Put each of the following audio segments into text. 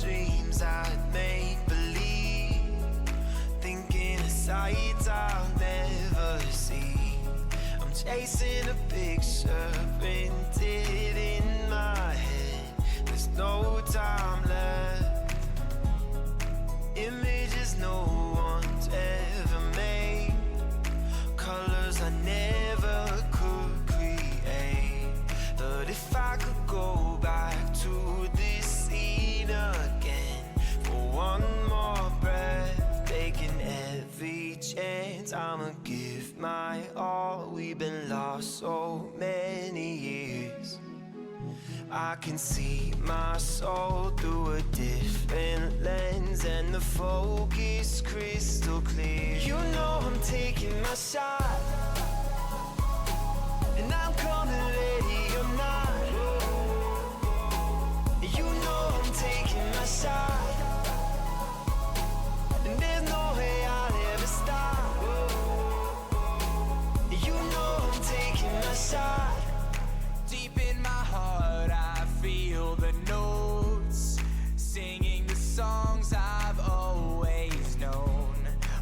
dreams I'd make believe, thinking of sights I'll never see. I'm chasing a picture printed in my head. There's no time left. Images no one's ever made, colors I never could create. But if I could go back to this scene again for one more breath, taking every chance, I'ma give my all. We've been lost so many years. I can see my soul through a different lens, and the focus crystal clear. You know I'm taking my shot, and I'm coming ready or not. You know I'm taking my shot, and there's no way I'll ever stop. You know I'm taking my shot. Deep in my heart I feel the notes, singing the songs I've always known.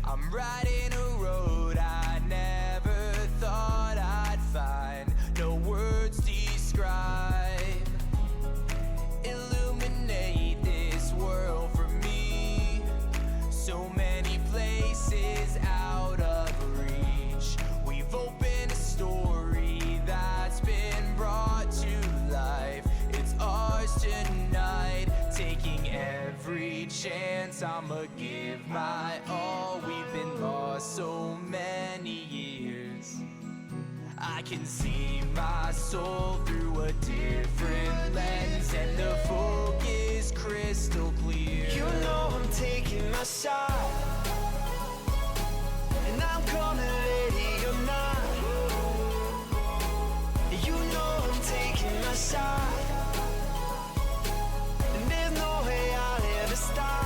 I'm riding a road I never thought I'd find, no words describe. Illuminate this world for me, so many places out of reach. We've opened a story that's been brought to life. It's ours tonight, taking every chance. I'ma give my all. We've been lost so many years. I can see my soul through a different lens, and the focus crystal clear. You know I'm taking my shot, and I'm coming ready or not. You know I'm taking my shot, and there's no way I'll ever stop.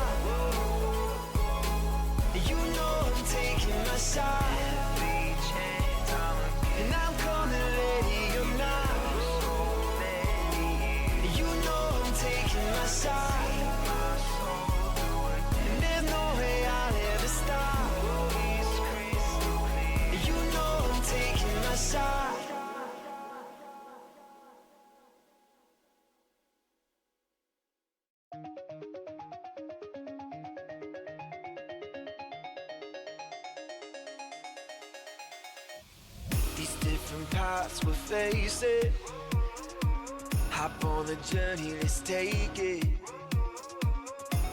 You know I'm taking my shot, every chance I'ma give, and I'm coming ready or not. You know I'm taking my shot, and there's no way I'll ever stop. You know I'm taking my shot. These different paths we're facing, hop on the journey, let's take it.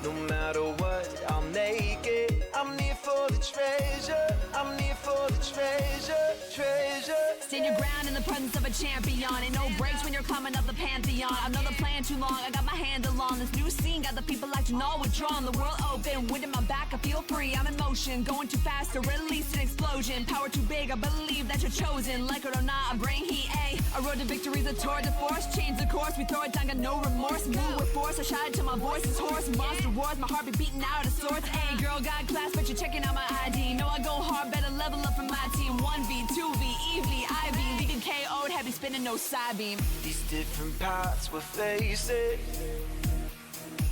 No matter what, I'll make it. I'm near for the treasure, I'm near for the treasure, treasure. Stand your ground in the presence of a champion. Ain't no breaks when you're climbing up the pantheon. I've known the plan too long, I got my handle on this new scene. Got the people acting all withdrawn, the world open. Wind in my back, I feel free, I'm in motion. Going too fast to release an explosion. Power too big, I believe that you're chosen. Like it or not, I bring heat, ayy. A road to victory's a tour de force. Change the course, we throw it down, got no remorse. Move with force, I shout it till my voice is hoarse. Monster wars, my heart be beating out of sorts. Ayy, girl got class, but you're checking out my ID. Know I go hard, better level up for my team. 1V, 2V, EV, IV, leaving KO'd, heavy spinning, no side beam. These different paths we're facing,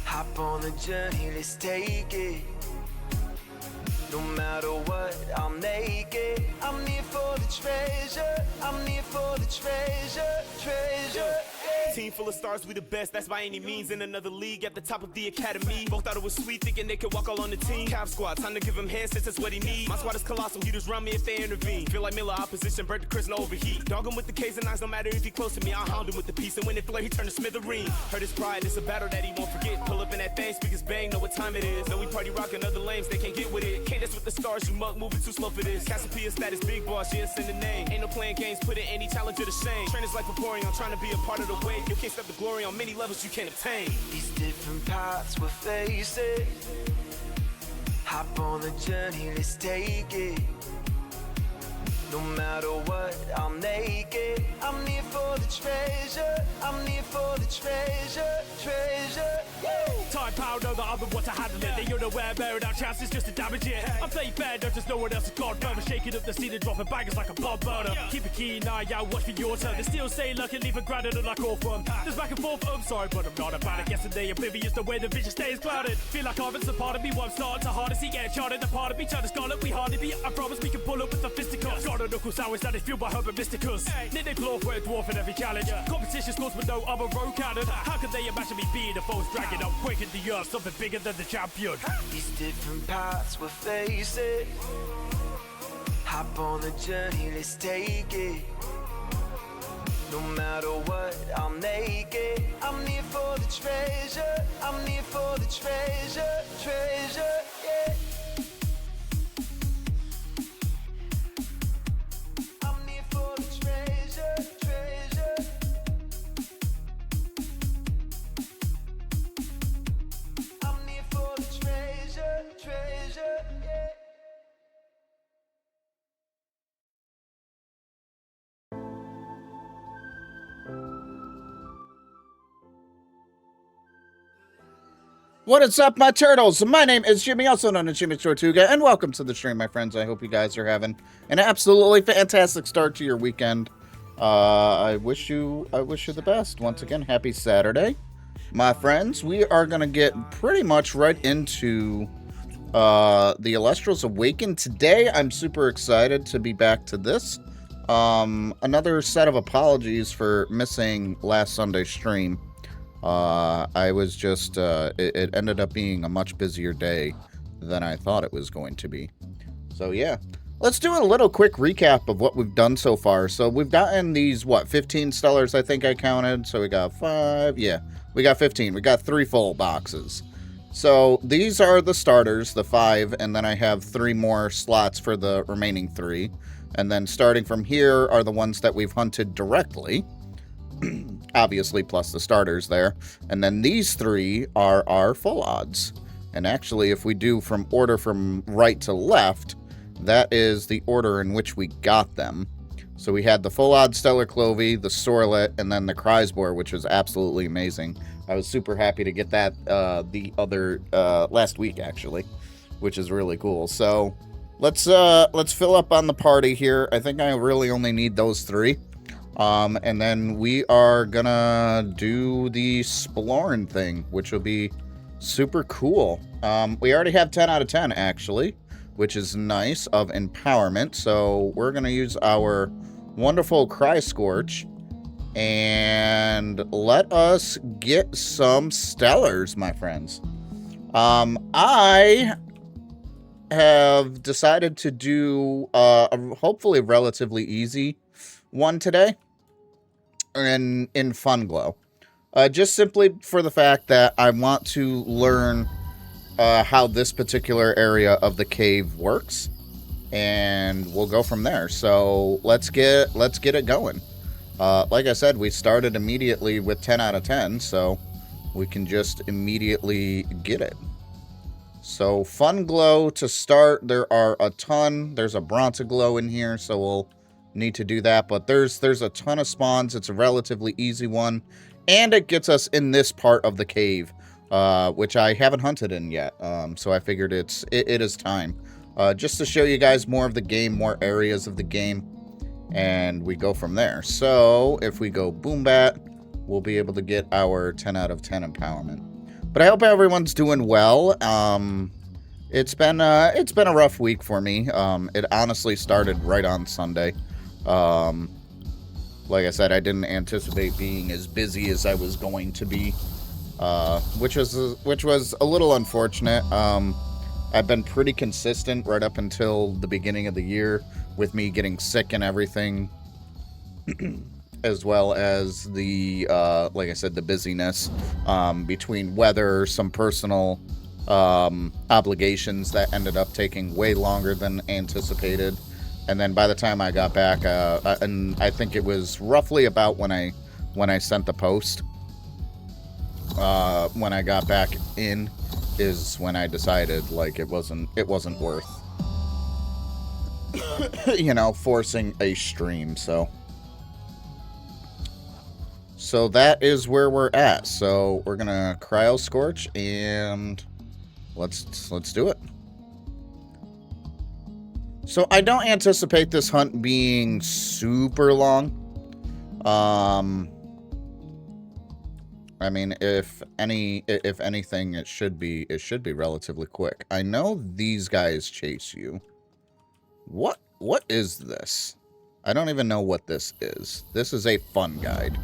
hop on the journey, let's take it. No matter what, I'll make it. I'm near for the treasure, I'm near for the treasure, treasure. Team full of stars, we the best, that's by any means. In another league, at the top of the academy. Both thought it was sweet, thinking they could walk all on the team. Cap squad, time to give him hands, since that's what he needs. My squad is colossal, he just run me if they intervene. Feel like Miller opposition, Bert the Chris, no overheat. Dog him with the K's and I's, no matter if he close to me. I'll hound him with the piece, and when it flare, he turn to smithereen. Hurt his pride, it's a battle that he won't forget. Pull up in that thing, speakers bang, know what time it is. Know we party rockin' other lames, they can't get with it. Can't dance with the stars, you mug, moving too slow for this. Cassiopeia status, big boss, yeah, send the name. Ain't no playing games, put in any challenger to shame. Trainers like Vaporeon, trying to be a part of the wave. You can't step the glory on many levels you can't obtain. These different paths we're facing, hop on the journey, let's take it. No matter what, I'll make it. I'm near for the treasure, I'm near for the treasure, treasure. Yeah. time power, know that I'm the one to handle it. They unaware, bearing out chances just to damage it. I'm playing fair, not just no one else is gone further. Shaking up the scene and dropping bangers like a bomb burner. Keep a keen eye out, watch for your turn. They still say luck and leave a grounded and like all fun. There's back and forth, I'm sorry, but I'm not about it. Yesterday, oblivious the way the vision stays clouded. Feel like I'm a part of me, what I'm starting to harness. He get charted, the part of me, turn to scarlet, we hardly be. I promise we can pull up with the fisticuffs. Got a knuckle sours that is fueled by herb and mysticus. Knit their claw for a dwarf in every challenge. Competition scores with no other road cannon. How could they imagine me being the foe's dragon? I'm breaking the earth, something bigger than the champion. These different paths we're facing. Hop on the journey, let's take it. No matter what, I'll make it. I'm here for the treasure. I'm here for the treasure, treasure, yeah. I'm here for the treasure, treasure. I'm here for the treasure, treasure, yeah. What is up, my turtles? My name is Jimmy, also known as Jimmy Tortuga, and welcome to the stream, my friends. I hope you guys are having an absolutely fantastic start to your weekend. I wish you the best. Once again, happy Saturday, my friends. We are gonna get pretty much right into the Illustrials Awakened today. I'm super excited to be back to this. Another set of apologies for missing last Sunday's stream. I was just, it ended up being a much busier day than I thought it was going to be. So yeah, let's do a little quick recap of what we've done so far. So we've gotten these, 15 stellars I think I counted. So we got 5, yeah, we got 15. We got 3 full boxes. So these are the starters, the 5, and then I have 3 more slots for the remaining 3. And then starting from here are the ones that we've hunted directly. Obviously, plus the starters there. And then these 3 are our full odds. And actually, if we do from order from right to left, that is the order in which we got them. So we had the full odds Stellar Clovey, the Sorlet, and then the Kreisboar, which was absolutely amazing. I was super happy to get that the other last week, actually, which is really cool. So let's fill up on the party here. I think I really only need those 3. And then we are gonna do the Splorin thing, which will be super cool. We already have 10 out of 10, actually, which is nice, of empowerment. So we're gonna use our wonderful Cry Scorch and let us get some stellars, my friends. I have decided to do a hopefully relatively easy one today in Fun Glow. Just simply for the fact that I want to learn how this particular area of the cave works, and we'll go from there. So let's get it going. Like I said, we started immediately with 10 out of 10, so we can just immediately get it. So Fun Glow to start, there are a ton. There's a Bronze Glow in here, so we'll need to do that, but there's a ton of spawns. It's a relatively easy one, and it gets us in this part of the cave, which I haven't hunted in yet. So I figured it is time, just to show you guys more of the game, more areas of the game, and we go from there. So if we go Boombat, we'll be able to get our 10 out of 10 empowerment. But I hope everyone's doing well. It's been a rough week for me. It honestly started right on Sunday. Like I said, I didn't anticipate being as busy as I was going to be, which was a little unfortunate. I've been pretty consistent right up until the beginning of the year with me getting sick and everything, as well as the, like I said, the busyness, between weather, some personal, obligations that ended up taking way longer than anticipated. And then by the time I got back, and I think it was roughly about when I sent the post, when I got back in, is when I decided, like, it wasn't worth, you know, forcing a stream. So So that is where we're at. So we're gonna cryo scorch and let's do it. So I don't anticipate this hunt being super long. I mean, if anything, it should be relatively quick. I know these guys chase you. What is this? I don't even know what this is. This is a fun guide.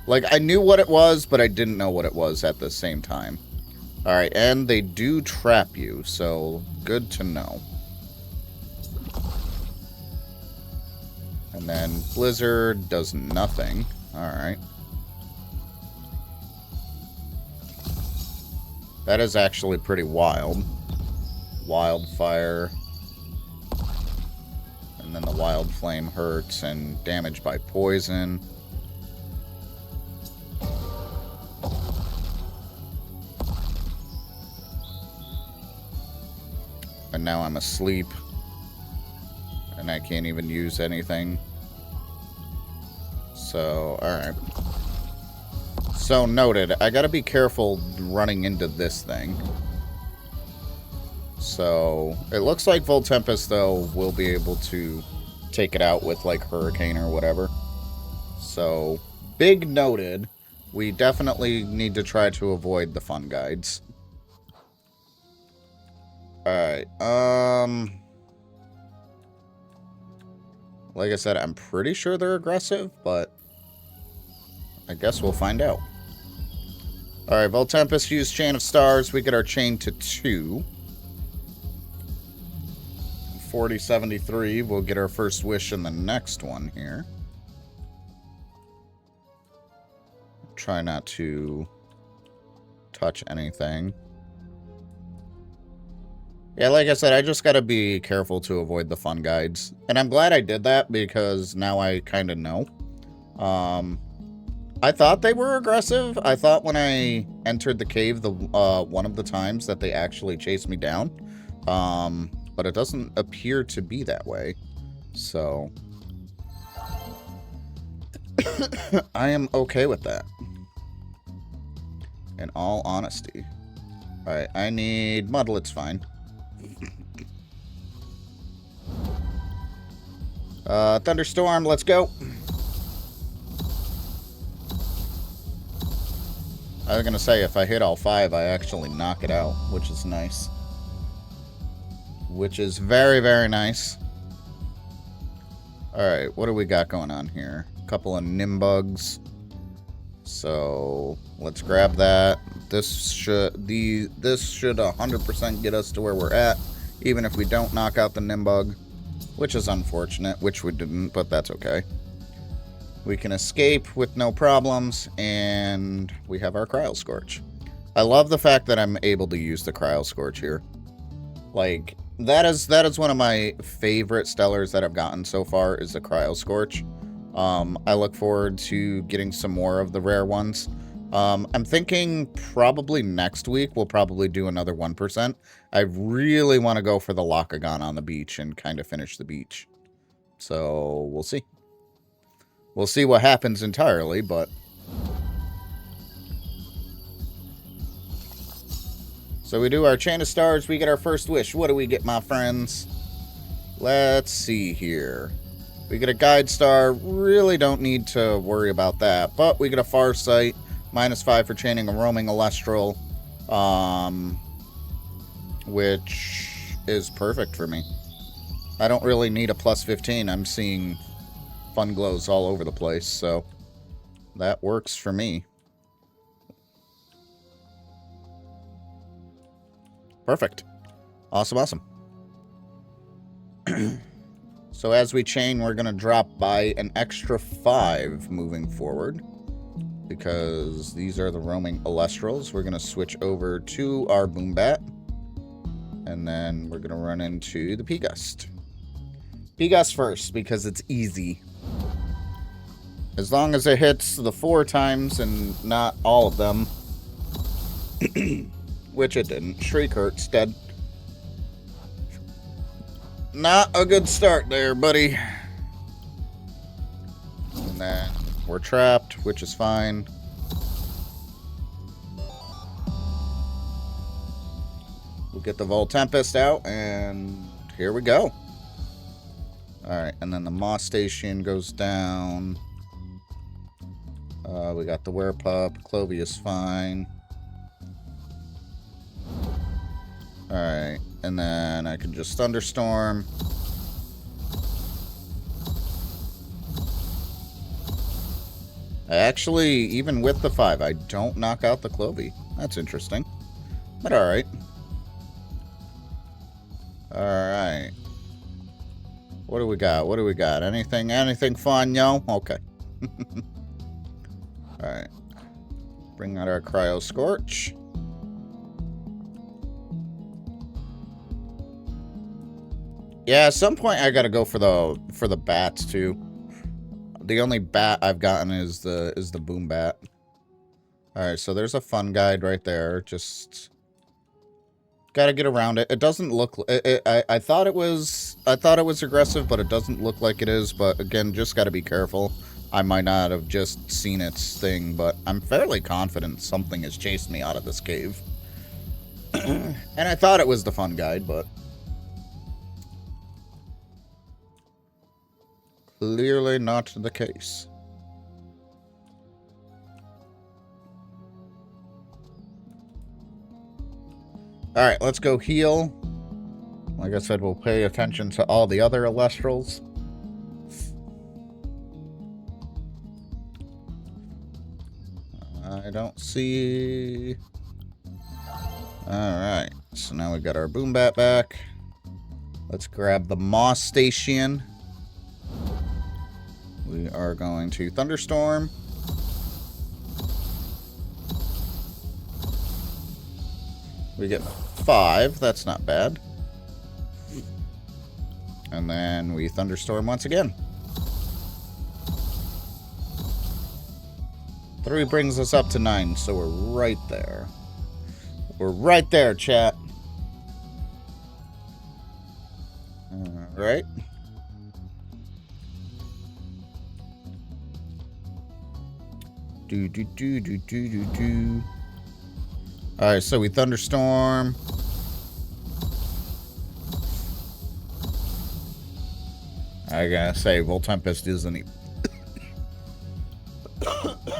Like, I knew what it was, but I didn't know what it was at the same time. Alright, and they do trap you, so good to know. And then Blizzard does nothing. Alright. That is actually pretty wild. Wildfire. And then the wild flame hurts and damage by poison. And now I'm asleep. And I can't even use anything. So, alright. So, noted. I gotta be careful running into this thing. So, it looks like Voltempest, though, will be able to take it out with, like, Hurricane or whatever. So, big noted. We definitely need to try to avoid the fun guides. Alright, like I said, I'm pretty sure they're aggressive, but I guess we'll find out. Alright, Voltempest used Chain of Stars. We get our chain to 2. 4073. We'll get our first wish in the next one here. Try not to touch anything. Yeah, like I said, I just gotta be careful to avoid the fun guides. And I'm glad I did that because now I kind of know. I thought they were aggressive. I thought when I entered the cave one of the times that they actually chased me down. But it doesn't appear to be that way. So I am okay with that. In all honesty. Alright, I need Muddle, it's fine. Thunderstorm, let's go. I was gonna say, if I hit all 5, I actually knock it out, which is nice. Which is very, very nice. Alright, what do we got going on here? A couple of Nimbugs. So, let's grab that. This should 100% get us to where we're at, even if we don't knock out the Nimbug. Which is unfortunate, which we didn't, but that's okay. We can escape with no problems, and we have our Cryo Scorch. I love the fact that I'm able to use the Cryo Scorch here. Like, that is one of my favorite Stellars that I've gotten so far, is the Cryo Scorch. I look forward to getting some more of the rare ones. I'm thinking probably next week we'll probably do another 1%. I really want to go for the Locagon on the beach and kind of finish the beach. So, we'll see. We'll see what happens entirely, but... So we do our Chain of Stars, we get our first wish. What do we get, my friends? Let's see here. We get a Guide Star, really don't need to worry about that. But we get a Farsight, -5 for chaining a roaming Alestral, which is perfect for me. I don't really need a +15, I'm seeing fun glows all over the place, so that works for me. Perfect. Awesome, awesome. So as we chain, we're going to drop by an extra 5 moving forward. Because these are the roaming Alestrals. We're going to switch over to our Boombat. And then we're going to run into the P-Gust. P-Gust first, because it's easy. As long as it hits the 4 times and not all of them. Which it didn't. Shriek hurts, dead. Not a good start there, buddy. And then we're trapped, which is fine. We'll get the Volt Tempest out, and here we go. Alright, and then the Moss Station goes down. We got the Werepup. Clovey is fine. Alright, and then I can just Thunderstorm. I actually, even with the 5, I don't knock out the Clovey. That's interesting. But alright. Alright. What do we got? What do we got? Anything fun, yo? Okay. Alright. Bring out our Cryo Scorch. Yeah, at some point I gotta go for the bats too. The only bat I've gotten is the boom bat. Alright, so there's a fun guide right there. Just gotta get around it. It doesn't look. I thought it was aggressive, but it doesn't look like it is. But again, just gotta be careful. I might not have just seen its thing, but I'm fairly confident something has chased me out of this cave. And I thought it was the fun guide, but clearly not the case. Alright, let's go heal. Like I said, we'll pay attention to all the other Alestrals. I don't see... Alright, so now we got our boom bat back. Let's grab the Moss Station. We are going to Thunderstorm. We get 5. That's not bad. And then we Thunderstorm once again. 3 brings us up to 9, so we're right there. We're right there, chat. Alright. Alright, so we Thunderstorm. I gotta say, Volt Tempest isn't even...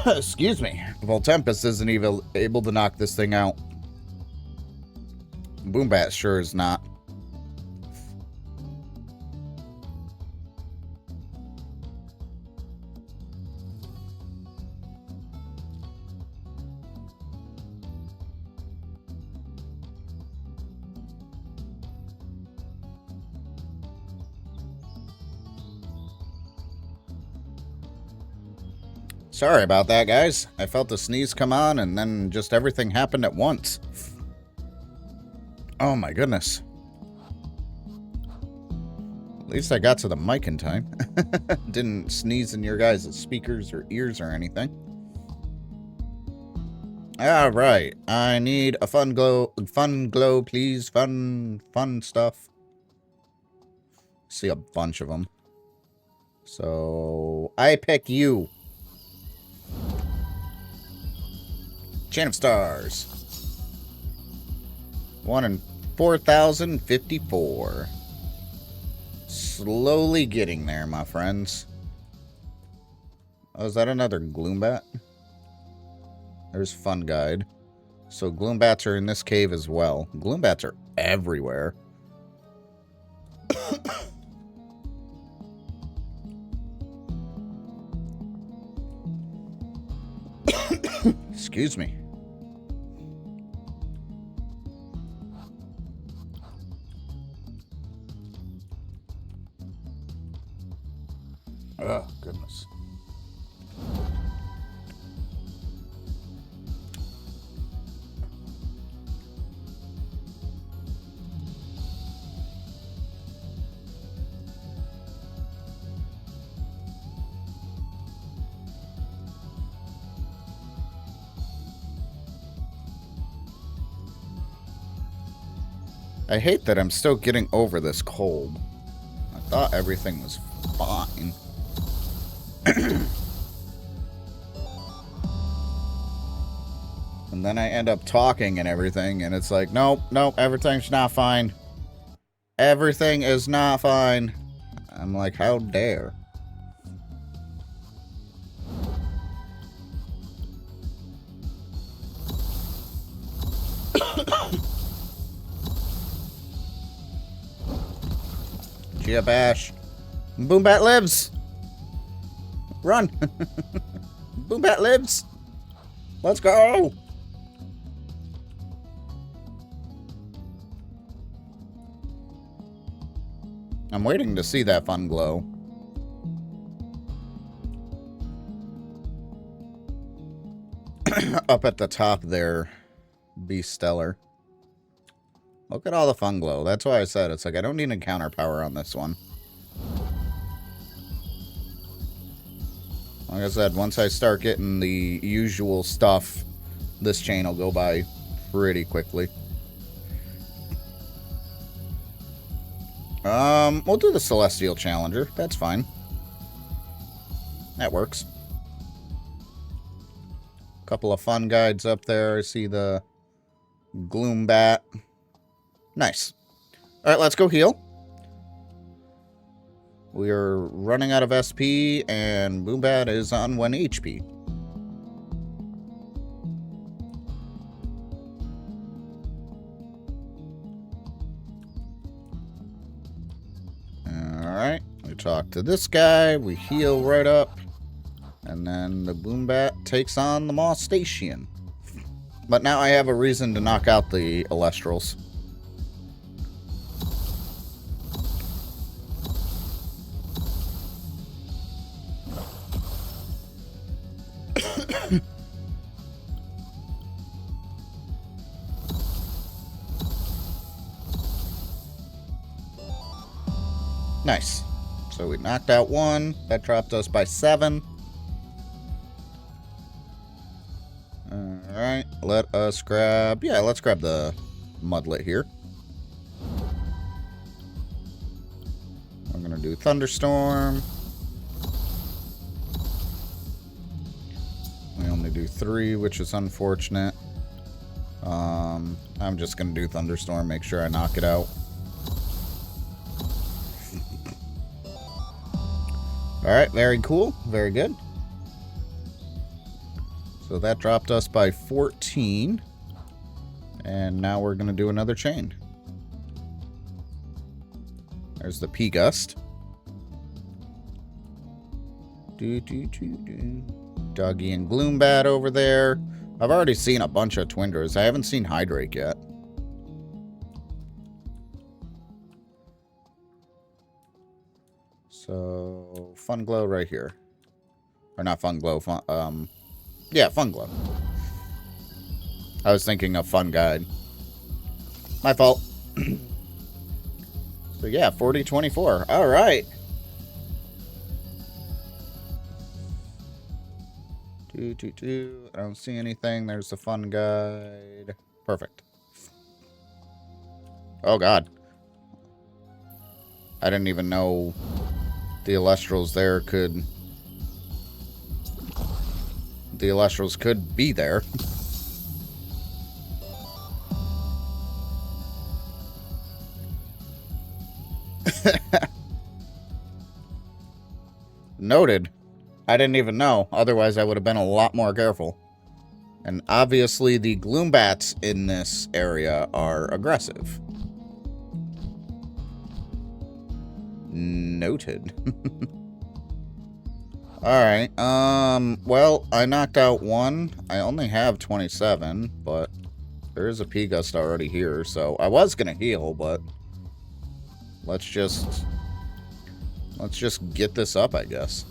Excuse me. Volt Tempest isn't even able to knock this thing out. Boombat sure is not. Sorry about that, guys. I felt the sneeze come on, and then just everything happened at once. Oh my goodness. At least I got to the mic in time. Didn't sneeze in your guys' speakers or ears or anything. Alright. I need a fun glow, please. Fun stuff. See a bunch of them. So, I pick you. Chain of Stars. 1 in 4,054. Slowly getting there, my friends. Oh, is that another Gloombat? There's Fun Guide. So Gloombats are in this cave as well. Gloombats are everywhere. Excuse me. Oh, goodness. I hate that I'm still getting over this cold. I thought everything was fine. And then I end up talking and everything, and it's like, nope, everything's not fine. Everything is not fine. I'm like, how dare. Gia Bash. Boombat lives! Run! Boombat lives! Let's go! I'm waiting to see that fun glow. Up at the top there. Be stellar. Look at all the fun glow. That's why I said it's like I don't need a counter power on this one. Like I said, once I start getting the usual stuff, this chain will go by pretty quickly. We'll do the Celestial Challenger. That's fine. That works. Couple of fun guides up there. I see the Gloombat. Nice. Alright, let's go heal. We are running out of SP, and Boombat is on 1 HP. Alright, we talk to this guy, we heal right up, and then the Boombat takes on the Mostachian. But now I have a reason to knock out the Elestrals. Nice. So we knocked out 1. That dropped us by 7. Alright, let us grab... Yeah, let's grab the Mudlet here. We're going to do Thunderstorm. We only do 3, which is unfortunate. I'm just going to do Thunderstorm, make sure I knock it out. Alright, very cool. Very good. So that dropped us by 14. And now we're going to do another chain. There's the P-Gust. Doggy and Gloombat over there. I've already seen a bunch of Twinders. I haven't seen Hydrake yet. So, Fun Glow right here. Or not Fun Glow, yeah, Fun Glow. I was thinking of Fun Guide. My fault. So yeah, 40-24. Alright. I don't see anything. There's the Fun Guide. Perfect. Oh god. I didn't even know the Elestrals there could... The Elestrals could be there. Noted. I didn't even know. Otherwise, I would have been a lot more careful. And obviously, the Gloombats in this area are aggressive. Noted. Alright, well, I knocked out 1. I only have 27, but there is a P-Gust already here, so I was gonna heal, but let's just get this up, I guess.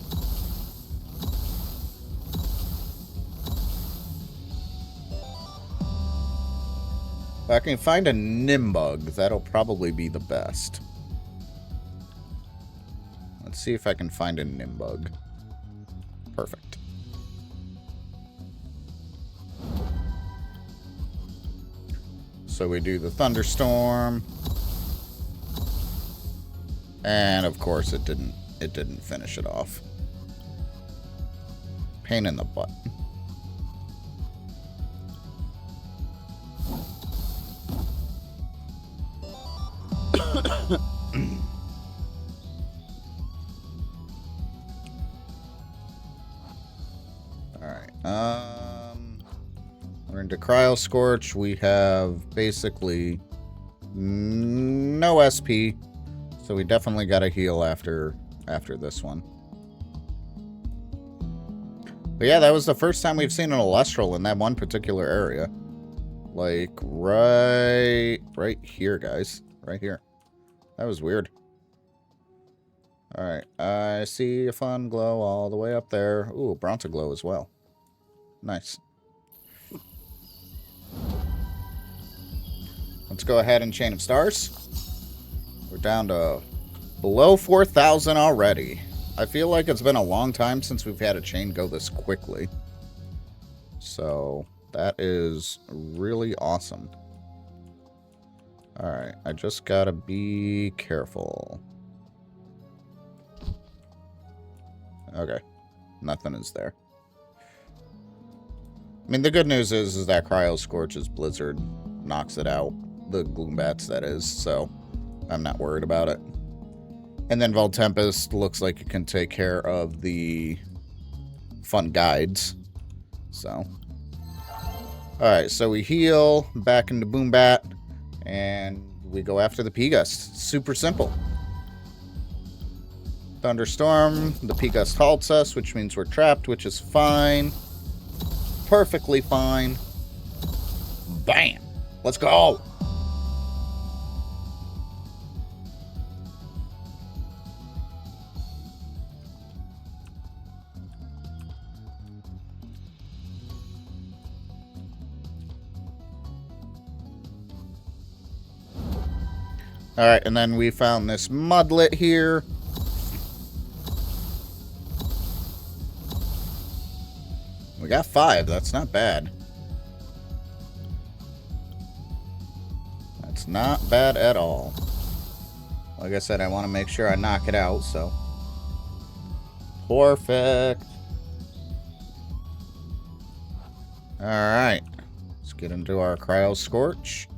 If I can find a Nimbug, that'll probably be the best. Let's see if I can find a Nimbug. Perfect. So we do the Thunderstorm. And of course it didn't finish it off. Pain in the butt. We're into Cryo Scorch. We have basically no SP, so we definitely got to heal after this one. But yeah, that was the first time we've seen an Alestral in that one particular area. Like, right here, guys. Right here. That was weird. Alright, I see a fun glow all the way up there. Ooh, Bronto glow as well. Nice. Let's go ahead and Chain of Stars. We're down to below 4,000 already. I feel like it's been a long time since we've had a chain go this quickly. So, that is really awesome. Alright, I just gotta be careful. Okay, nothing is there. I mean, the good news is that Cryo Scorch's Blizzard knocks it out. The Gloombats, that is, so I'm not worried about it. And then Voltempest looks like it can take care of the fun guides. So. Alright, so we heal, back into Boombat, and we go after the P-Gust. Super simple. Thunderstorm, the P-Gust halts us, which means we're trapped, which is fine. Perfectly fine. Bam! Let's go! Alright, and then we found this Mudlet here. We got 5. That's not bad. That's not bad at all. Like I said, I want to make sure I knock it out, so. Perfect. Alright. Let's get into our Cryo Scorch.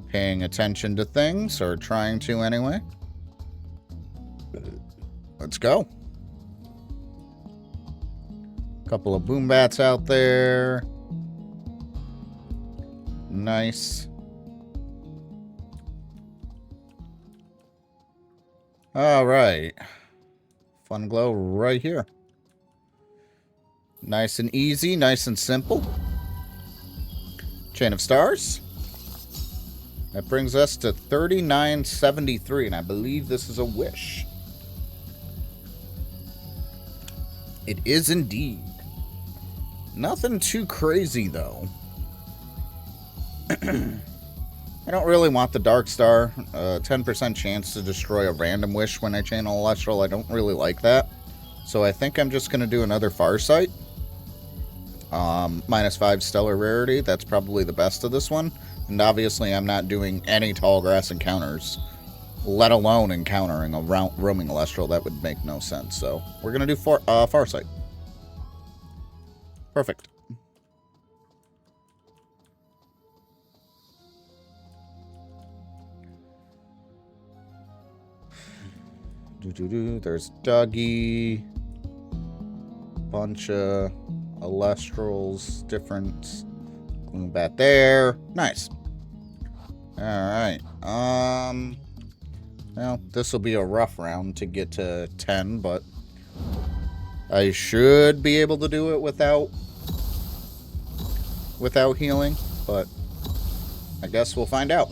Paying attention to things, or trying to anyway. Let's go. Couple of Boombats out there. Nice. Alright. Fun glow right here. Nice and easy, nice and simple. Chain of Stars. That brings us to 3973, and I believe this is a wish. It is indeed. Nothing too crazy, though. I don't really want the Dark Star. 10% chance to destroy a random wish when I channel Alestral. I don't really like that. So I think I'm just going to do another Farsight. -5 Stellar Rarity. That's probably the best of this one. And obviously I'm not doing any tall grass encounters. Let alone encountering a roaming Alestral. That would make no sense. So we're going to do Farsight. Perfect. There's Dougie. Bunch of Alestrals. Different Gloombat there. Nice. Alright. Well, this will be a rough round to get to 10, but I should be able to do it without healing, but I guess we'll find out.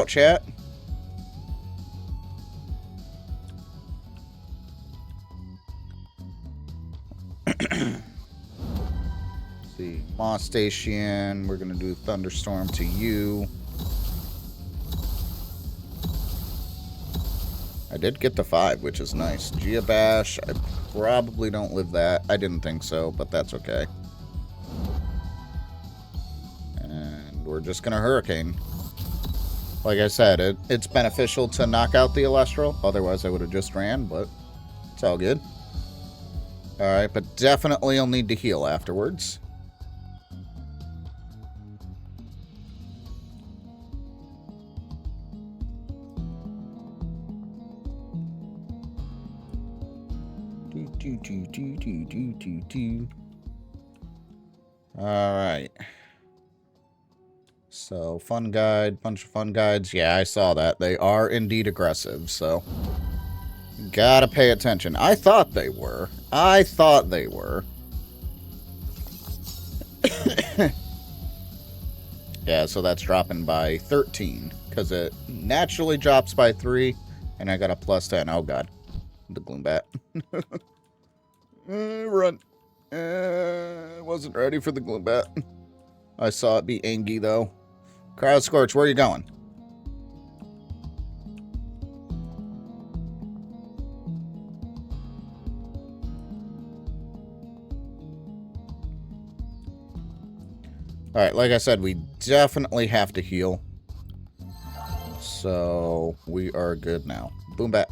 Chat. See, Moss Station. We're gonna do Thunderstorm to you. I did get to 5, which is nice. Geobash, I probably don't live that. I didn't think so, but that's okay. And we're just gonna Hurricane. Like I said, it's beneficial to knock out the Alestral. Otherwise, I would have just ran, but it's all good. Alright, but definitely you'll need to heal afterwards. Alright. So, fun guide, bunch of fun guides. Yeah, I saw that. They are indeed aggressive, so... Gotta pay attention. I thought they were. Yeah, so that's dropping by 13. Because it naturally drops by 3. And I got a plus 10. Oh, God. The gloom bat. Run. Wasn't ready for the gloom bat. I saw it be Angie, though. Cryo Scorch, where are you going? Alright, like I said, we definitely have to heal. So, we are good now. Boom bat.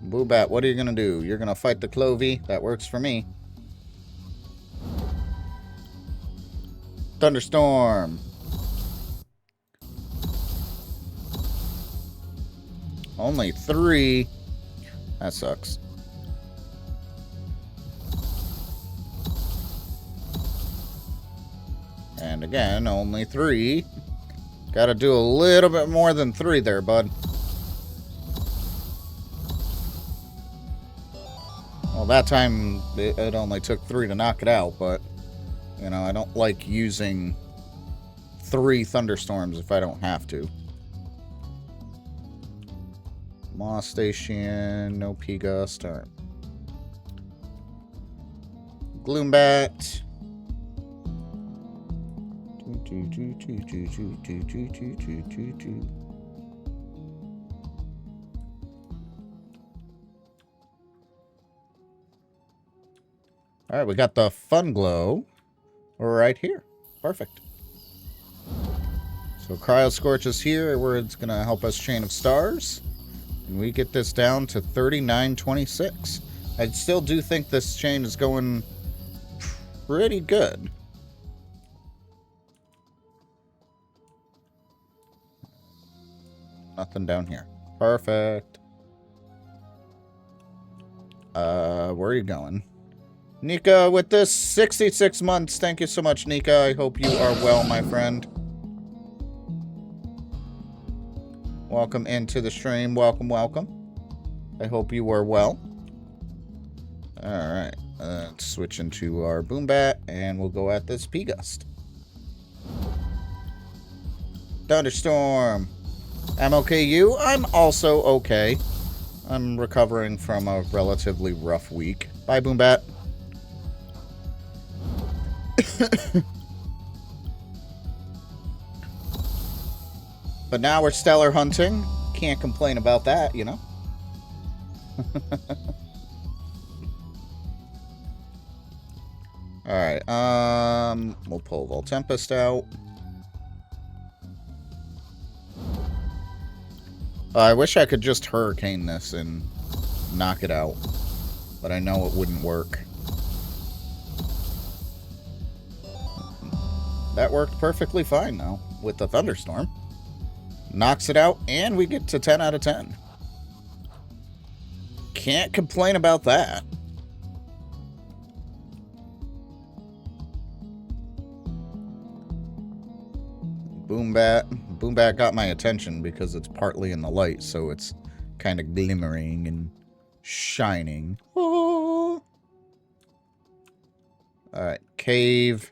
Boom bat, what are you gonna do? You're gonna fight the Clovey? That works for me. Thunderstorm. Only 3. That sucks. And again, only 3. Gotta do a little bit more than 3 there, bud. Well, that time it only took 3 to knock it out, but, you know, I don't like using 3 thunderstorms if I don't have to. Moss Station, no P-Gust, alright. Gloombat. Alright, we got the Fun Glow right here. Perfect. So Cryo Scorch is here, where it's going to help us Chain of Stars. And we get this down to 39.26. I still do think this chain is going pretty good. Nothing down here. Perfect. Where are you going? Nika, with this 66 months, thank you so much, Nika. I hope you are well, my friend. Welcome into the stream. Welcome, welcome. I hope you are well. Alright, let's switch into our Boombat, and we'll go at this P-Gust. Thunderstorm. I'm okay, you? I'm also okay. I'm recovering from a relatively rough week. Bye, Boombat. But now we're stellar hunting. Can't complain about that, you know? Alright, we'll pull Voltempest out. I wish I could just Hurricane this and knock it out. But I know it wouldn't work. That worked perfectly fine, though, with the Thunderstorm. Knocks it out, and we get to 10 out of 10. Can't complain about that. Boombat. Boombat got my attention because it's partly in the light, so it's kind of glimmering and shining. Oh. Alright, Cave.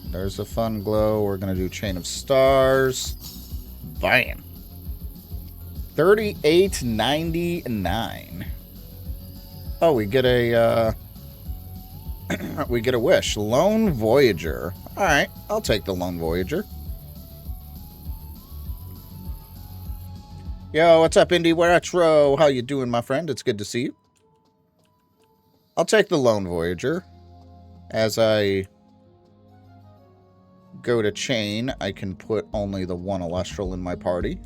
There's a Fun Glow. We're going to do Chain of Stars. Bam. 38.99. Oh, we get a, we get a wish. Lone Voyager. Alright, I'll take the Lone Voyager. Yo, what's up, Indie Retro? How you doing, my friend? It's good to see you. I'll take the Lone Voyager. As I go to chain, I can put only the 1 Celestial in my party,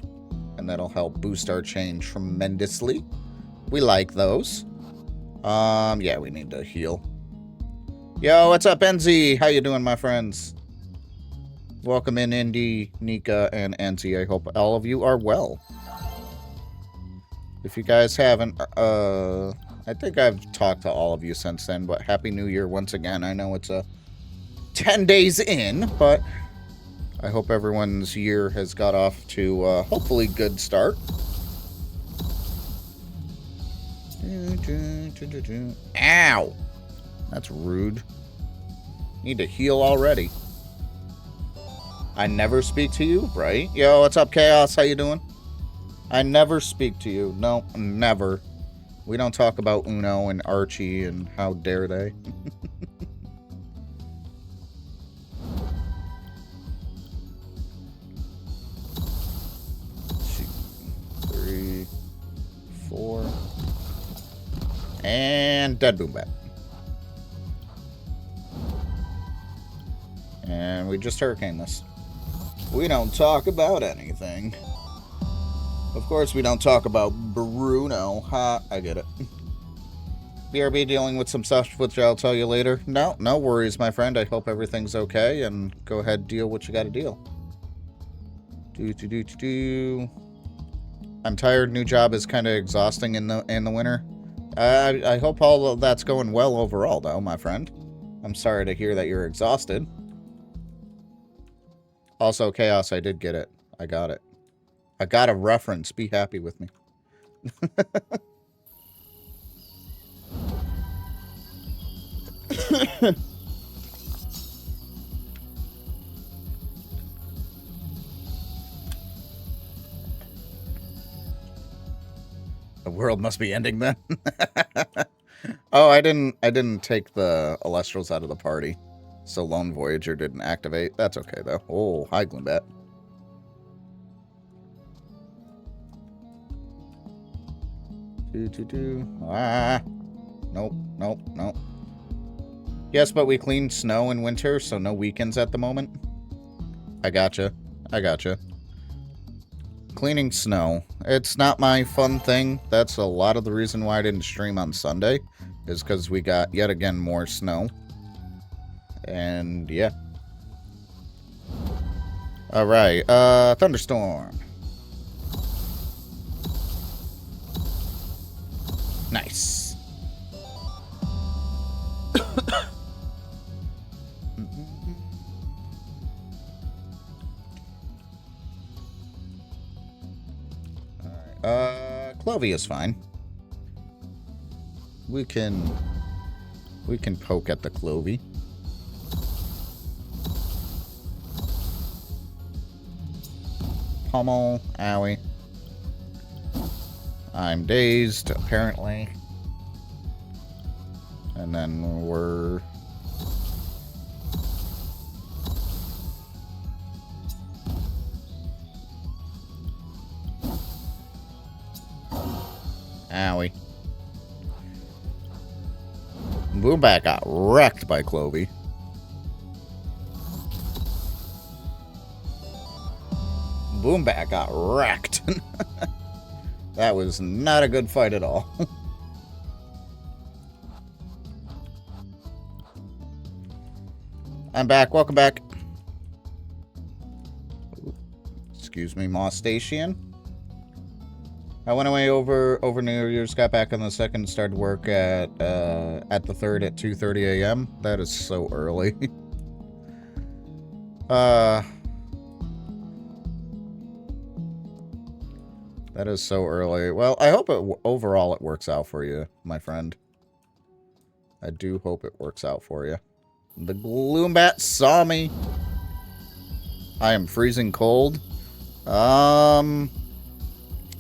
and that'll help boost our chain tremendously. We like those. Yeah, we need to heal. Yo, what's up, NZ? How you doing, my friends? Welcome in, Indy, Nika, and Anzi. I hope all of you are well. If you guys haven't, I think I've talked to all of you since then, but Happy New Year once again. I know it's 10 days in, but I hope everyone's year has got off to hopefully good start. Ow! That's rude. Need to heal already. I never speak to you, right? Yo, what's up, Chaos? How you doing? I never speak to you. No, never. We don't talk about Uno and Archie and how dare they. 2, 3, 4. And dead boom bat. And we just hurricane this. We don't talk about anything. Of course we don't talk about Bruno. Ha, I get it. BRB dealing with some stuff, which I'll tell you later. No worries, my friend. I hope everything's okay, and go ahead, deal what you gotta deal. I'm tired. New job is kind of exhausting in the winter. I hope all of that's going well overall, though, my friend. I'm sorry to hear that you're exhausted. Also, Chaos, I did get it. I got it. I got a reference. Be happy with me. The world must be ending then. Oh, I didn't take the Alestrals out of the party. So Lone Voyager didn't activate. That's okay though. Oh, hi Glimbat. Ah. Nope. Yes, but we cleaned snow in winter, so no weekends at the moment. I gotcha. Cleaning snow. It's not my fun thing. That's a lot of the reason why I didn't stream on Sunday, is because we got, yet again, more snow. And, yeah. Alright, Thunderstorm. Nice. Alright, Clovey is fine. We can poke at the Clovey. Pummel, owie. I'm dazed, apparently. And then we're... Owie. Boombat got wrecked by Clovey. Boombat got wrecked. That was not a good fight at all. I'm back. Welcome back. Excuse me, Moss Station. I went away over New Year's, got back on the 2nd, started work at the 3rd at 2:30 a.m. That is so early. That is so early. Well, I hope overall it works out for you, my friend. I do hope it works out for you. The Gloombat saw me. I am freezing cold.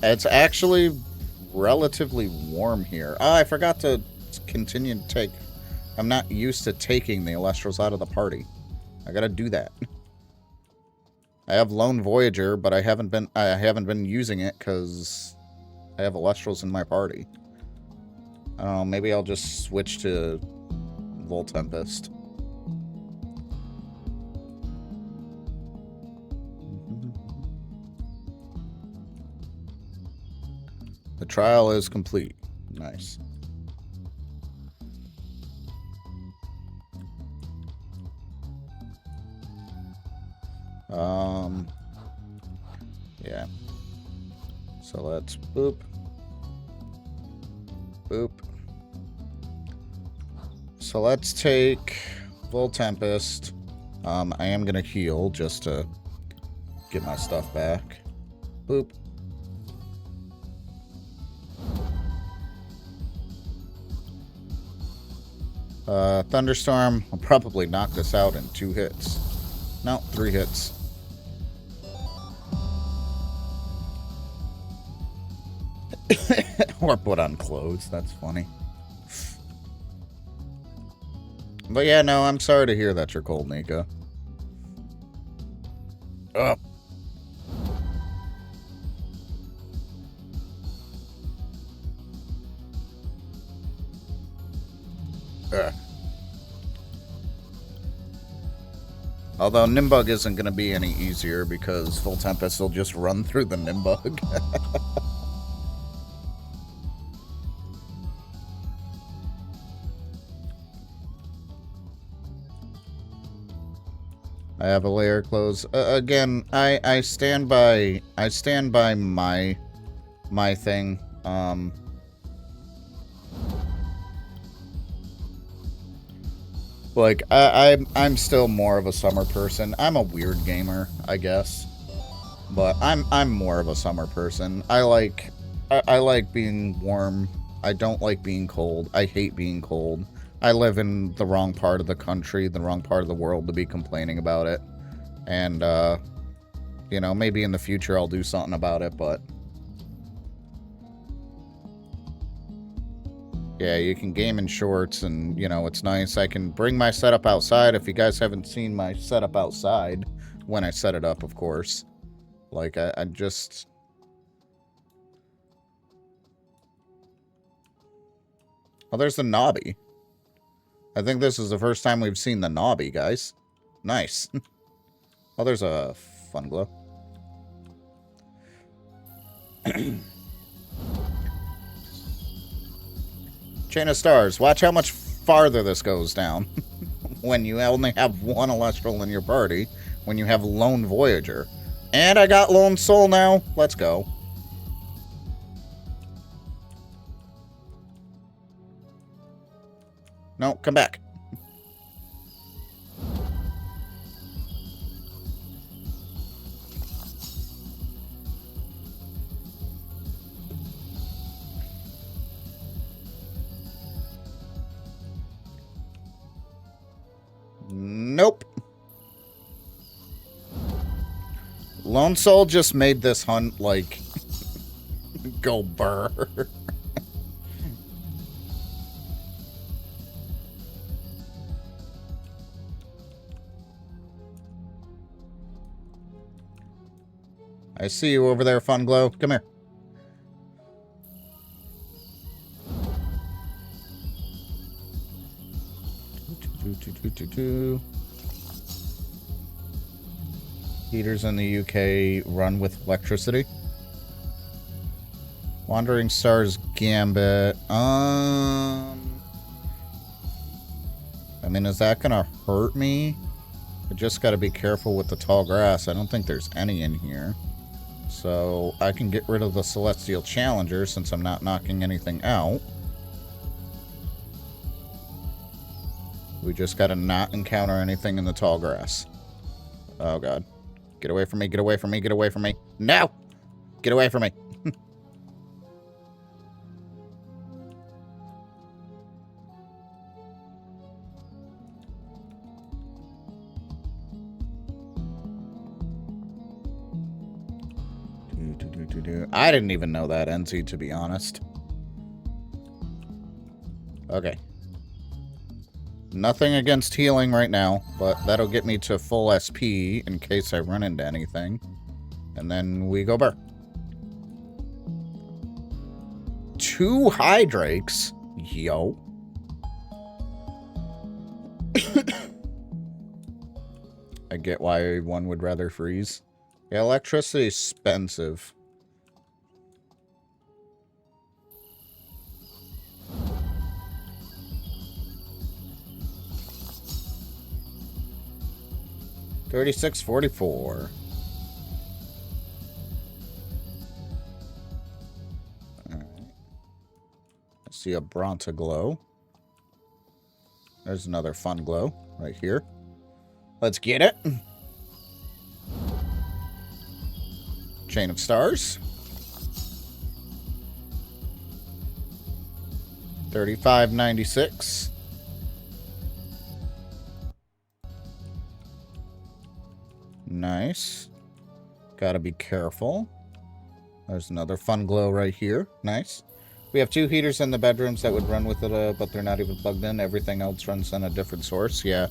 It's actually relatively warm here. Oh, I forgot to continue to take... I'm not used to taking the Alestrals out of the party. I gotta do that. I have Lone Voyager, but I haven't been using it because I have Alestrals in my party. I don't know, maybe I'll just switch to Voltempest. The trial is complete. Nice. So let's boop. Boop. So let's take Full Tempest. I am going to heal just to get my stuff back. Boop. Thunderstorm will probably knock this out in 2 hits. No, 3 hits. Or put on clothes. That's funny. But yeah, no, I'm sorry to hear that you're cold, Nika. Ugh. Ugh. Although Nimbug isn't going to be any easier because Full Tempest will just run through the Nimbug. I have a layer close. Again, I stand by my thing. Like I'm still more of a summer person. I'm a weird gamer, I guess. But I'm more of a summer person. I like being warm. I don't like being cold. I hate being cold. I live in the wrong part of the country, the wrong part of the world to be complaining about it. And, you know, maybe in the future I'll do something about it, but... Yeah, you can game in shorts, and, you know, it's nice. I can bring my setup outside if you guys haven't seen my setup outside. When I set it up, of course. Like, I just... Oh, there's the Nobby. I think this is the first time we've seen the Nobby, guys. Nice. Oh, there's a Fun Glow. Chain of Stars. Watch how much farther this goes down. When you only have one Celestial in your party. When you have Lone Voyager. And I got Lone Soul now. Let's go. No, come back. Nope. Lone Soul just made this hunt, like, go burr. I see you over there, Fun Glow. Come here. Heaters in the UK run with electricity. Wandering Stars Gambit. I mean, is that gonna hurt me? I just gotta be careful with the tall grass. I don't think there's any in here. So I can get rid of the Celestial Challenger since I'm not knocking anything out. We just gotta not encounter anything in the tall grass. Oh god. Get away from me, get away from me, get away from me. No! Get away from me. I didn't even know that, NC, to be honest. Okay. Nothing against healing right now, but that'll get me to full SP in case I run into anything. And then we go burr. 2 Hydrakes? Yo. I get why one would rather freeze. Yeah, electricity is expensive. $36.44. See a Bronta glow. There's another fun glow right here. Let's get it. Chain of stars. 35.96. Nice. Gotta be careful. There's another fun glow right here. Nice. We have 2 heaters in the bedrooms that would run with it, but they're not even plugged in. Everything else runs on a different source. Yeah.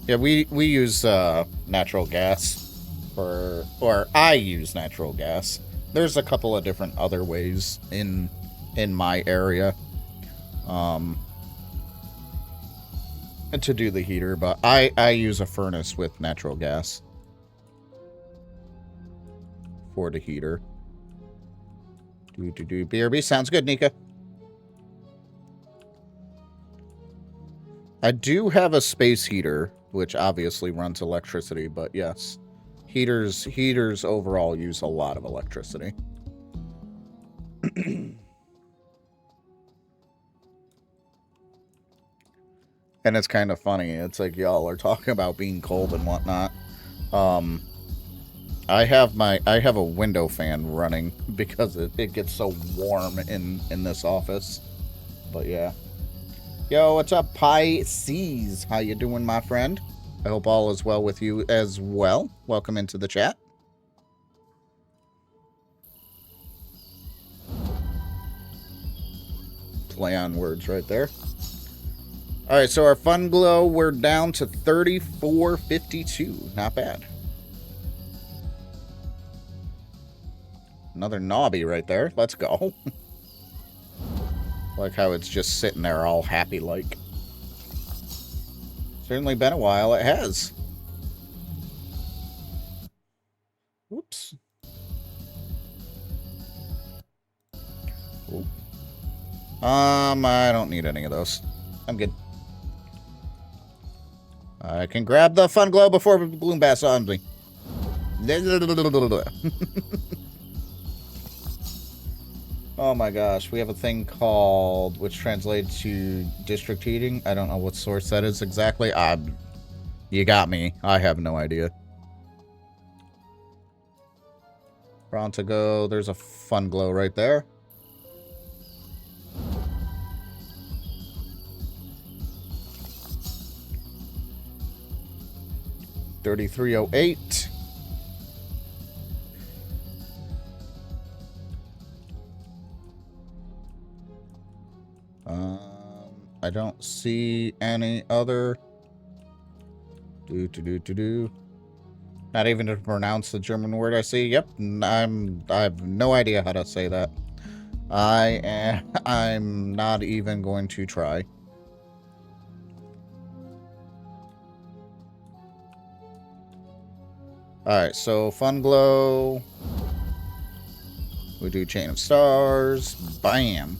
Yeah, we use natural gas or I use natural gas. There's a couple of different other ways in my area to do the heater, but I use a furnace with natural gas for the heater. BRB sounds good, Nika. I do have a space heater, which obviously runs electricity, but yes. Heaters overall use a lot of electricity. And it's kind of funny. It's like y'all are talking about being cold and whatnot. I have a window fan running because it gets so warm in this office. But yeah. Yo, what's up, Pisces? How you doing, my friend? I hope all is well with you as well. Welcome into the chat. Play on words right there. All right, so our fun glow, we're down to 34.52. Not bad. Another knobby right there. Let's go. Like how it's just sitting there all happy like. Certainly been a while. It has. Whoops. Ooh. I don't need any of those. I'm good. I can grab the fun glow before Bloom Bass on me. Oh my gosh, we have a thing called, which translates to district heating. I don't know what source that is exactly. You got me. I have no idea. Bronta go. There's a fun glow right there. $33.08. I don't see any other. Not even to pronounce the German word I see. Yep, I have no idea how to say that. I'm not even going to try. Alright, so fun glow. We do chain of stars. Bam.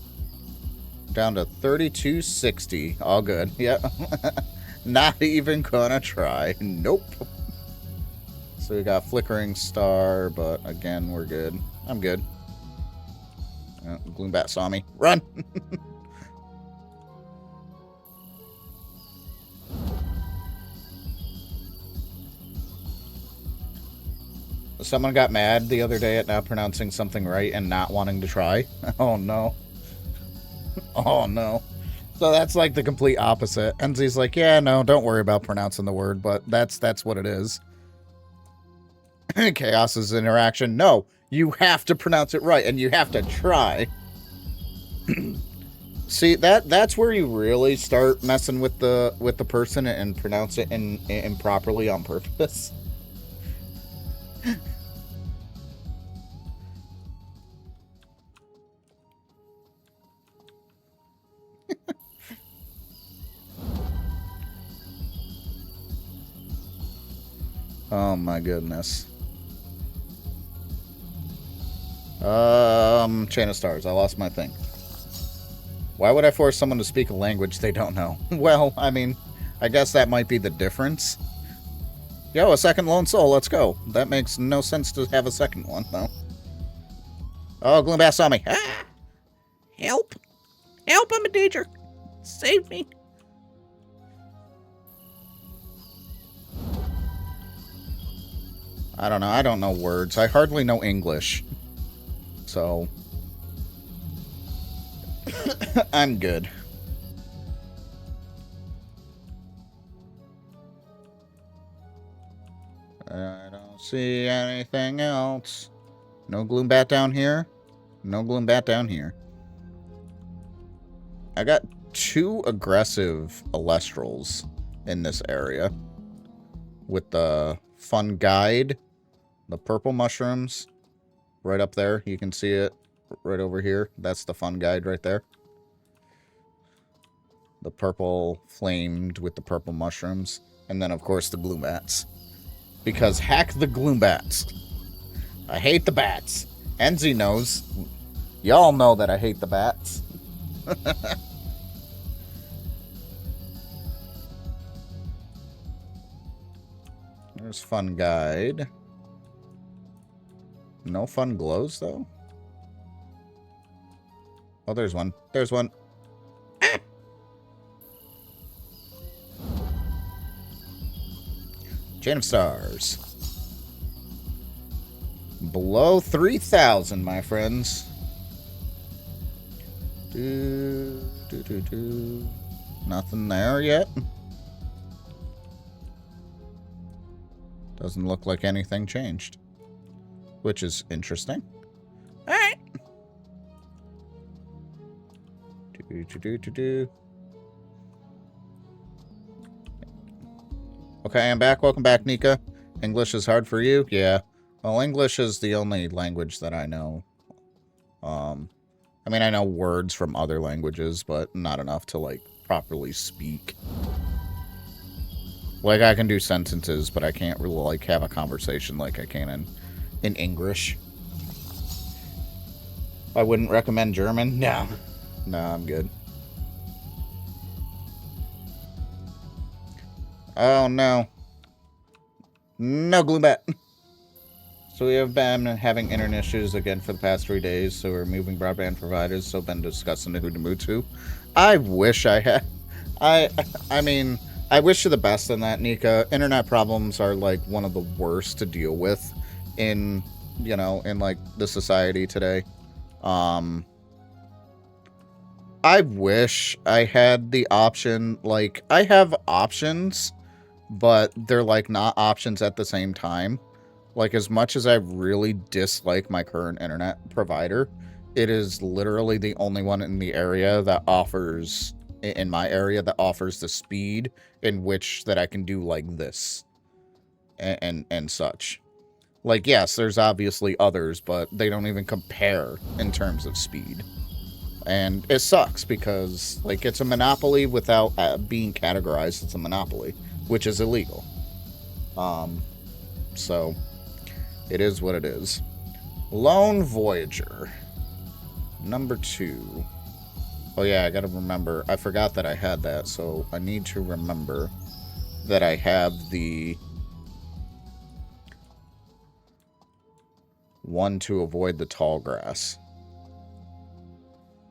Down to 32.60. All good. Yep. Not even gonna try. Nope. So we got flickering star, but again, we're good. I'm good. Gloombat saw me. Run! Someone got mad the other day at not pronouncing something right and not wanting to try. Oh no. Oh no. So that's like the complete opposite. Enzi's like, yeah, no, don't worry about pronouncing the word, but that's what it is. Chaos's interaction. No, you have to pronounce it right and you have to try. See, that's where you really start messing with the person and pronounce it improperly on purpose. Oh my goodness. Chain of stars. I lost my thing. Why would I force someone to speak a language they don't know? Well, I mean, I guess that might be the difference. Yo, a second lone soul. Let's go. That makes no sense to have a second one, though. Oh, Gloombass saw me. Ah! Help! Help, I'm a teacher. Save me. I don't know. I don't know words. I hardly know English. So I'm good. I don't see anything else. No gloom bat down here. No gloom bat down here. I got 2 aggressive Alestrals in this area. With the fun guide. The purple mushrooms. Right up there. You can see it right over here. That's the fun guide right there. The purple flamed with the purple mushrooms. And then, of course, the gloom bats. Because hack the gloom bats. I hate the bats. Enzy knows. Y'all know that I hate the bats. There's fun guide. No fun glows, though. Oh, there's one. There's one. Ah! Chain of Stars. Below 3,000, my friends. Nothing there yet. Doesn't look like anything changed. Which is interesting. Alright. Okay, I'm back. Welcome back, Nika. English is hard for you? Yeah. Well, English is the only language that I know. I mean, I know words from other languages, but not enough to, like, properly speak. Like, I can do sentences, but I can't really, like, have a conversation like I can in English. I wouldn't recommend German. No. No, I'm good. Oh, no. No, Gloombat. So we have been having internet issues again for the past 3 days, so we're moving broadband providers, so been discussing who to move to. I wish I had... I mean, I wish you the best in that, Nika. Internet problems are, like, one of the worst to deal with in, you know, in, like, the society today. I wish I had the option, like, I have options, but they're, like, not options at the same time. Like, as much as I really dislike my current internet provider, it is literally the only one in the area that offers, in my area, that offers the speed in which that I can do, like, this. And such. Like, yes, there's obviously others, but they don't even compare in terms of speed. And it sucks because, like, it's a monopoly without being categorized as a monopoly, which is illegal. So, it is what it is. Lone Voyager. Number 2. Oh yeah, I gotta remember. I forgot that I had that, so I need to remember that I have the one to avoid the tall grass.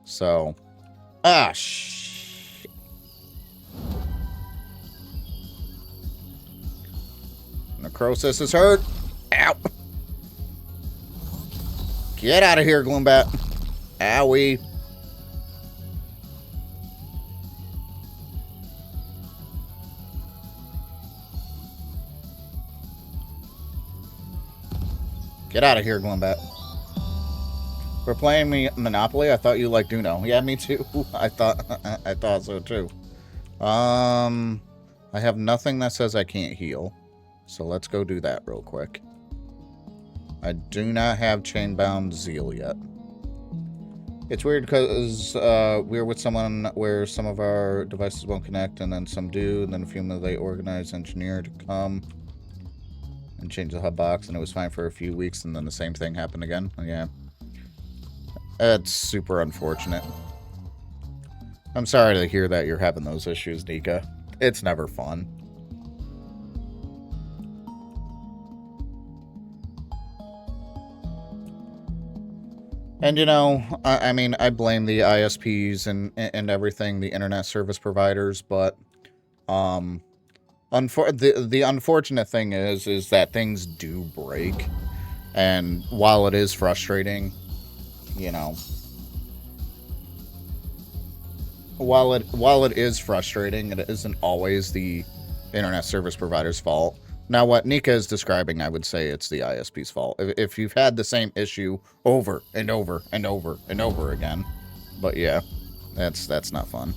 So, shit. Necrosis is hurt. Ow. Get out of here, Gloombat. Owie. Get out of here, Gloombat. We're playing Monopoly. I thought you liked Uno. Yeah, me too. I thought so too. I have nothing that says I can't heal. So let's go do that real quick. I do not have Chainbound Zeal yet. It's weird because we're with someone where some of our devices won't connect and then some do, and then a few minutes they organize engineer to come and change the hub box, and it was fine for a few weeks, and then the same thing happened again. Yeah. It's super unfortunate. I'm sorry to hear that you're having those issues, Nika. It's never fun. And you know, I mean, I blame the ISPs and everything, the internet service providers, but the unfortunate thing is that things do break, and while it is frustrating, you know, while it is frustrating, it isn't always the internet service provider's fault. Now, what Nika is describing, I would say it's the ISP's fault. If you've had the same issue over and over and over and over again. But yeah, that's not fun.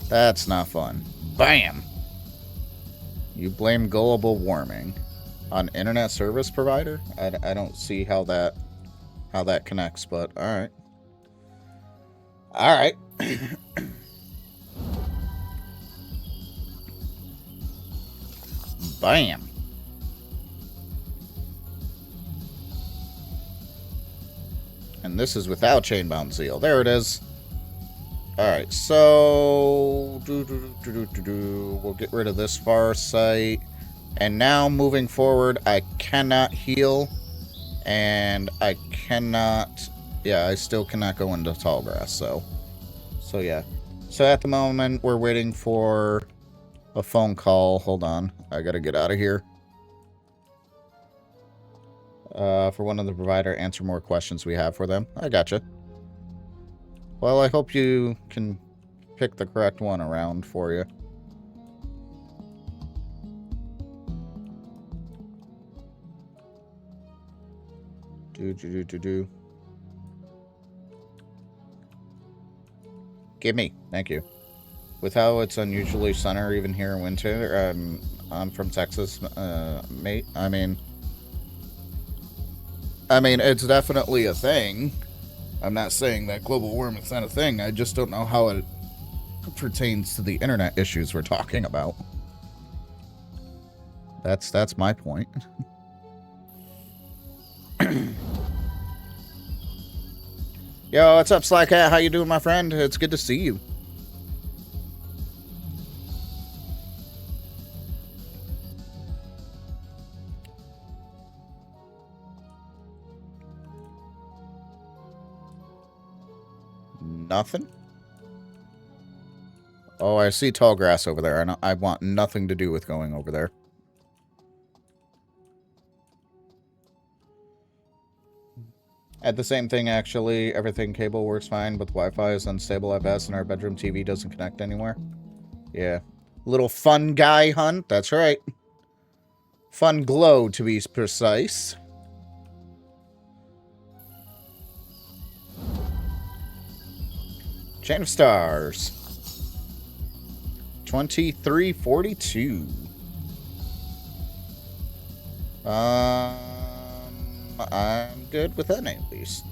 That's not fun. Bam! You blame global warming on internet service provider? I don't see how that connects, but alright. Alright. Bam. And this is without Chainbound Zeal. There it is. Alright, so... We'll get rid of this far sight. And now, moving forward, I cannot heal. And I cannot... Yeah, I still cannot go into tall grass, so yeah. So at the moment, we're waiting for a phone call. Hold on. I gotta get out of here. For one of the provider, answer more questions we have for them. I gotcha. Well, I hope you can pick the correct one around for you. Do. Gimme. Thank you. With how it's unusually sunny even here in winter, I'm from Texas, mate. I mean, it's definitely a thing. I'm not saying that global warming's not a thing. I just don't know how it pertains to the internet issues we're talking about. That's my point. Yo, what's up, Slycat? How you doing, my friend? It's good to see you. Nothing? Oh, I see tall grass over there. I want nothing to do with going over there. At the same thing, actually, everything cable works fine, but the Wi-Fi is unstable at best, and our bedroom TV doesn't connect anywhere. Yeah. Little fun guy hunt. That's right. Fun glow, to be precise. Chain of Stars. 2342. I'm good with that, at least.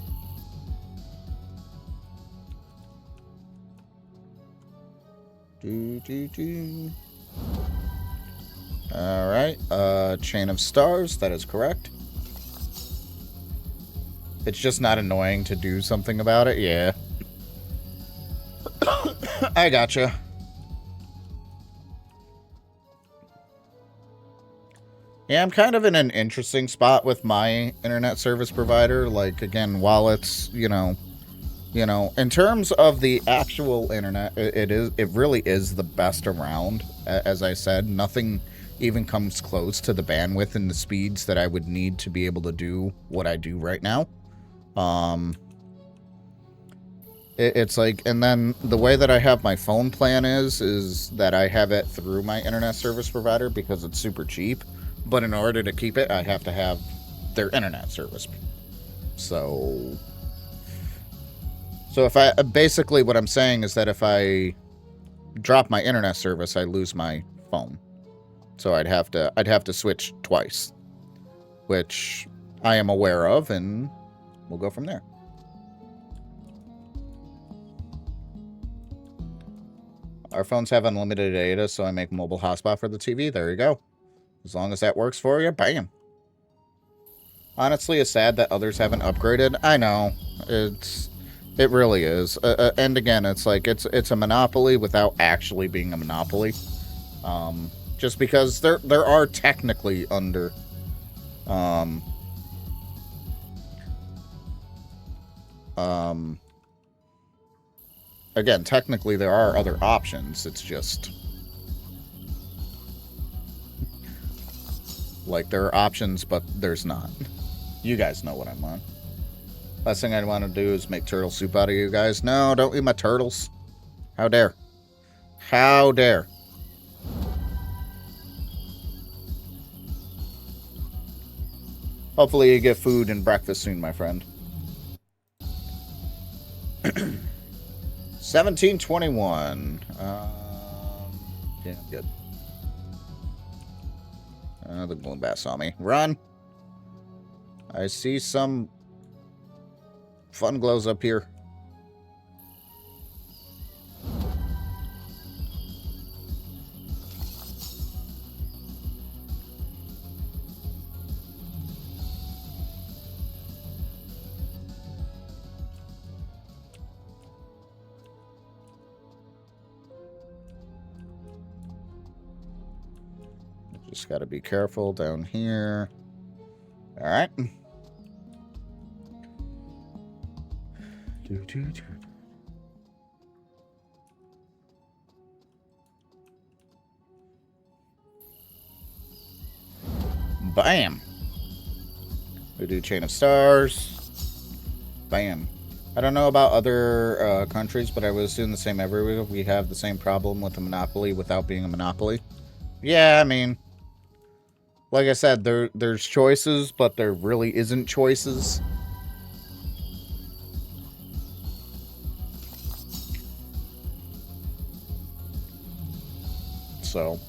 Alright, Chain of Stars, that is correct. It's just not annoying to do something about it, yeah. I gotcha. Yeah, I'm kind of in an interesting spot with my internet service provider. Like, again, while it's, you know, in terms of the actual internet, it really is the best around. As I said, nothing even comes close to the bandwidth and the speeds that I would need to be able to do what I do right now. It's like, and then the way that I have my phone plan is that I have it through my internet service provider because it's super cheap. But in order to keep it, I have to have their internet service. So if I, basically what I'm saying is that if I drop my internet service, I lose my phone. So I'd have to switch twice, which I am aware of, and we'll go from there. Our phones have unlimited data, so I make mobile hotspot for the TV. There you go. As long as that works for you, bam. Honestly, it's sad that others haven't upgraded. I know. It really is. And again, it's like, it's a monopoly without actually being a monopoly. Just because there are technically under Again, technically there are other options. It's just like there are options, but there's not. You guys know what I'm on. Last thing I want to do is make turtle soup out of you guys. No, don't eat my turtles. How dare. How dare. Hopefully you get food and breakfast soon, my friend. 1721. Yeah, I'm good. The balloon bat saw me. Run! I see some fun glows up here. Just got to be careful down here. All right. Bam. We do Chain of Stars. Bam. I don't know about other countries, but I would assume the same everywhere. We have the same problem with a monopoly without being a monopoly. Yeah, I mean, like I said, there's choices, but there really isn't choices. So,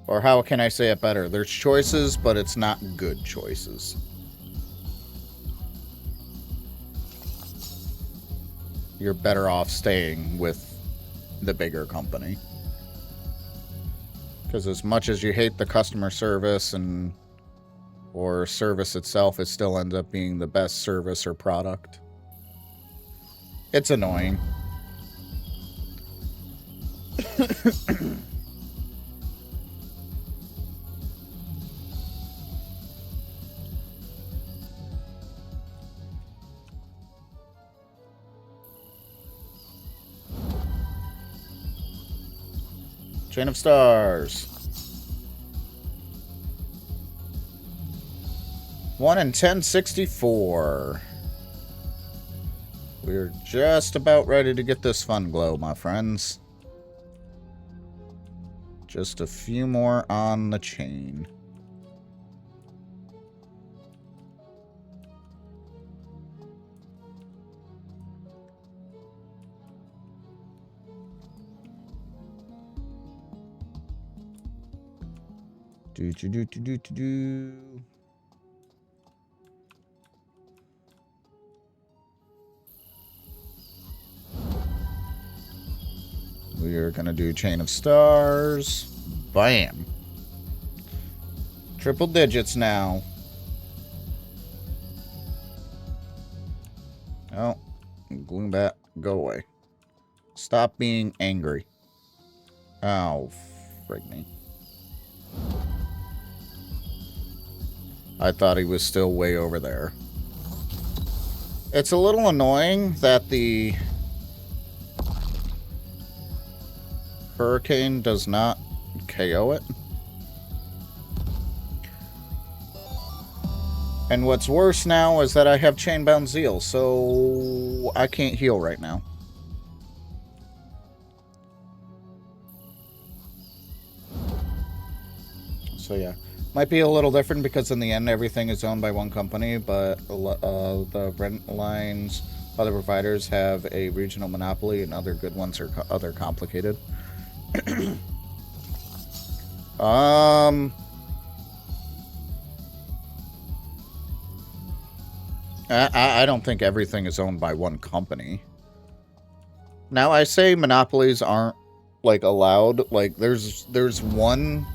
or how can I say it better? There's choices, but it's not good choices. You're better off staying with the bigger company. Because as much as you hate the customer service or service itself, it still ends up being the best service or product. It's annoying. Chain of Stars. 1 in 1064. We're just about ready to get this fun glow, my friends. Just a few more on the chain. Do. We are gonna do Chain of Stars. Bam. Triple digits now. Oh, Gloom Bat, go away. Stop being angry. Oh, frig me. I thought he was still way over there. It's a little annoying that the Hurricane does not KO it. And what's worse now is that I have Chainbound Zeal, so I can't heal right now. So yeah. Might be a little different because in the end everything is owned by one company, but the rent lines, other providers have a regional monopoly, and other good ones are other complicated. I don't think everything is owned by one company. Now I say monopolies aren't like allowed. Like there's one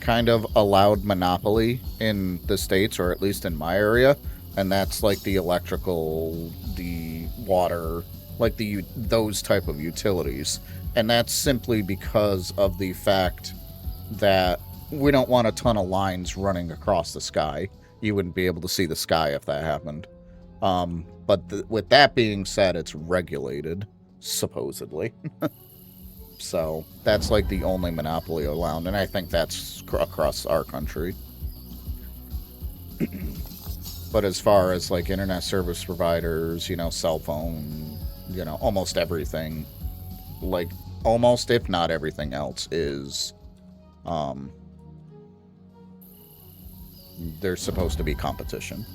kind of allowed monopoly in the States, or at least in my area, and that's like the electrical, the water, like those type of utilities. And that's simply because of the fact that we don't want a ton of lines running across the sky. You wouldn't be able to see the sky if that happened. But with that being said, it's regulated, supposedly. So that's like the only monopoly allowed, and I think that's across our country. But as far as like internet service providers, you know, cell phone, you know, almost everything, like almost if not everything else is, there's supposed to be competition.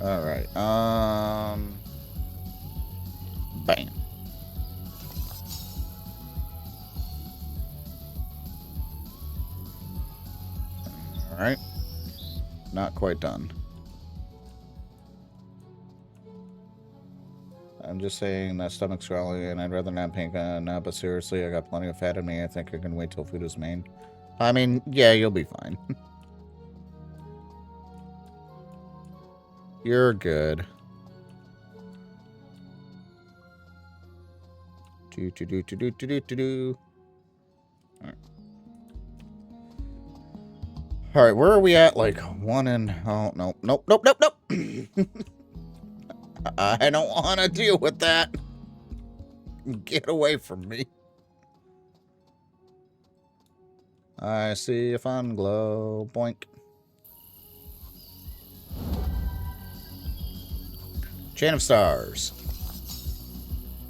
All right. Bam. All right. Not quite done. I'm just saying that stomach's growling and I'd rather not pink now, but seriously, I got plenty of fat in me. I think I can wait till food is made. I mean, yeah, you'll be fine. You're good. Do. All right, where are we at? Like one and oh nope. I don't want to deal with that. Get away from me. I see a fun glow. Boink. Chain of Stars.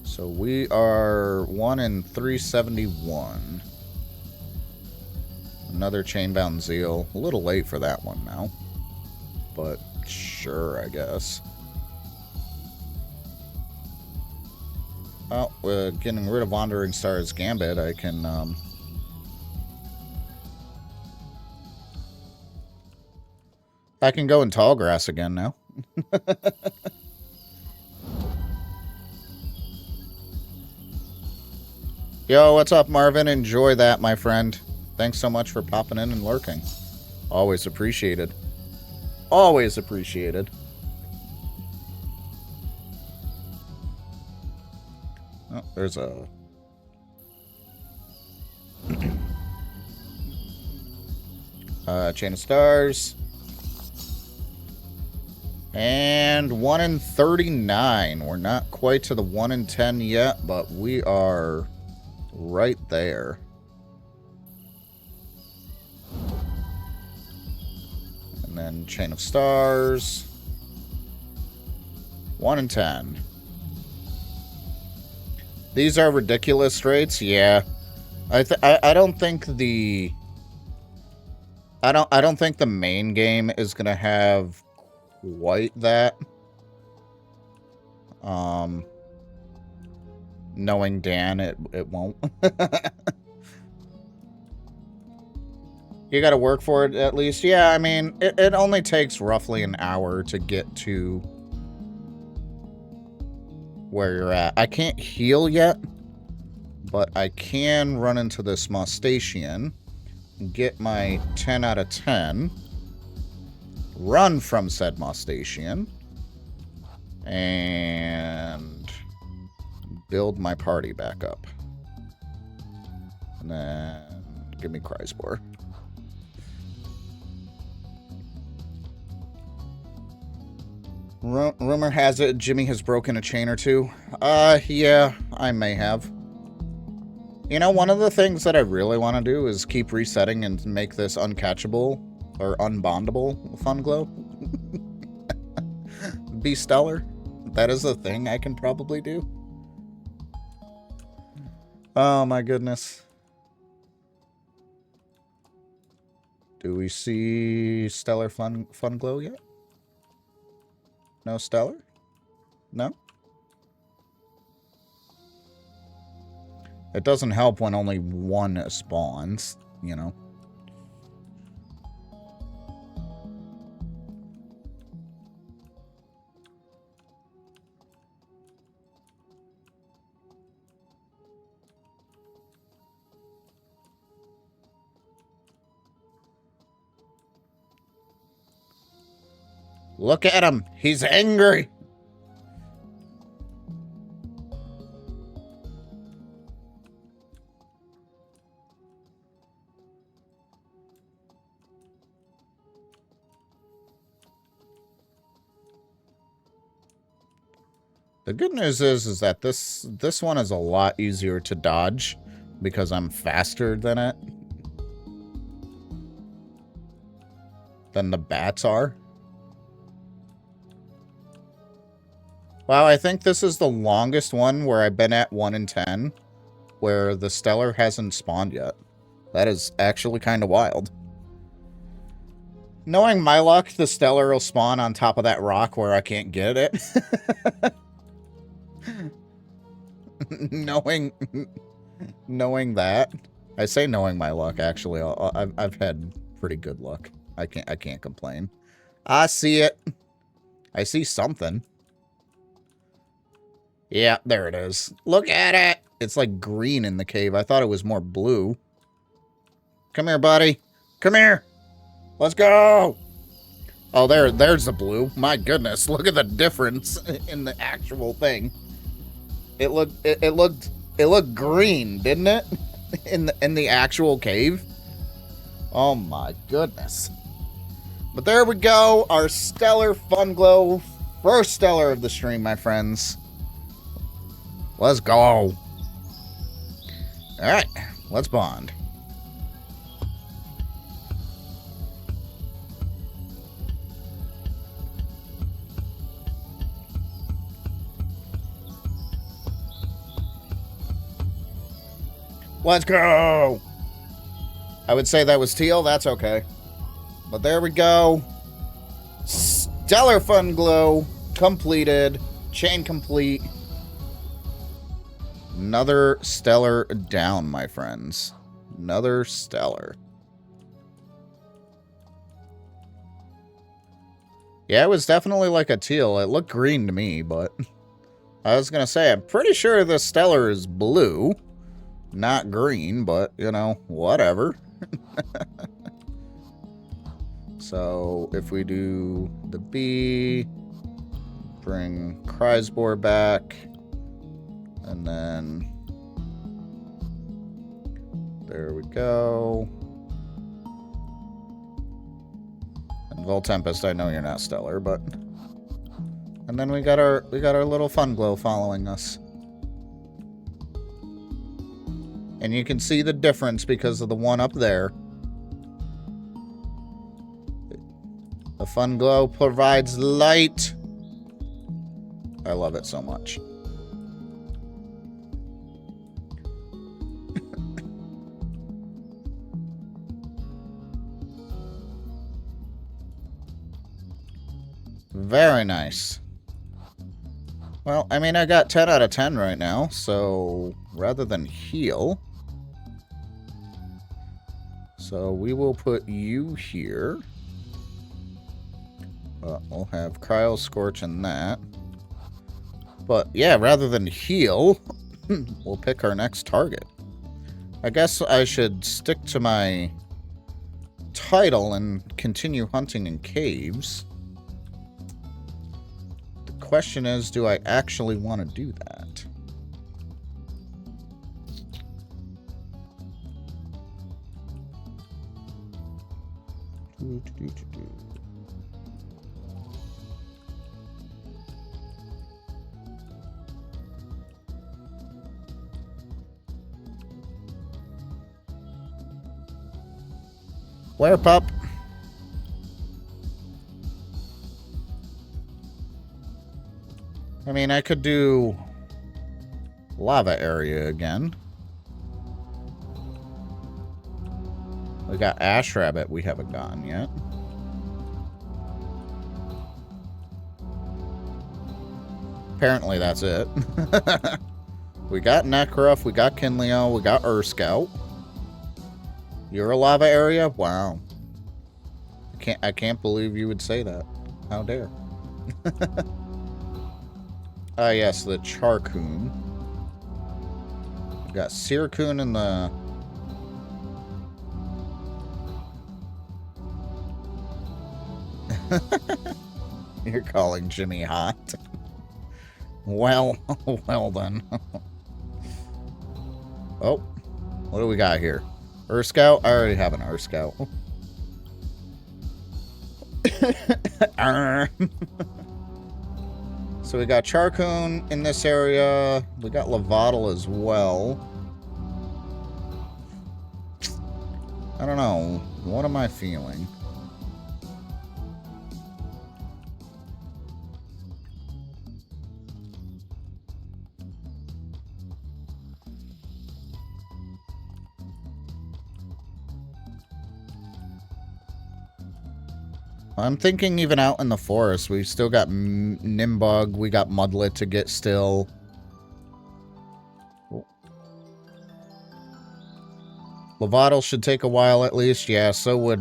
So we are 1 in 371. Another Chainbound Zeal. A little late for that one now. But sure, I guess. Well, getting rid of Wandering Star's Gambit, I can, I can go in Tall Grass again now. Yo, what's up, Marvin? Enjoy that, my friend. Thanks so much for popping in and lurking. Always appreciated. Always appreciated. Oh, there's a... Chain of Stars. And 1 in 39. We're not quite to the 1 in 10 yet, but we are right there. And then Chain of Stars. 1 in 10. These are ridiculous rates, yeah. I don't think the I don't think the main game is gonna have quite that. Knowing Dan, it won't. You gotta work for it at least. Yeah, I mean, it only takes roughly an hour to get to where you're at. I can't heal yet, but I can run into this Mustachian, get my 10 out of 10, run from said Mustachian, and build my party back up. And then give me Cryspore. Rumor has it Jimmy has broken a chain or two. Yeah, I may have. You know, one of the things that I really want to do is keep resetting and make this uncatchable or unbondable Fun Glow. Be stellar. That is a thing I can probably do. Oh my goodness. Do we see Stellar Fun Glow yet? No Stellar? No? It doesn't help when only one spawns, you know. Look at him. He's angry. The good news is that this one is a lot easier to dodge because I'm faster than it. Than the bats are. Wow, I think this is the longest one where I've been at 1 in 10 where the stellar hasn't spawned yet. That is actually kind of wild. Knowing my luck, the stellar will spawn on top of that rock where I can't get it. knowing that, I say knowing my luck. Actually, I've had pretty good luck. I can't complain. I see it. I see something. Yeah, there it is. Look at it. It's like green in the cave. I thought it was more blue. Come here, buddy. Come here. Let's go. Oh, there's the blue. My goodness, look at the difference in the actual thing. It looked green, didn't it? In the actual cave. Oh my goodness. But there we go, our stellar fun glow, first stellar of the stream, my friends. Let's go. All right, let's bond. Let's go! I would say that was teal, that's okay. But there we go. Stellar Fun Glow completed. Chain complete. Another stellar down, my friends. Another stellar. Yeah, it was definitely like a teal. It looked green to me, but I was going to say, I'm pretty sure the stellar is blue. Not green, but, you know, whatever. So, if we do the B, bring Kreisbohr back, and then there we go. And Voltempest, I know you're not stellar, but and then we got our little fun glow following us. And you can see the difference because of the one up there. The fun glow provides light. I love it so much. Very nice. Well, I mean, I got 10 out of 10 right now, so rather than heal, so we will put you here. We'll have Cryo Scorch and that. But yeah, rather than heal, we'll pick our next target. I guess I should stick to my title and continue hunting in caves. The question is, do I actually want to do that? Where, pup? I mean, I could do lava area again. We got Ash Rabbit we haven't gotten yet. Apparently that's it. We got Necruff, we got Kinleo, we got Scout. You're a lava area? Wow. I can't believe you would say that. How dare. Ah, yes, the Charcoon. We got Sircoon in the... You're calling Jimmy hot. Well, well then. Oh, what do we got here? Earth Scout? I already have an Earth Scout. So we got Charcoon in this area. We got Lavadal as well. I don't know. What am I feeling? I'm thinking even out in the forest, we've still got Nimbug, we got Mudlet to get still. Lavadal should take a while at least. Yeah, so would,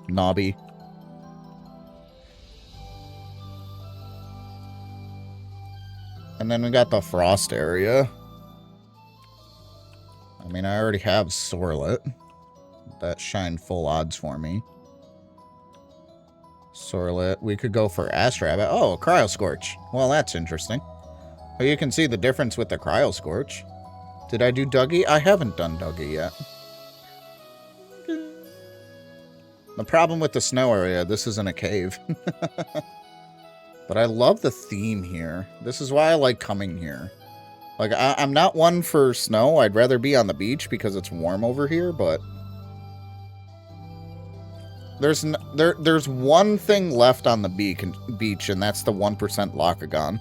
Nobby. And then we got the Frost area. I mean, I already have Sorlet. That shined full odds for me. Sorlet. We could go for Astrabbit. Oh, a Cryo Scorch. Well, that's interesting. But you can see the difference with the Cryo Scorch. Did I do Dougie? I haven't done Dougie yet. The problem with the snow area, this isn't a cave. But I love the theme here. This is why I like coming here. Like, I'm not one for snow. I'd rather be on the beach because it's warm over here, but... There's one thing left on the beach, and that's the 1% Locagon.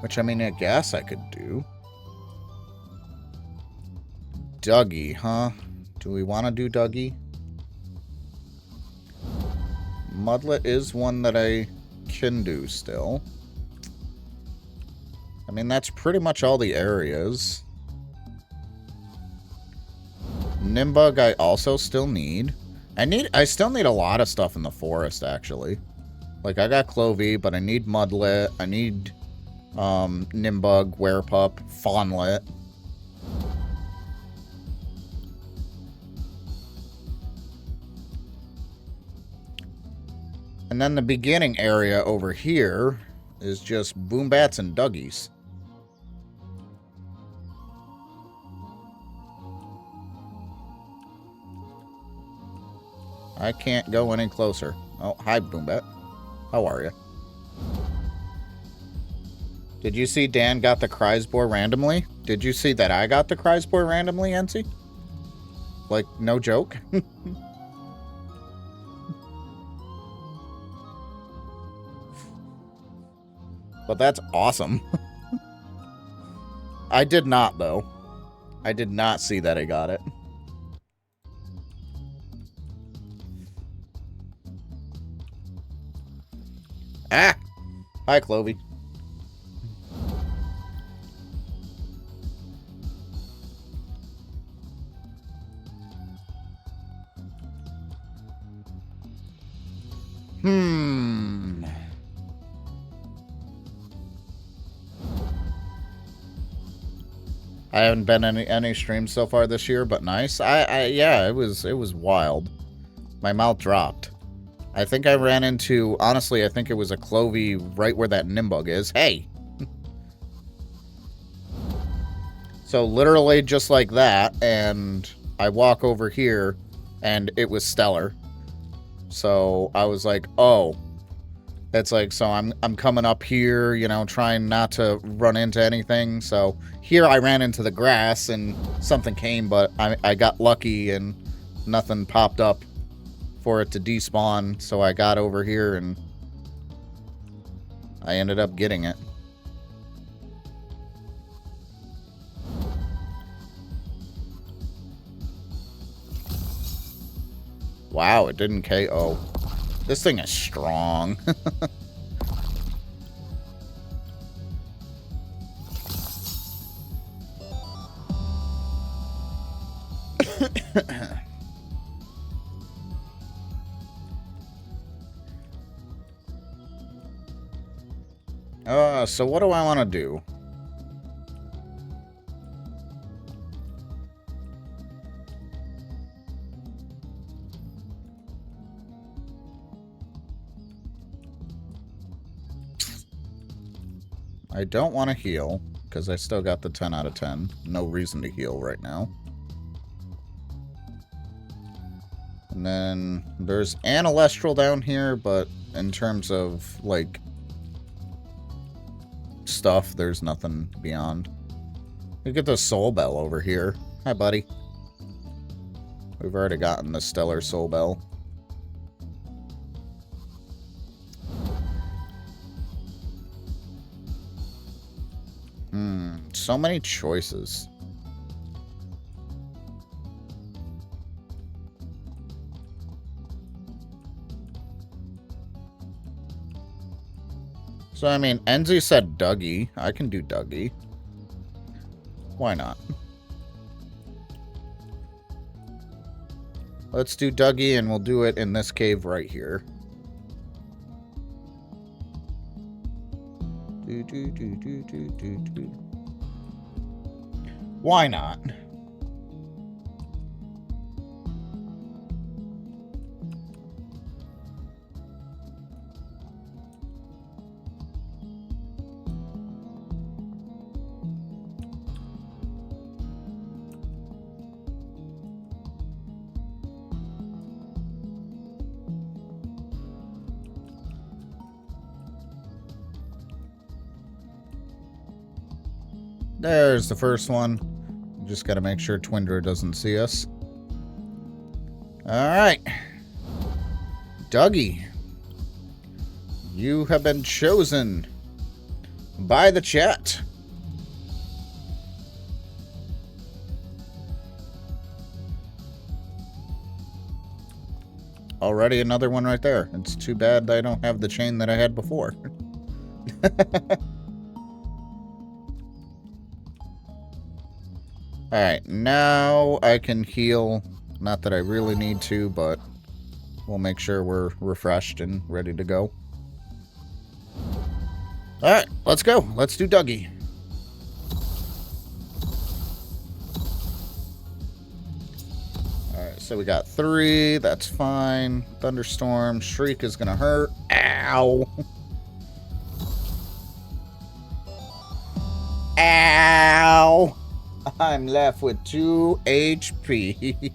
Which, I mean, I guess I could do. Dougie, huh? Do we want to do Dougie? Mudlet is one that I can do still. I mean, that's pretty much all the areas. Nimbug I also still need. I still need a lot of stuff in the forest, actually. Like, I got Clovey, but I need Mudlet. I need Nimbug, Werepup, Fawnlet. And then the beginning area over here is just Boombats and Dougies. I can't go any closer. Oh, hi, Boombat. How are you? Did you see Dan got the Chrysbore randomly? Did you see that I got the Chrysbore randomly, NC? Like, no joke? But that's awesome. I did not, though. I did not see that I got it. Ah! Hi, Clovey. I haven't been any streams so far this year, but nice. Yeah, it was wild. My mouth dropped. I think I ran into, honestly, I think it was a Clovey right where that Nimbug is. Hey! So literally just like that, and I walk over here, and it was Stellar. So I was like, oh. It's like, so I'm coming up here, you know, trying not to run into anything. So here I ran into the grass and something came, but I got lucky and nothing popped up for it to despawn. So I got over here and I ended up getting it. Wow, it didn't KO. This thing is strong. So what do I want to do? I don't want to heal, because I still got the 10 out of 10. No reason to heal right now. And then there's Ancestral down here, but in terms of, like, stuff, there's nothing beyond. Look at the Soul Bell over here. Hi, buddy. We've already gotten the Stellar Soul Bell. So many choices. So, I mean, Enzi said Dougie. I can do Dougie. Why not? Let's do Dougie, and we'll do it in this cave right here. Why not? There's the first one. Just gotta make sure Twinder doesn't see us. Alright. Dougie. You have been chosen by the chat. Already another one right there. It's too bad I don't have the chain that I had before. Alright, now I can heal. Not that I really need to, but we'll make sure we're refreshed and ready to go. Alright, let's go. Let's do Dougie. Alright, so we got 3. That's fine. Thunderstorm. Shriek is going to hurt. Ow. Ow. I'm left with 2 HP.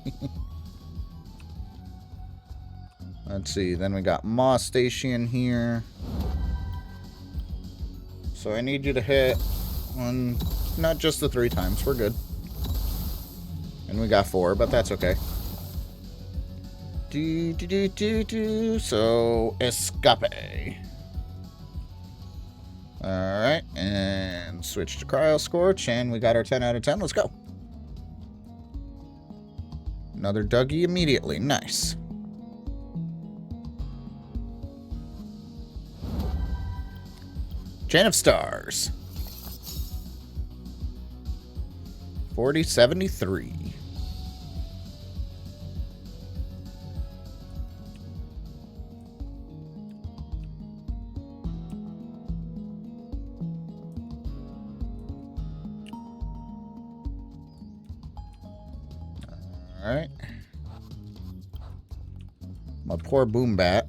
Let's see. Then we got Moss Station here. So I need you to hit one, not just the 3 times. We're good. And we got 4, but that's okay. So, escape. Alright, and switch to Cryo Scorch, and we got our 10 out of 10. Let's go. Another Dougie immediately. Nice. Chain of Stars. 4073. Alright. My poor Boom Bat.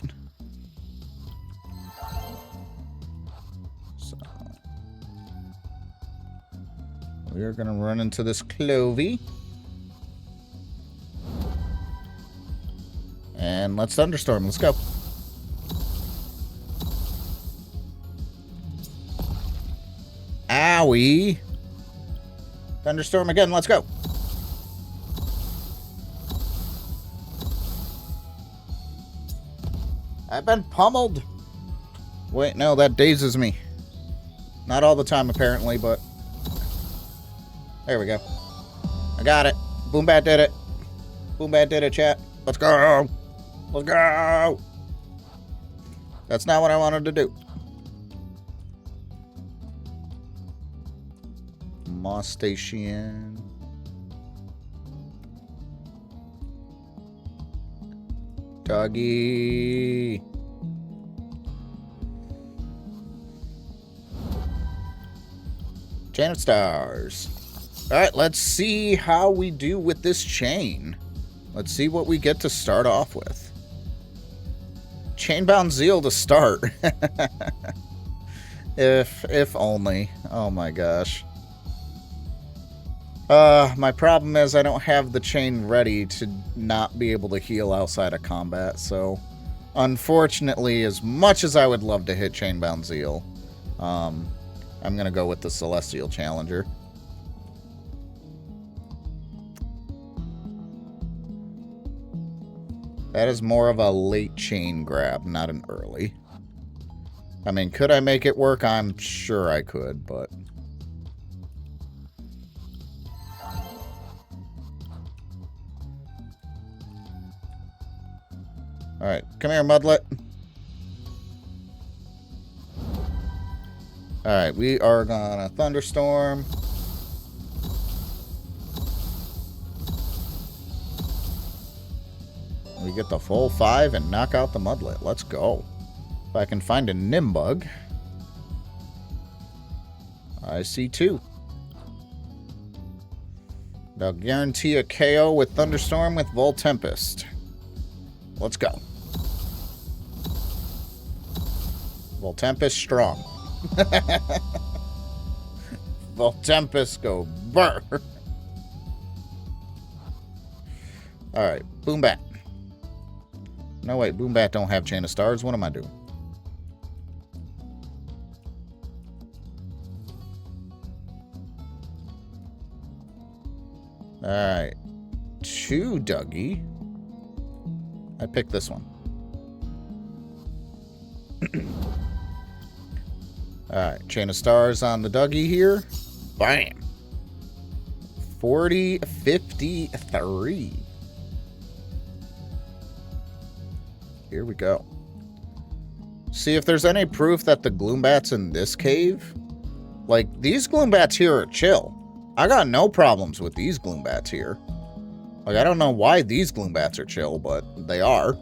So we are gonna run into this Clovey. And let's Thunderstorm. Let's go. Owie. Thunderstorm again. Let's go. I've been pummeled. Wait, no, that dazes me. Not all the time, apparently, but... There we go. I got it. Boom Bat did it. Boom Bat did it, chat. Let's go. Let's go. That's not what I wanted to do. Moss Station. Dougie. Chain of Stars. Alright, let's see how we do with this chain. Let's see what we get to start off with. Chainbound Zeal to start. If only. Oh my gosh. My problem is I don't have the chain ready to not be able to heal outside of combat, so unfortunately, as much as I would love to hit Chainbound Zeal, I'm gonna go with the Celestial Challenger. That is more of a late chain grab, not an early. I mean, could I make it work? I'm sure I could, but... Alright, come here, Mudlet. Alright, we are gonna Thunderstorm. We get the full 5 and knock out the Mudlet. Let's go. If I can find a Nimbug. I see 2. They'll guarantee a KO with Thunderstorm with Voltempest. Let's go. Voltempest strong. Voltempest go burr. Alright, Boombat. No, wait, Boombat don't have Chain of Stars. What am I doing? Alright. 2 Dougie. I picked this one. Alright, Chain of Stars on the Dougie here. Bam! 40-53. Here we go. See if there's any proof that the Gloombats in this cave. Like, these Gloombats here are chill. I got no problems with these Gloombats here. Like, I don't know why these Gloombats are chill, but they are.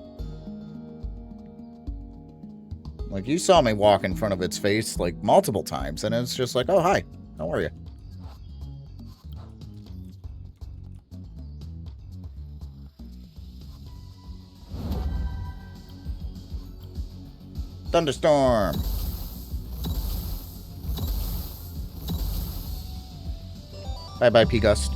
Like, you saw me walk in front of its face, like, multiple times, and it's just like, oh, hi. How are you? Thunderstorm. Bye-bye, P-Gust.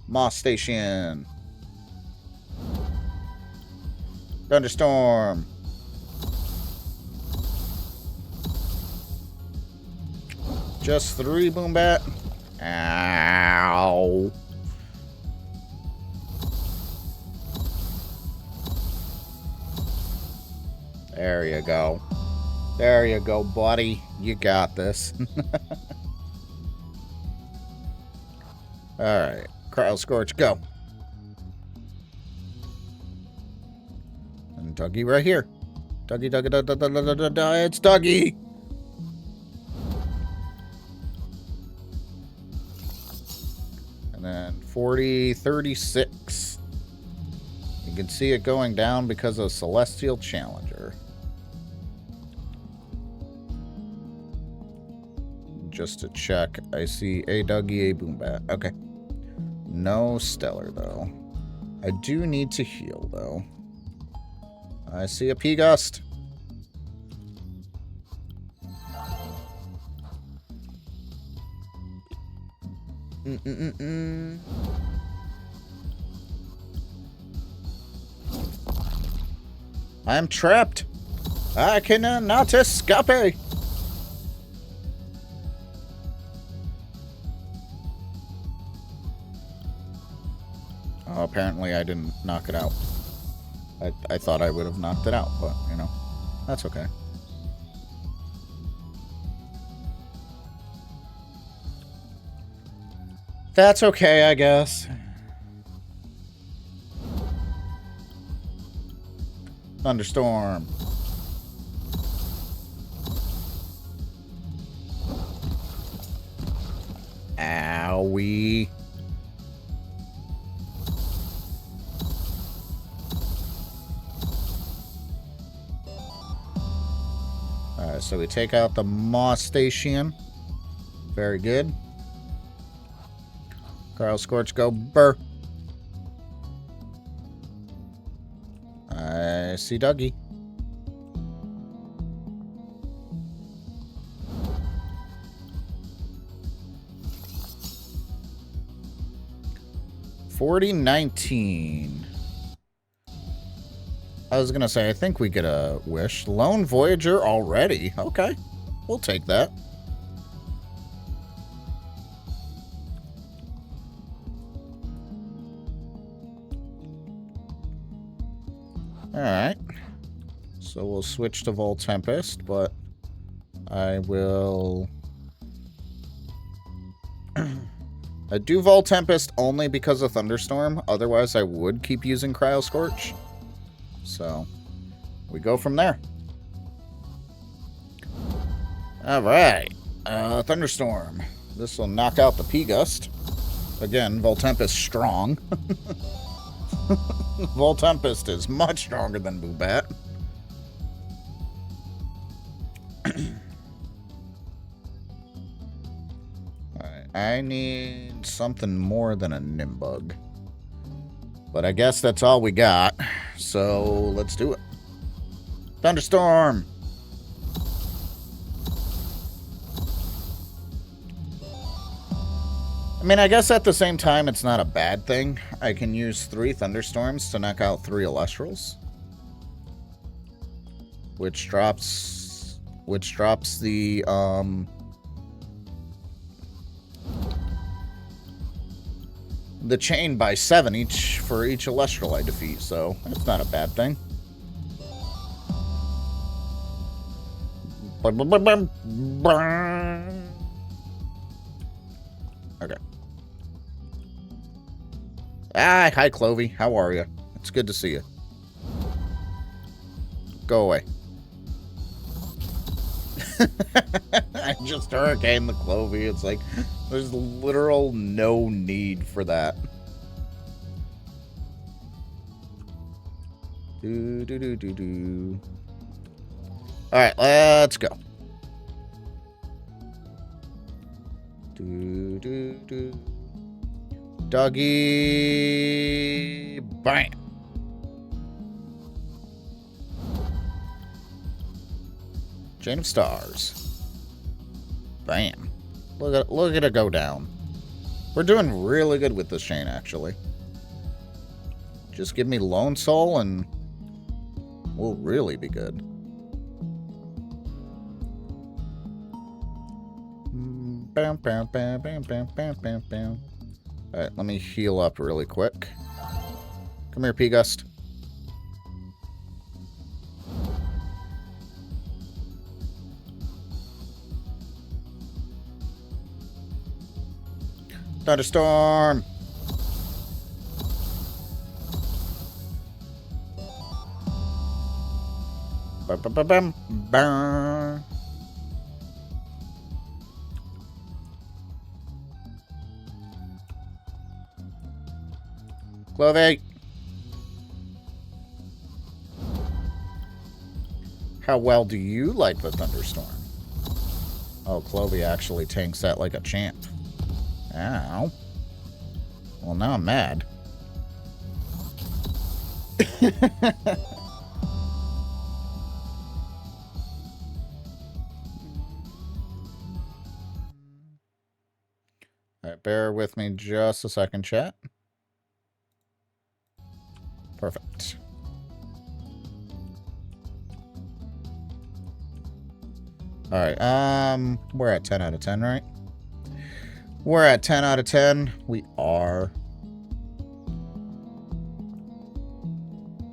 Moss Station. Thunderstorm. Just 3, Boombat. Ow. There you go. There you go, buddy. You got this. Alright. Cryo Scorch, go. And Dougie right here. Dougie, Dougie, Dougie, it's Dougie! And then 40-36. You can see it going down because of Celestial Challenger. Just to check, I see a Dougie, a Boombat. Okay. No Stellar, though. I do need to heal, though. I see a P-Gust. I'm trapped. I cannot escape. Oh, apparently I didn't knock it out. I thought I would have knocked it out, but, you know, that's okay. That's okay, I guess. Thunderstorm. Owie. Alright, so we take out the Moss Station. Very good. Cryo Scorch, go burr. I see Dougie. $40.19. I was gonna say, I think we get a wish. Lone Voyager already. Okay. We'll take that. Alright. So we'll switch to Vol Tempest, but I will... I do Vol Tempest only because of Thunderstorm. Otherwise, I would keep using Cryo Scorch. So, we go from there. Alright. Thunderstorm. This will knock out the P-Gust. Again, Vol Tempest strong. Vol Tempest is much stronger than Boobat. Alright, I need something more than a Nimbug. But I guess that's all we got. So, let's do it. Thunderstorm! I mean, I guess at the same time, it's not a bad thing. I can use 3 Thunderstorms to knock out 3 Elestrals. Which drops the, the chain by 7 each for each Elestral I defeat, so that's not a bad thing. Okay. Ah, hi Clovey. How are you? It's good to see you. Go away. I just hurricane the Clovey. It's like, there's literal no need for that. Do. Alright, let's go. Do. Doggy. Bam. Chain of Stars. Bam. Look at it go down. We're doing really good with this chain, actually. Just give me Lone Soul and we'll really be good. Bam, bam, bam, bam, bam, bam, bam, bam. Alright, let me heal up really quick. Come here, P-Gust. Thunderstorm! Ba-ba-ba-bam. Clovey! How well do you like the Thunderstorm? Oh, Clovey actually tanks that like a champ. Ow. Well, now I'm mad. Alright, bear with me just a second, chat. Perfect. Alright, we're at 10 out of 10, right? We're at 10 out of 10. We are.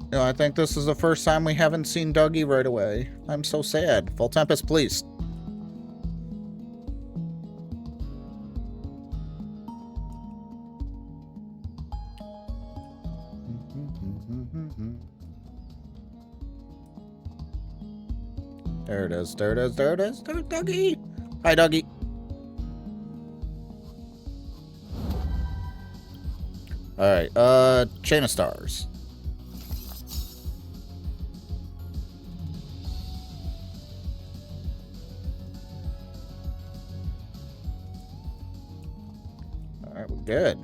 You know, I think this is the first time we haven't seen Dougie right away. I'm so sad. Full Tempest, please. There it is. There it is. There it is. There's Dougie. Hi, Dougie. Alright, Chain of Stars. Alright, we're good.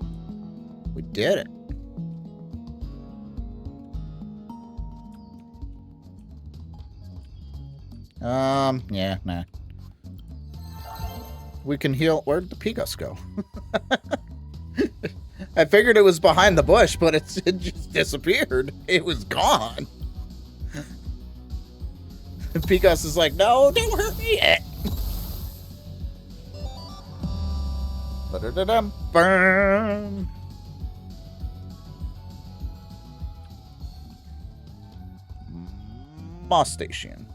We did it. Yeah, nah. We can heal. Where'd the Pigus go? I figured it was behind the bush, but it just disappeared. It was gone. And Pigus is like, no, don't hurt me yet. Ba-da-da-dum, burn. Moss Station.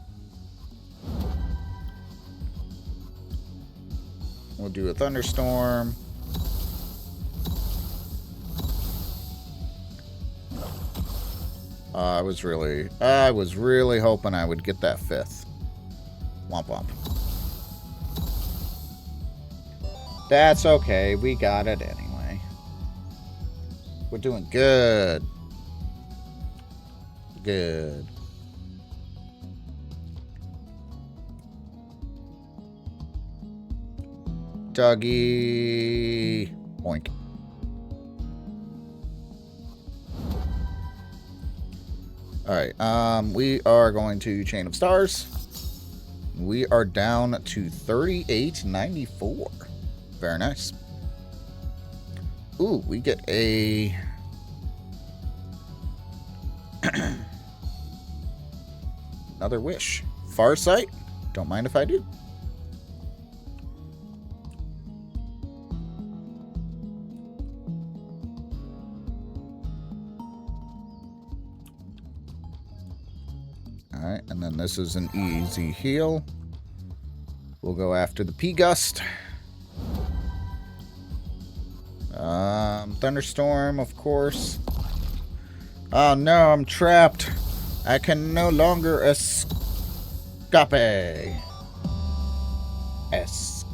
We'll do a thunderstorm. I was really hoping I would get that 5th. Womp womp. That's okay. We got it anyway. We're doing good. Good. Dougie. Boink. Alright, we are going to Chain of Stars. We are down to 38.94. Very nice. Ooh, we get a... another wish. Farsight? Don't mind if I do. Alright, and then this is an easy heal. We'll go after the P-Gust. Thunderstorm, of course. Oh no, I'm trapped. I can no longer escape. Escape.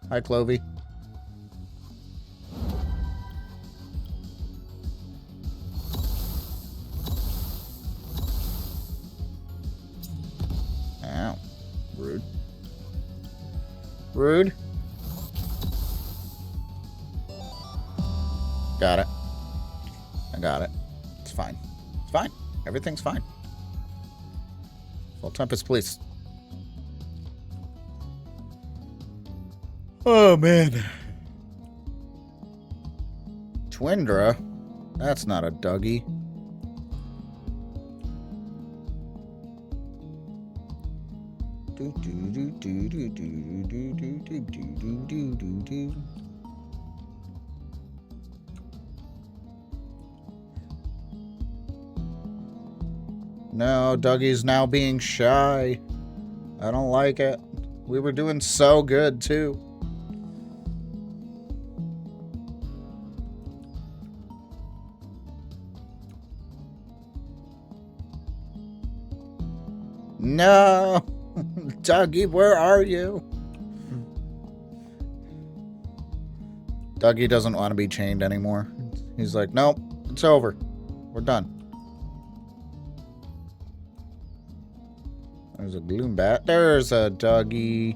Hi, Clovey. Ow. Rude. Rude. Got it. I got it. It's fine. It's fine. Everything's fine. Full Tempest, please. Oh, man. Twindra? That's not a Dougie. Do do do do do do do do do do do do. No, Dougie's now being shy. I don't like it. We were doing so good, too. No! Dougie, where are you? Dougie doesn't want to be chained anymore. He's like, nope, it's over. We're done. There's a Gloombat. There's a Dougie.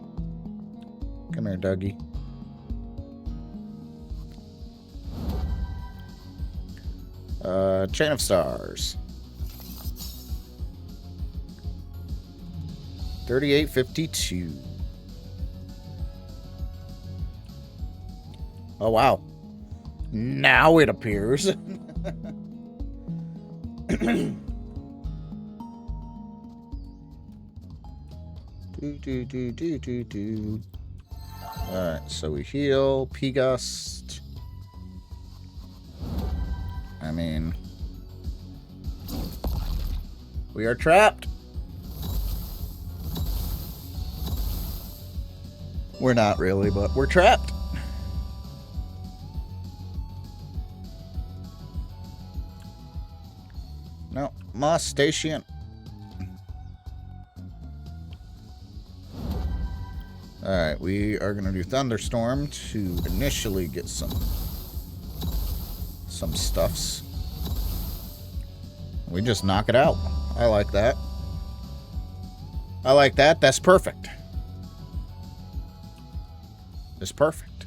Come here, Dougie. Chain of Stars. 38.52. Oh, wow. Now it appears. do. Alright, so we heal. P-Gust. I mean... we are trapped. We're not really, but we're trapped. No, Moss Station. Alright, we are going to do Thunderstorm to initially get some stuffs. We just knock it out. I like that. I like that. That's perfect. It's perfect.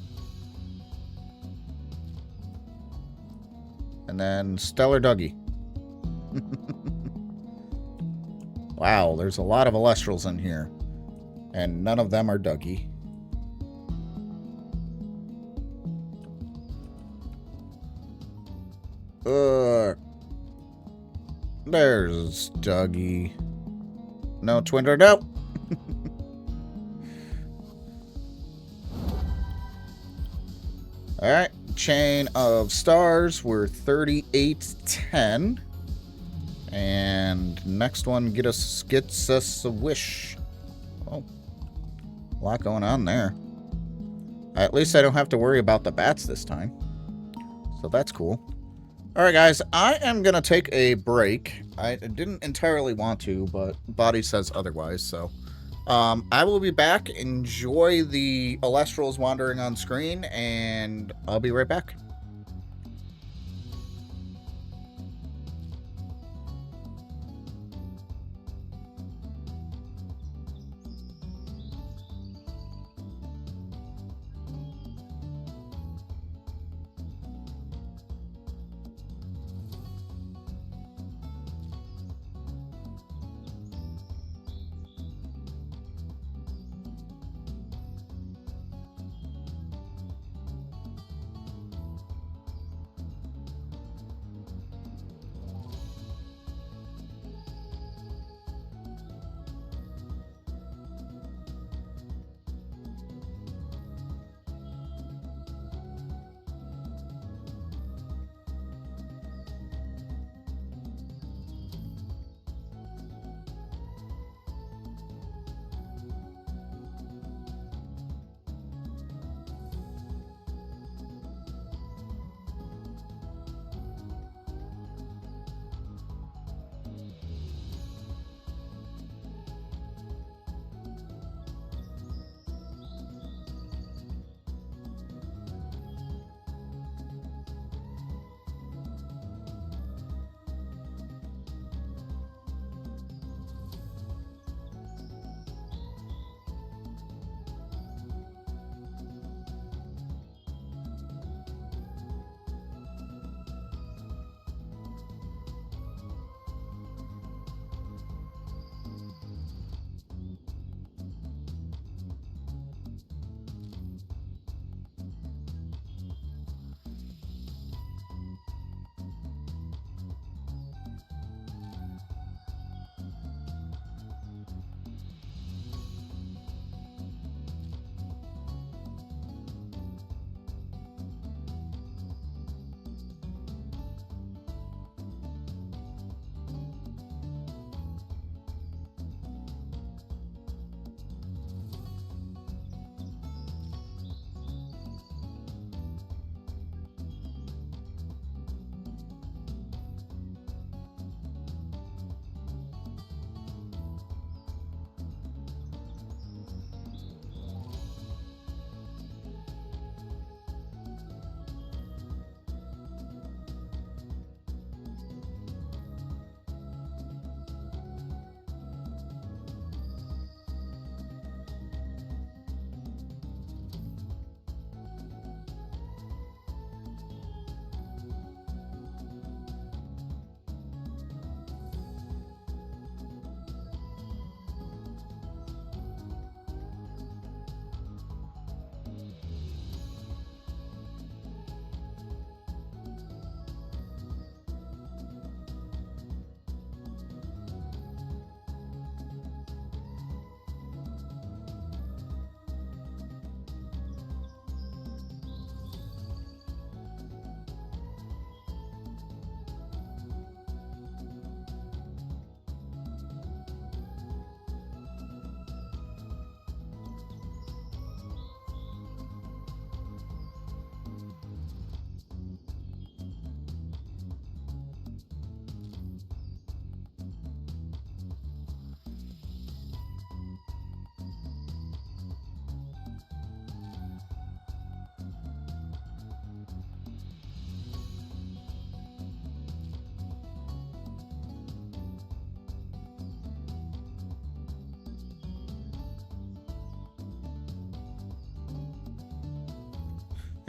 And then Stellar Dougie. Wow, there's a lot of Alestrals in here. And none of them are Dougie. There's Dougie. No, Twinder, no. Alright, Chain of Stars, we're 3810. And next one gets us a wish. Oh, a lot going on there. At least I don't have to worry about the bats this time. So that's cool. Alright guys, I am going to take a break. I didn't entirely want to, but body says otherwise, so... I will be back. Enjoy the Alestrals wandering on screen, and I'll be right back.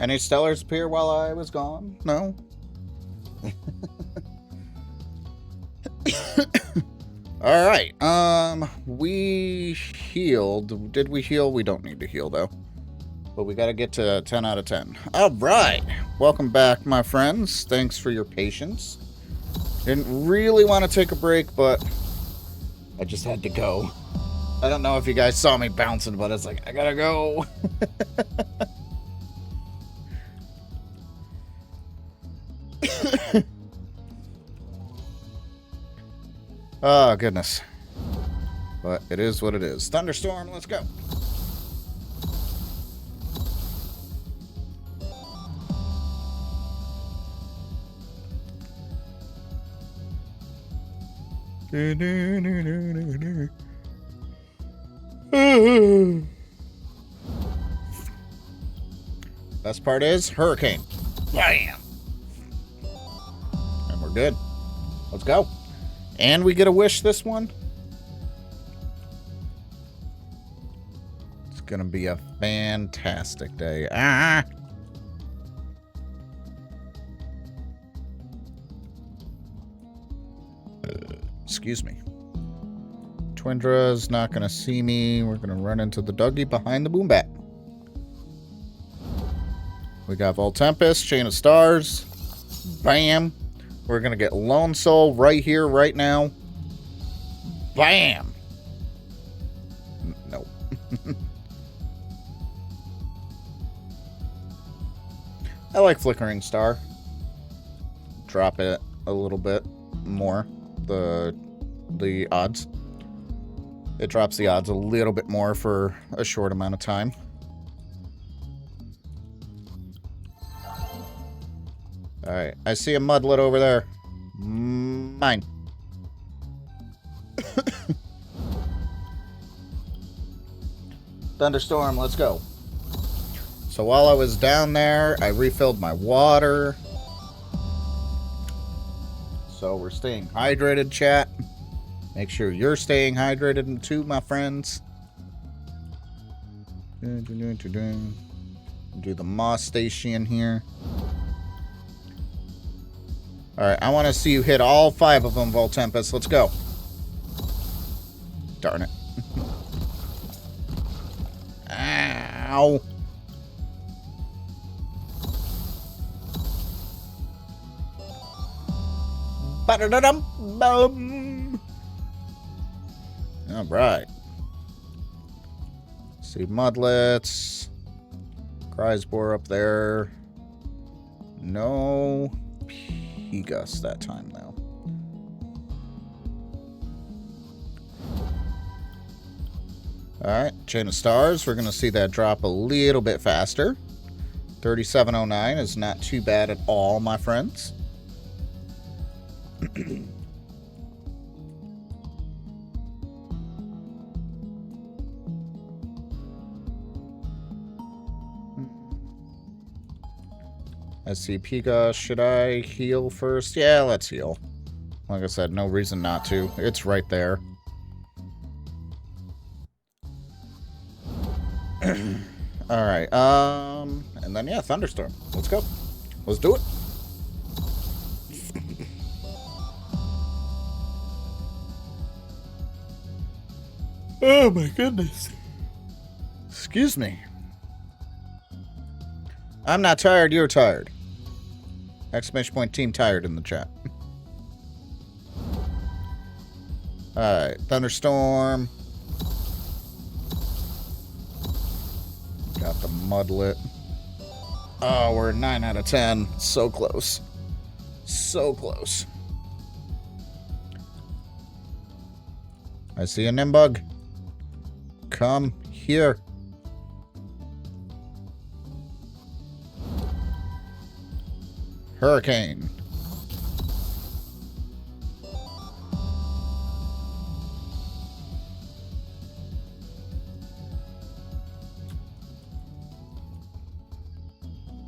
Any stellars appear while I was gone? No? All right. We healed. Did we heal? We don't need to heal, though. But we got to get to 10 out of 10. All right. Welcome back, my friends. Thanks for your patience. Didn't really want to take a break, but I just had to go. I don't know if you guys saw me bouncing, but it's like, I gotta go. Oh, goodness. But it is what it is. Thunderstorm, let's go. Best part is hurricane. Bam! And we're good. Let's go. And we get a wish this one. It's gonna be a fantastic day. Ah! Excuse me. Twindra's not gonna see me. We're gonna run into the Dougie behind the Boombat. We got Vol Tempest, Chain of Stars. Bam! We're gonna get Lone Soul right here, right now. Bam! Nope. I like Flickering Star. Drop it a little bit more. The odds. It drops the odds a little bit more for a short amount of time. Alright, I see a mudlet over there. Mine. Thunderstorm, let's go. So while I was down there, I refilled my water. So we're staying hydrated, chat. Make sure you're staying hydrated too, my friends. Do the Moss Station here. Alright, I want to see you hit all 5 of them, Vol Tempest. Let's go. Darn it. Ow. Ba-da-da-dum-bum. Alright. See mudlets. Cryspore up there. No Pegus that time, though. Alright, Chain of Stars. We're going to see that drop a little bit faster. 3709 is not too bad at all, my friends. I see Pika. Should I heal first? Yeah, let's heal. Like I said, no reason not to. It's right there. Alright, and then, yeah, Thunderstorm. Let's go. Let's do it. Oh, my goodness. Excuse me. I'm not tired, you're tired. Exclamation point team tired in the chat. Alright, Thunderstorm. Got the mudlet. Oh, we're 9 out of 10. So close. So close. I see a Nimbug. Come here. Hurricane.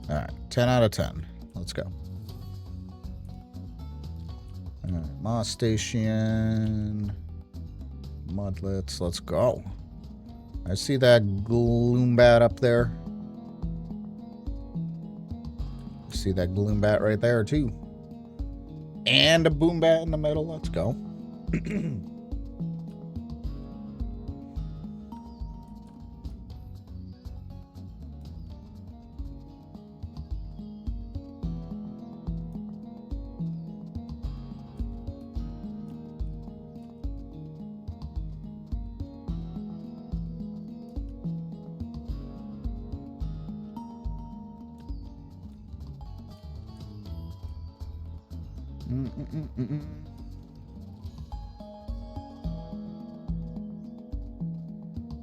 Alright, 10 out of 10. Let's go. Alright, Moss Station. Mudlets, let's go. I see that Gloombat up there. See that Gloombat right there, too. And a boom bat in the middle. Let's go.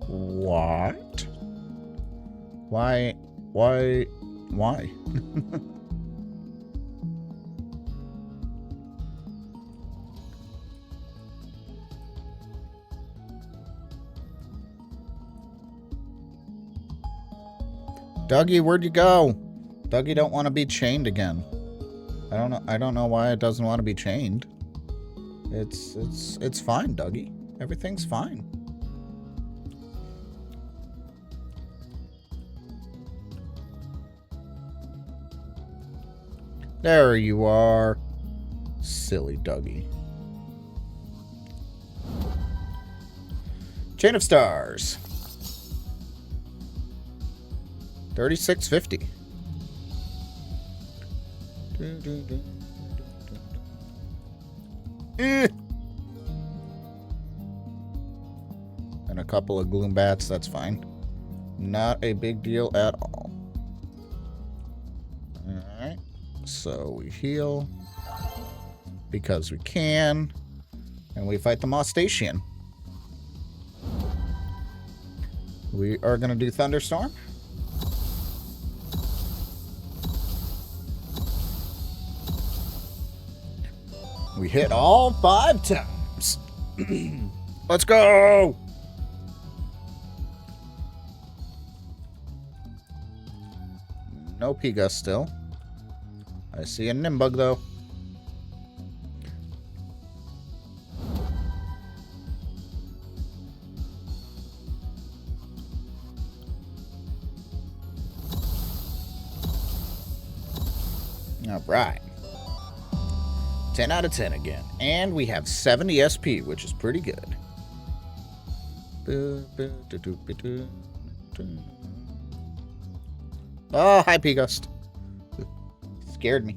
What? Why? Dougie, where'd you go? Dougie don't want to be chained again. I don't know why it doesn't want to be chained. It's fine, Dougie. Everything's fine. There you are. Silly Dougie. Chain of Stars. 3650. And a couple of gloom bats, that's fine. Not a big deal at all. Alright. So we heal. Because we can. And we fight the Mostachian. We are going to do Thunderstorm. We hit all 5 times. Let's go! No P-Gus still. I see a Nimbug, though. All right. 10 out of 10 again. And we have 70 SP, which is pretty good. Oh, hi, P-Gust. Scared me.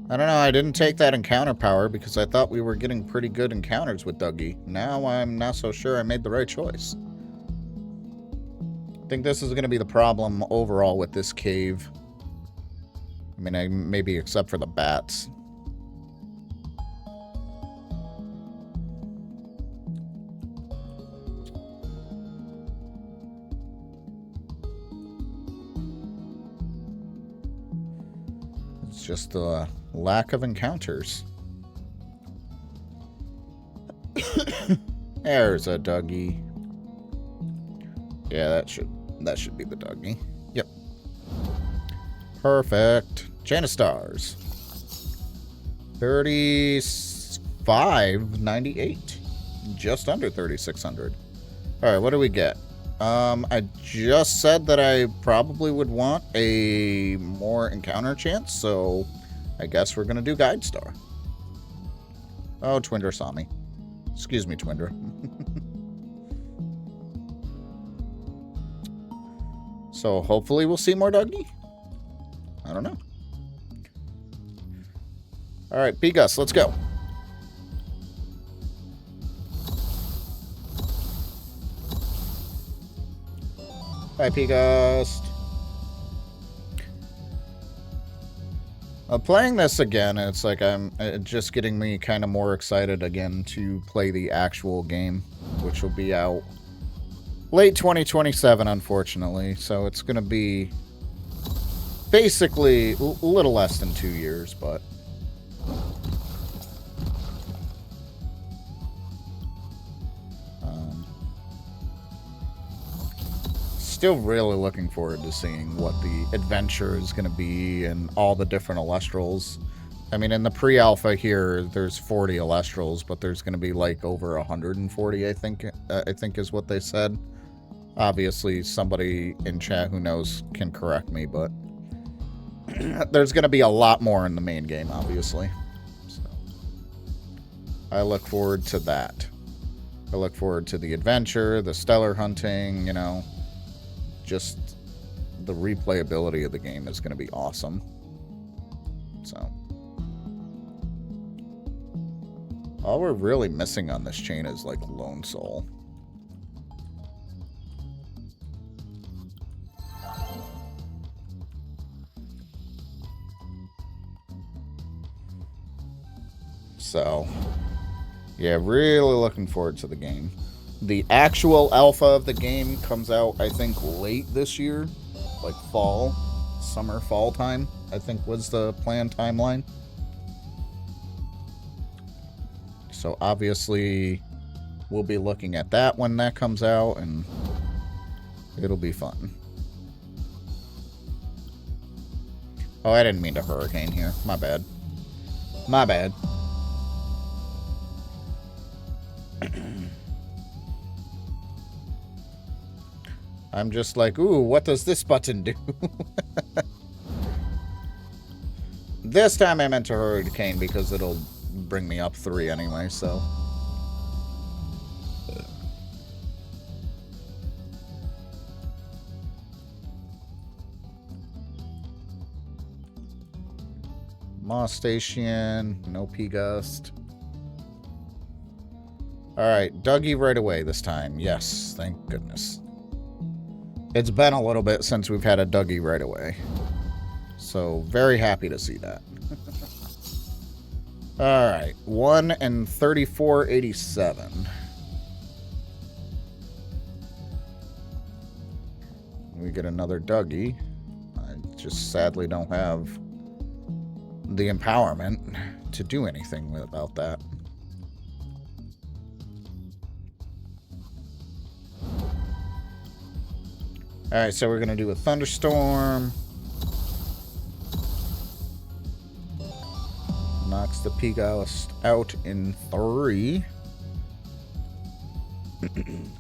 I don't know, I didn't take that encounter power because I thought we were getting pretty good encounters with Dougie. Now I'm not so sure I made the right choice. I think this is going to be the problem overall with this cave. I mean, maybe except for the bats. It's just the lack of encounters. There's a Dougie. Yeah, that should be the Dougie. Yep. Perfect. Chain of Stars. 3598. Just under 3600. All right, what do we get? I just said that I probably would want a more encounter chance, so I guess we're gonna do Guide Star. Oh, Twinder saw me. Excuse me, Twinder. So hopefully we'll see more Dougie. I don't know. All right, P-Gus, let's go. Bye, P-Gus. Playing this again, it's like I'm just getting me kind of more excited again to play the actual game, which will be out late 2027, unfortunately. So it's going to be basically a little less than 2 years, but still really looking forward to seeing what the adventure is going to be and all the different Alestrals. I mean, in the pre-alpha here, there's 40 Alestrals, but there's going to be like over 140, I think is what they said. Obviously, somebody in chat who knows can correct me, but there's going to be a lot more in the main game, obviously. So, I look forward to that. I look forward to the adventure, the stellar hunting, you know, just the replayability of the game is going to be awesome. So, all we're really missing on this chain is, like, Lone Soul. So, yeah, really looking forward to the game. The actual alpha of the game comes out, I think, late this year. Like fall, summer, fall time, I think was the planned timeline. So obviously, we'll be looking at that when that comes out, and it'll be fun. Oh, I didn't mean to hurricane here. My bad. My bad. I'm just like, ooh, what does this button do? This time I meant to hurricane because it'll bring me up 3 anyway, so. Moss Station, no P-Gust. Alright, Dougie right away this time. Yes, thank goodness. It's been a little bit since we've had a Dougie right away. So, very happy to see that. Alright, 1 and 34.87. We get another Dougie. I just sadly don't have the empowerment to do anything about that. Alright, so we're going to do a thunderstorm. Knocks the P-Gust out in 3. And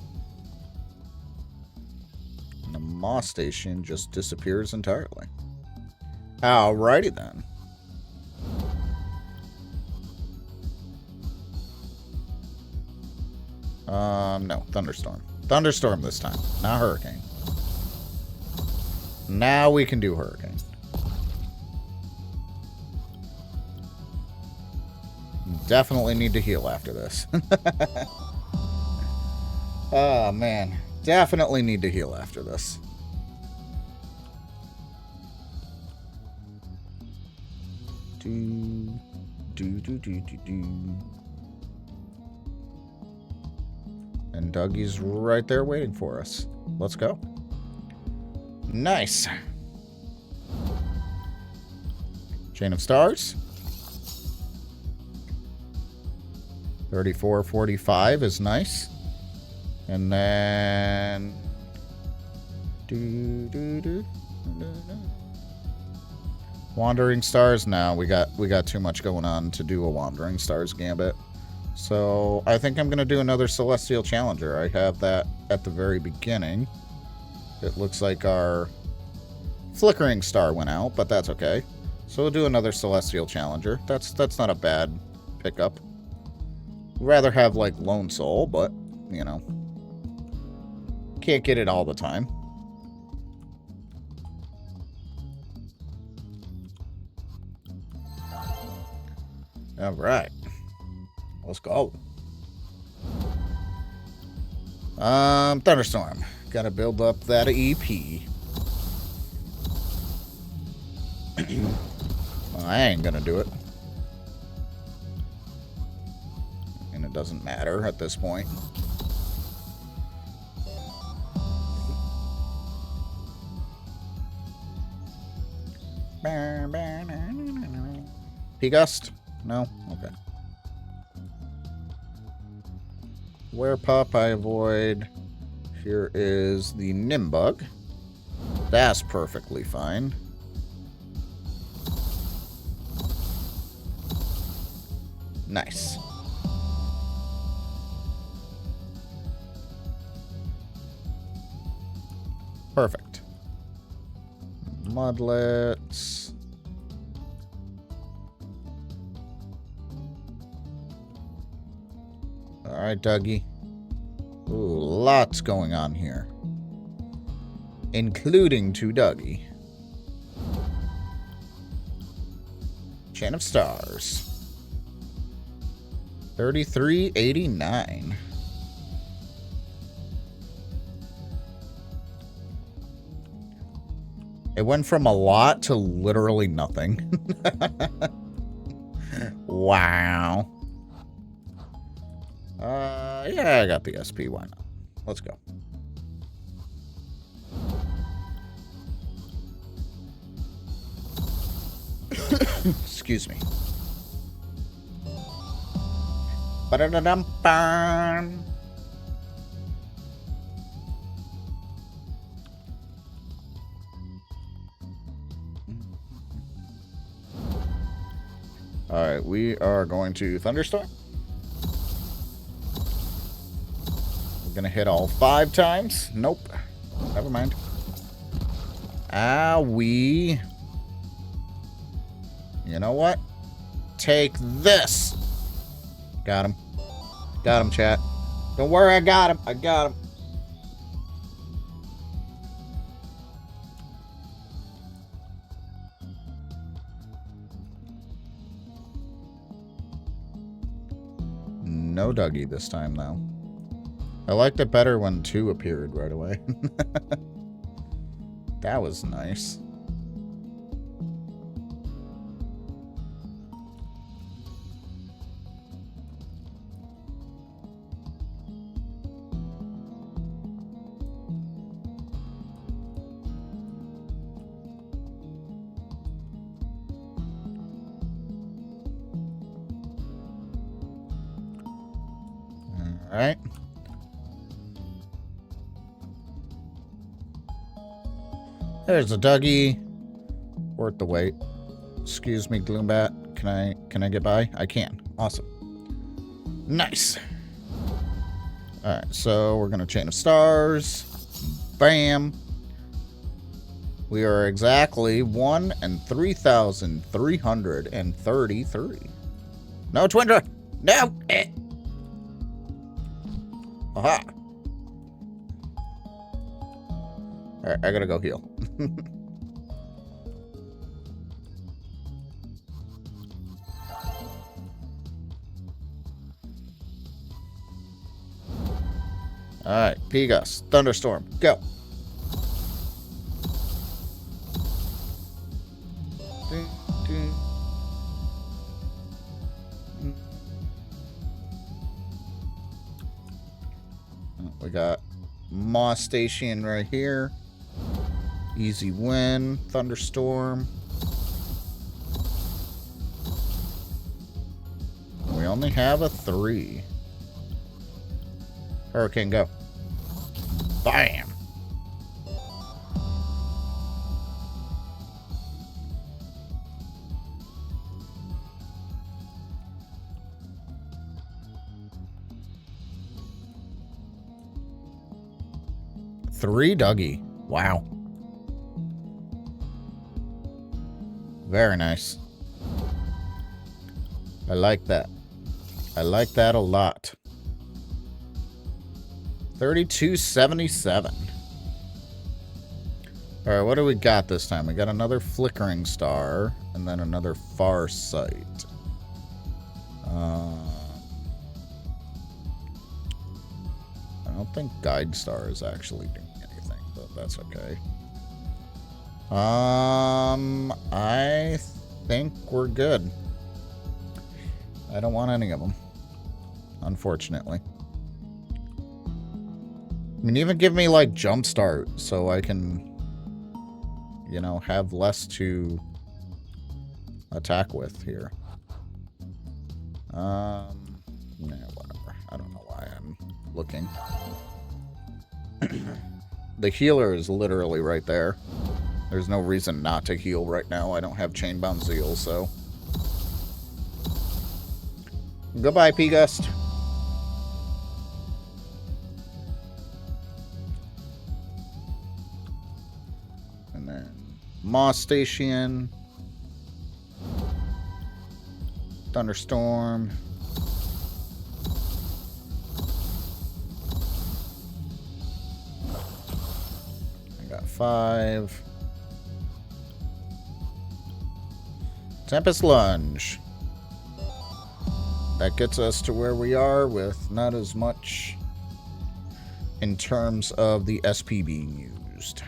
the Moss Station just disappears entirely. Alrighty then. No, thunderstorm. Thunderstorm this time, not hurricane. Now we can do hurricane. Definitely need to heal after this. Oh, man. Definitely need to heal after this. Do. And Dougie's right there waiting for us. Let's go. Nice. Chain of Stars. 34.45 is nice. And then... Wandering Stars. No, we got too much going on to do a Wandering Stars gambit. So I think I'm going to do another Celestial Challenger. I have that at the very beginning. It looks like our Flickering Star went out, but that's okay. So we'll do another Celestial Challenger. That's not a bad pickup. Rather have, like, Lone Soul, but, you know. Can't get it all the time. Alright. Let's go. Thunderstorm. Gotta build up that EP. Well, I ain't gonna do it. And it doesn't matter at this point. P-Gust? No? Okay. Werepup I avoid. Here is the Nimbug. That's perfectly fine. Nice. Perfect. Mudlets. Alright, Dougie. Ooh, lots going on here. Including to Dougie. Chain of Stars. 33.89. It went from a lot to literally nothing. Wow. Yeah, I got the SP. Why not? Let's go. Excuse me. Ba-da-da-dum-bum. Alright, we are going to Thunderstorm. We're going to hit all 5 times. Nope. Never mind. Owie. You know what? Take this. Got him. Got him, chat. Don't worry, I got him. I got him. No Dougie this time, though. I liked it better when 2 appeared right away. That was nice. Alright. There's a Dougie. Worth the wait. Excuse me, Gloombat. Can I get by? I can. Awesome. Nice. Alright, so we're gonna Chain of Stars. Bam. We are exactly 1 and 3,333. No, Twindra! No! Aha! Alright, I gotta go heal. Alright, P-Gus. Thunderstorm. Go! We got Moss Station right here. Easy win. Thunderstorm. We only have a 3. Hurricane, go. Bam! Three Dougie. Wow. Very nice. I like that. I like that a lot. 3277. Alright, what do we got this time? We got another Flickering Star, and then another Far Sight. I don't think Guide Star is actually doing anything, but that's okay. I think we're good. I don't want any of them, unfortunately. I mean, even give me, like, Jumpstart so I can, you know, have less to attack with here. Yeah, whatever. I don't know why I'm looking. The healer is literally right there. There's no reason not to heal right now. I don't have Chainbound Zeal, so... Goodbye, P-Gust. Moss Station. Thunderstorm. I got 5. Tempest Lunge. That gets us to where we are with not as much in terms of the SP being used.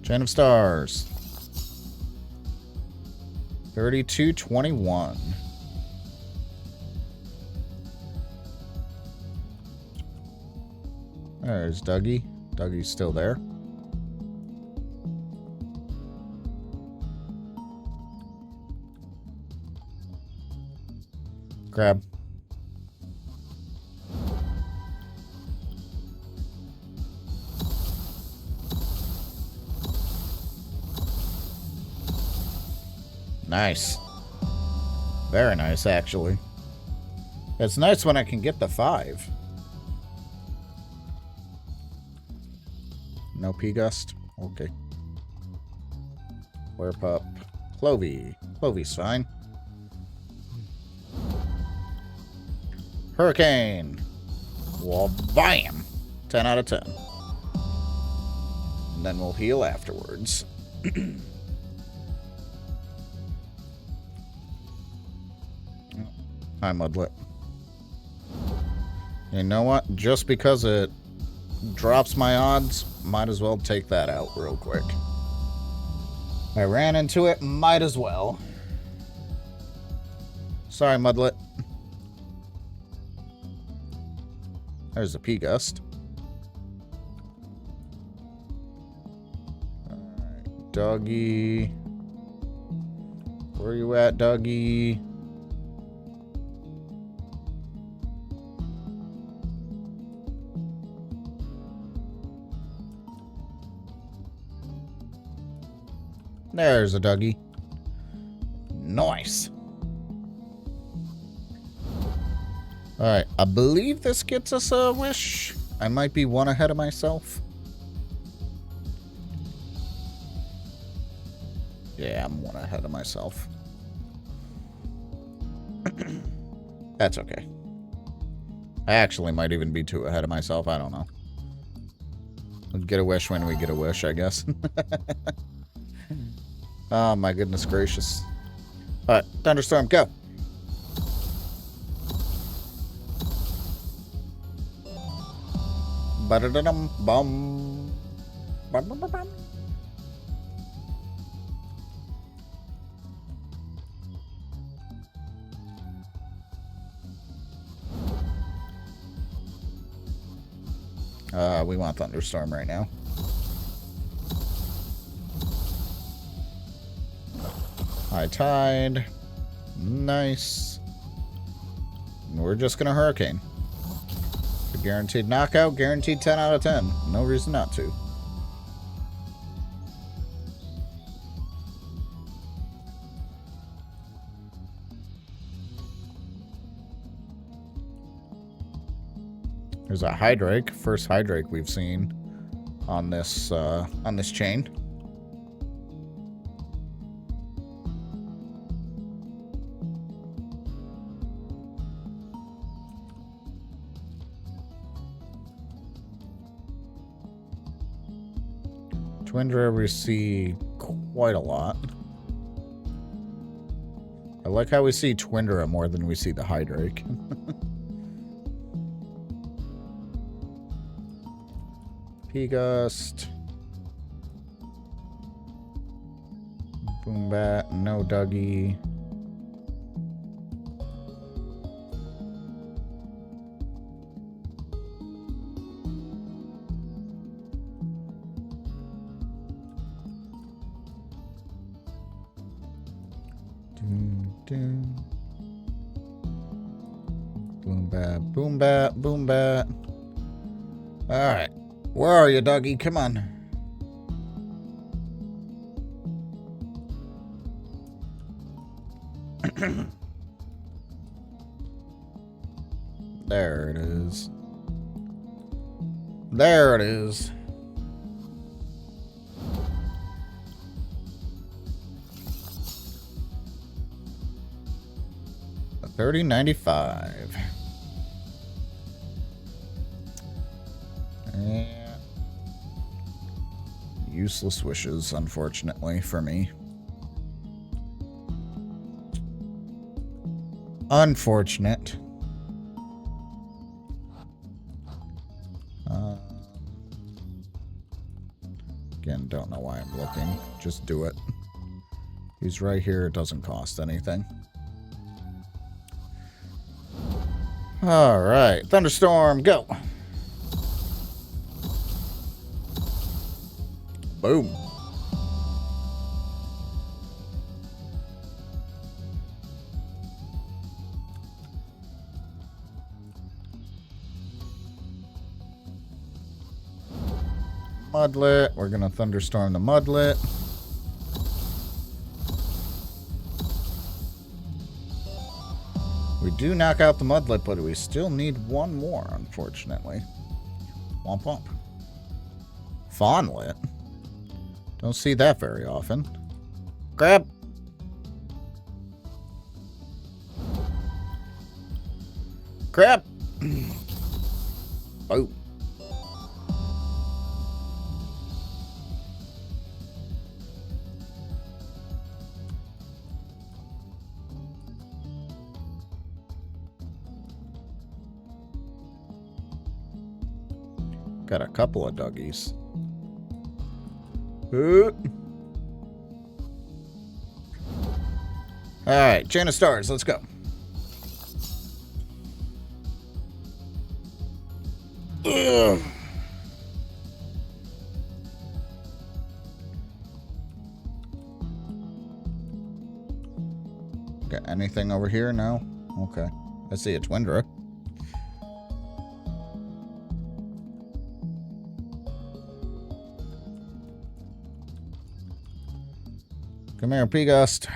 Chain of Stars. 3221. There's Dougie. Dougie's still there. Grab. Nice. Very nice, actually. It's nice when I can get the 5. No P-Gust? Okay. Flare Pup. Clovey. Clovey's fine. Hurricane. Well, bam! 10 out of 10. And then we'll heal afterwards. Hi, Mudlet. You know what? Just because it drops my odds, might as well take that out real quick. I ran into it, might as well. Sorry, Mudlet. There's a P-Gust. Alright, Dougie. Where you at, Dougie? There's a Dougie. Nice. Alright, I believe this gets us a wish. I might be one ahead of myself. Yeah, I'm one ahead of myself. That's okay. I actually might even be 2 ahead of myself. I don't know. We'll get a wish when we get a wish, I guess. Oh, my goodness gracious. Alright, Thunderstorm, go. Ba-da-da-dum, bum. Bum-bum-bum-bum. We want Thunderstorm right now. High Tide. Nice. And we're just gonna Hurricane. A guaranteed knockout, guaranteed 10 out of 10. No reason not to. There's a Hydrake, first Hydrake we've seen on this chain. Twindra we see quite a lot. I like how we see Twindra more than we see the Hydrake. P-Gust. Boombat, no Dougie. Boombat, Boombat, Boombat. Alright. Where are you, Dougie? Come on. There it is. There it is. $30.95. Yeah. Useless wishes, unfortunately, for me. Unfortunate. Again, don't know why I'm looking. Just do it. He's right here. It doesn't cost anything. All right. Thunderstorm, go. Boom. Mudlet. We're going to thunderstorm the Mudlet. We do knock out the Mudlet, but we still need one more, unfortunately. Womp womp. Fawnlet. Don't see that very often. Grab. Crap. Oh. Got a couple of doggies. Alright, chain of stars, let's go. Ugh. Got anything over here? No? Okay. I see a Twindra. Come here, P-Gust.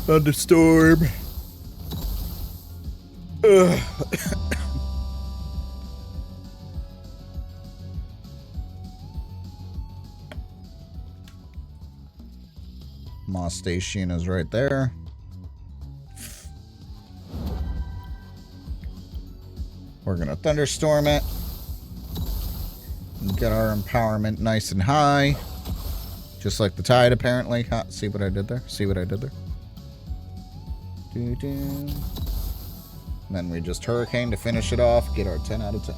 Thunderstorm. Ugh. Moss Station is right there. We're gonna thunderstorm it. Get our empowerment nice and high. Just like the tide, apparently. Ha, see what I did there? See what I did there? And then we just hurricane to finish it off. Get our 10 out of 10.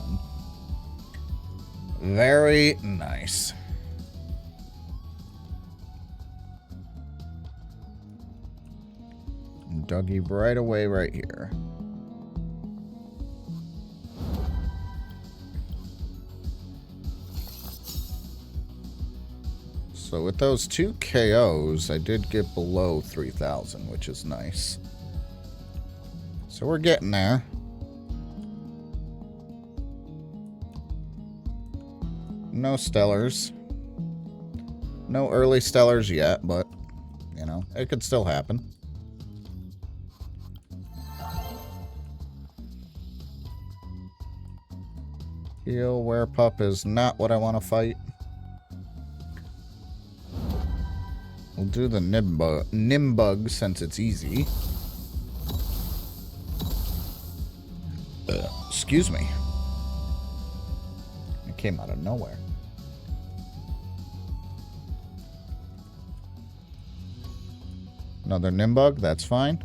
Very nice. Dougie right away right here. So with those 2 KOs, I did get below 3,000, which is nice. So we're getting there. No stellars. No early stellars yet, but, you know, it could still happen. Heal Werepup is not what I want to fight. We'll do the Nimbug since it's easy. Excuse me. It came out of nowhere. Another Nimbug, that's fine.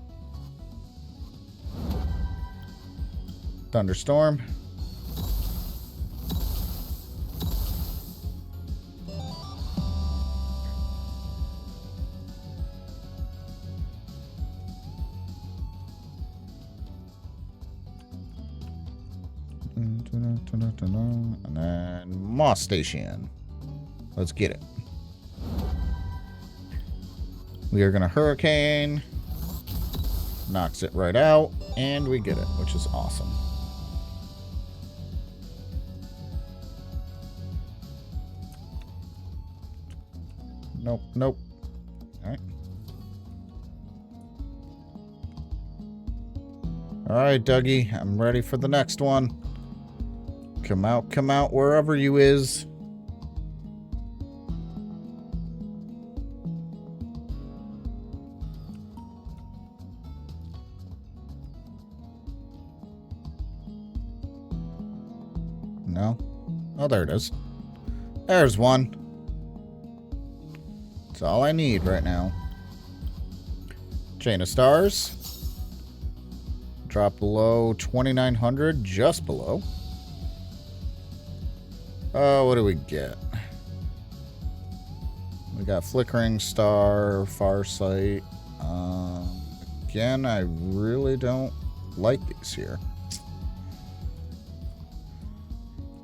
Thunderstorm. And then Moss Station. Let's get it. We are going to hurricane. Knocks it right out. And we get it, which is awesome. Nope, nope. Alright. Alright, Dougie. I'm ready for the next one. Come out, wherever you is. No? Oh, there it is. There's one. That's all I need right now. Chain of stars. Drop below 2,900, just below. What do we get? We got Flickering Star, Farsight. Again, I really don't like these here.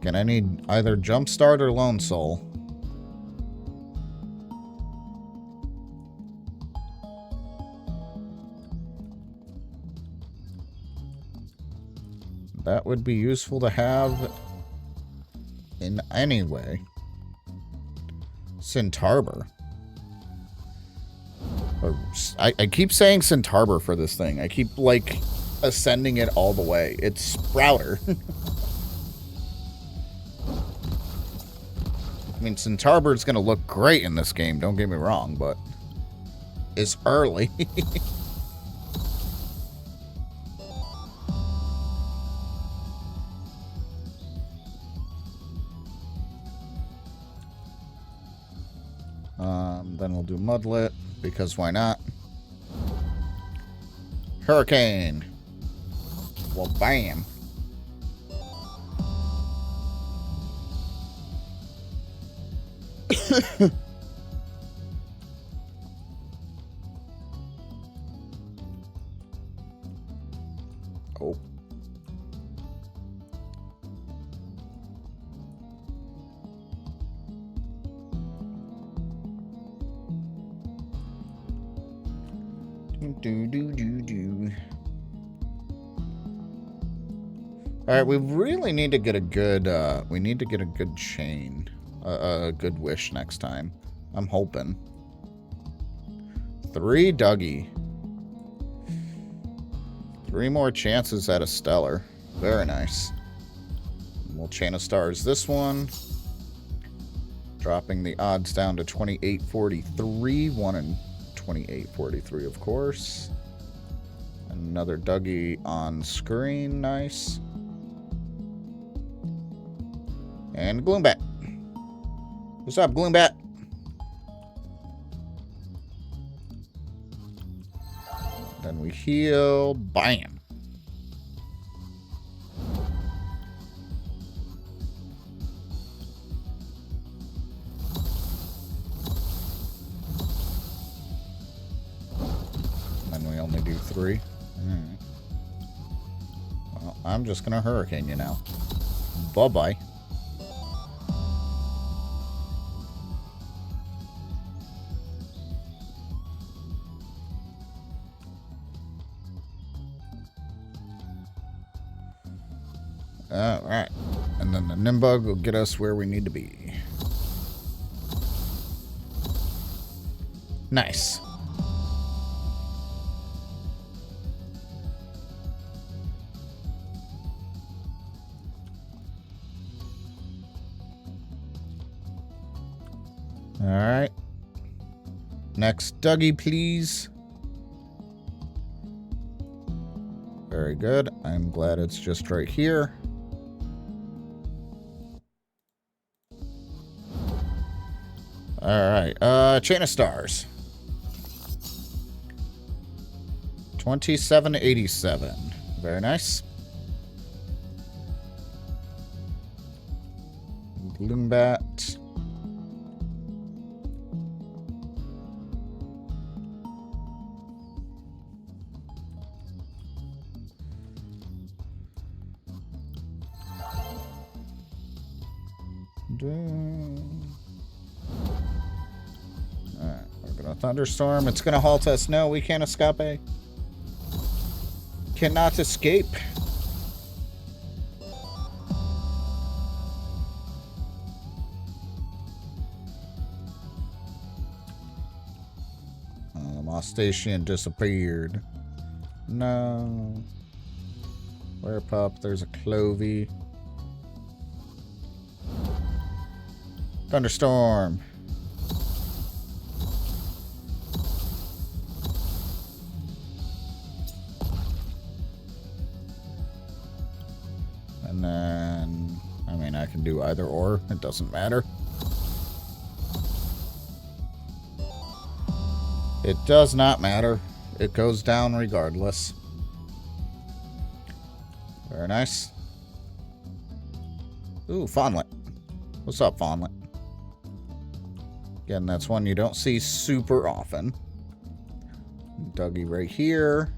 Again, I need either Jumpstart or Lone Soul. That would be useful to have in any way. Centarbor. I keep saying Centarbor for this thing. I keep, like, ascending it all the way. It's Sprouter. I mean, Centarbor's gonna look great in this game, don't get me wrong, but it's early. Then we'll do Mudlet, because why not? Hurricane. Well, bam. Oh. All right, we really need to get a good chain, a good wish next time. I'm hoping. 3 Dougie. 3 more chances at a stellar. Very nice. We'll chain of stars this one. Dropping the odds down to 2843. 1 in 2843, of course. Another Dougie on screen. Nice. And Gloombat. What's up, Gloombat? Then we heal. Bam. Then we only do 3. Alright. Well, I'm just gonna hurricane you now. Bye-bye. Alright. And then the Nimbug will get us where we need to be. Nice. Alright. Next Dougie, please. Very good. I'm glad it's just right here. Alright, Chain of Stars. 2787. Very nice. Gloombat. Alright, we're gonna thunderstorm. It's gonna halt us. No, we can't escape. Cannot escape. Lost station disappeared. No. Where pup? There's a Clovey. Thunderstorm. And then, I mean, I can do either or. It doesn't matter. It does not matter. It goes down regardless. Very nice. Ooh, Fawnlet. What's up, Fawnlet? Again, that's one you don't see super often. Dougie right here.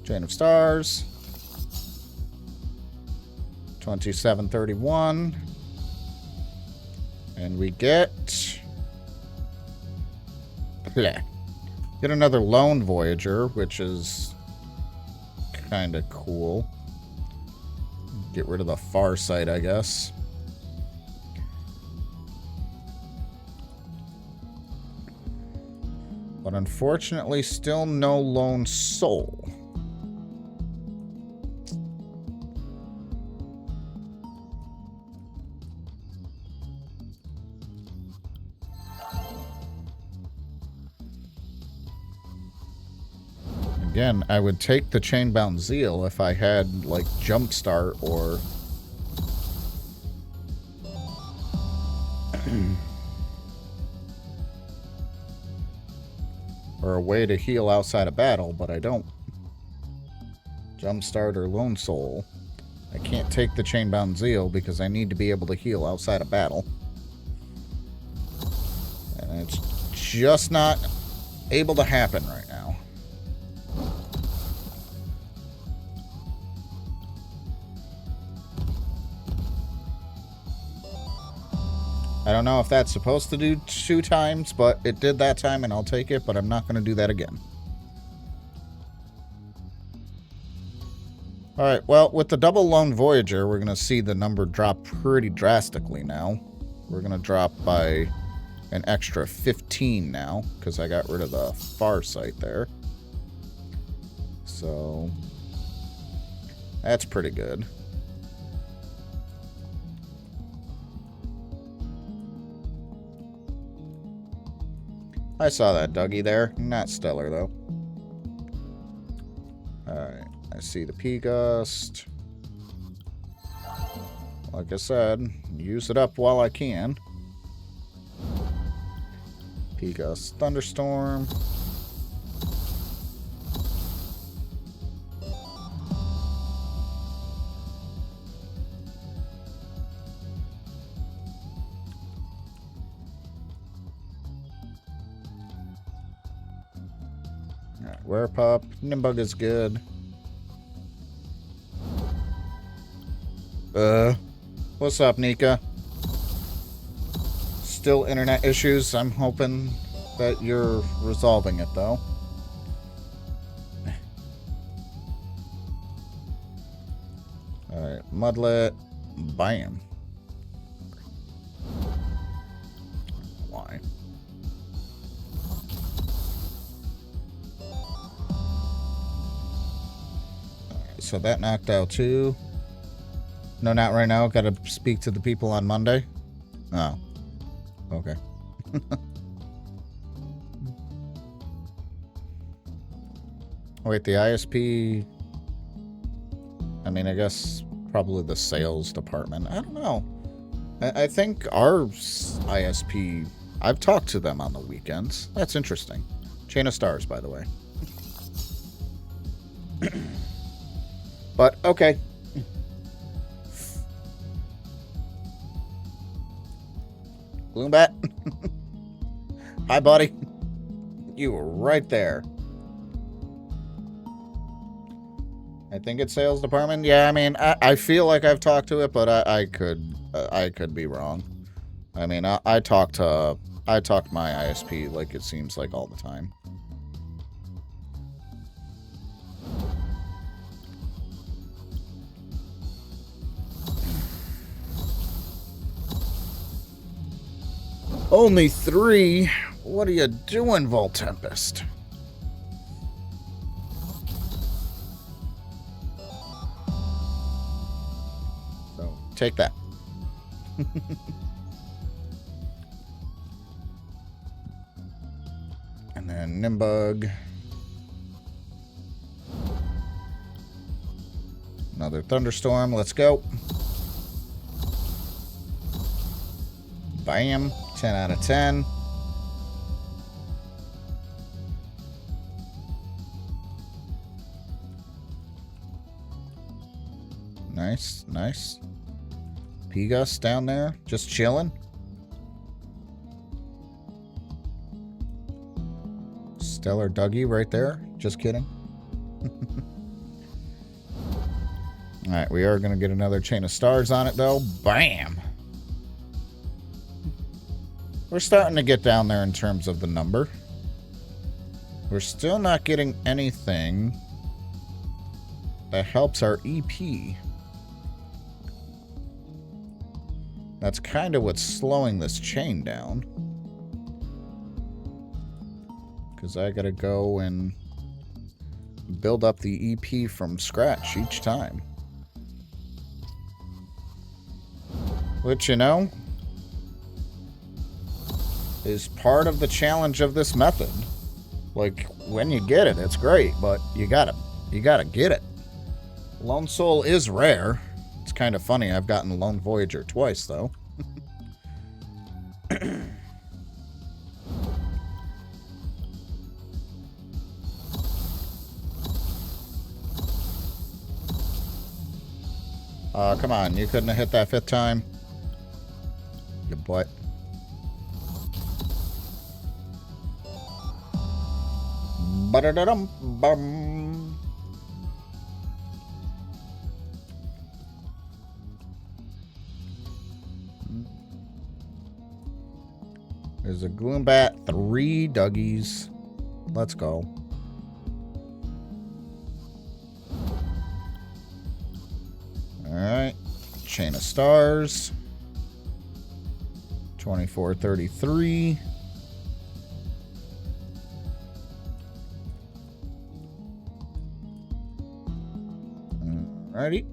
Chain of Stars. 2731. And we get another Lone Voyager, which is kind of cool. Get rid of the Far Sight, I guess. But unfortunately, still no Lone Soul. Again, I would take the Chainbound Zeal if I had, like, Jumpstart or... or a way to heal outside of battle, but I don't. Jumpstart or Lone Soul. I can't take the Chainbound Zeal because I need to be able to heal outside of battle. And it's just not able to happen right now. I don't know if that's supposed to do 2 times, but it did that time and I'll take it, but I'm not going to do that again. Alright, well, with the double Lone Voyager, we're going to see the number drop pretty drastically now. We're going to drop by an extra 15 now, because I got rid of the Far Sight there. So, that's pretty good. I saw that Dougie there. Not stellar, though. Alright. I see the P-Gust. Like I said, use it up while I can. P-Gust Thunderstorm. Werepup. Nimbug is good. What's up, Nika? Still internet issues. I'm hoping that you're resolving it, though. Alright, Mudlet. Bam. Why? So that knocked out 2. No, not right now. Gotta speak to the people on Monday. Oh. Okay. Wait, the ISP... I mean, I guess probably the sales department. I don't know. I think our ISP... I've talked to them on the weekends. That's interesting. Chain of Stars, by the way. But, okay. Gloombat. Hi, buddy. You were right there. I think it's sales department. Yeah, I mean, I feel like I've talked to it, but I could be wrong. I mean, I talk to my ISP like it seems like all the time. Only 3? What are you doing, Voltempest? So, take that. And then Nimbug. Another Thunderstorm. Let's go. Bam. 10 out of 10. Nice, nice. P-Gus down there, just chilling. Stellar Dougie right there. Just kidding. Alright, we are going to get another chain of stars on it, though. Bam! We're starting to get down there in terms of the number. We're still not getting anything that helps our EP. That's kind of what's slowing this chain down. Because I gotta go and build up the EP from scratch each time. Which, you know, is part of the challenge of this method. Like, when you get it, it's great, but you gotta get it. Lone Soul is rare. It's kind of funny, I've gotten Lone Voyager twice, though. Come on, you couldn't have hit that 5th time? You butt. Ba-da-da-dum-bum. There's a Gloombat, 3 Dougies. Let's go. Alright. Chain of Stars. 2433. Alrighty.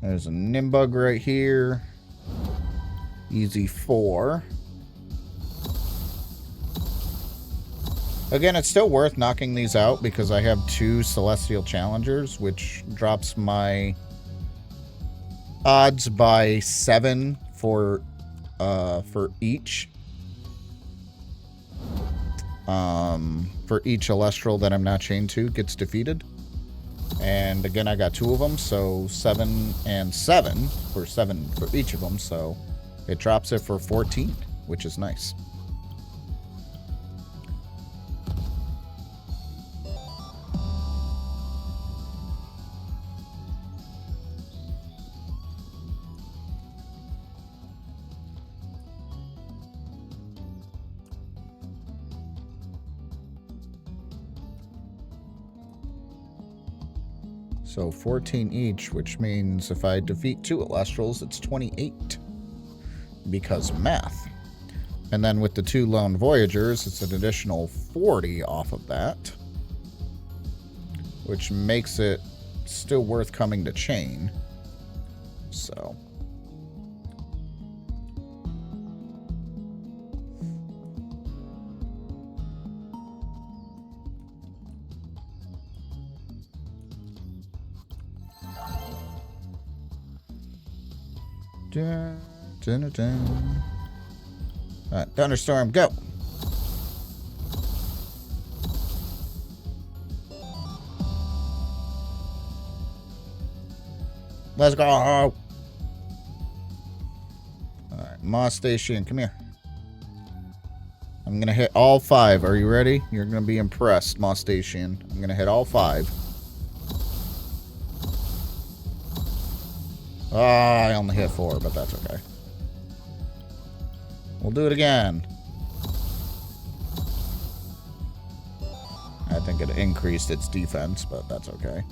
There's a Nimbug right here. Easy 4. Again, it's still worth knocking these out because I have 2 Celestial Challengers, which drops my odds by 7 for each. For each Celestial that I'm not chained to gets defeated. And again, I got 2 of them, so 7 and 7 for each of them, so it drops it for 14, which is nice. So 14 each, which means if I defeat 2 Elestrals, it's 28. Because math. And then with the 2 Lone Voyagers, it's an additional 40 off of that. Which makes it still worth coming to chain. So. Dun, dun, dun, dun. Alright, Thunderstorm, go! Let's go! Alright, Moss Station, come here. I'm gonna hit all 5. Are you ready? You're gonna be impressed, Moss Station. I'm gonna hit all 5. I only hit 4, but that's okay. We'll do it again. I think it increased its defense, but that's okay.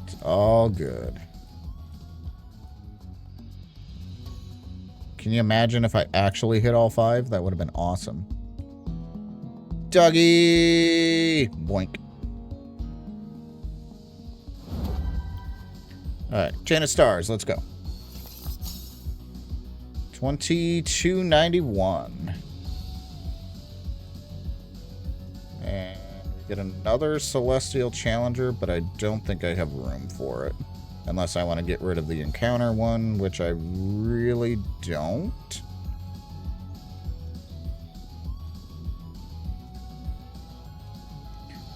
It's all good. Can you imagine if I actually hit all 5? That would have been awesome. Dougie! Boink. Alright, Chain of Stars, let's go. 2291. And we get another Celestial Challenger, but I don't think I have room for it. Unless I want to get rid of the encounter one, which I really don't.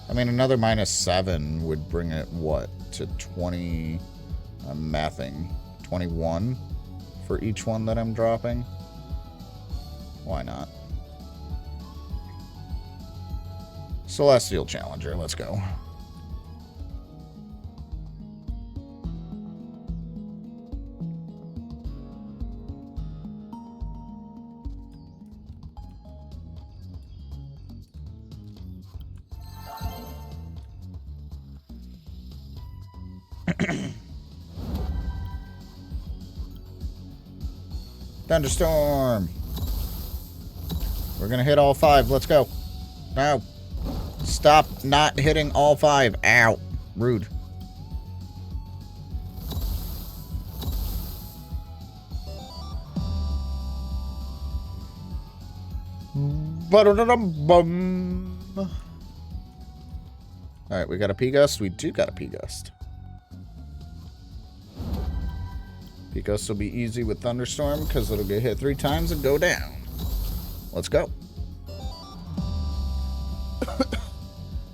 I mean, another -7 would bring it, what, to 20... I'm mathing. 21 for each one that I'm dropping. Why not? Celestial Challenger, let's go. Thunderstorm. We're gonna hit all 5. Let's go. No. Stop not hitting all 5. Ow. Rude. Ba-da-da-dum-bum. Alright, we got a P-Gust. We do got a P-Gust. P-Gust will be easy with Thunderstorm because it'll get hit 3 times and go down. Let's go.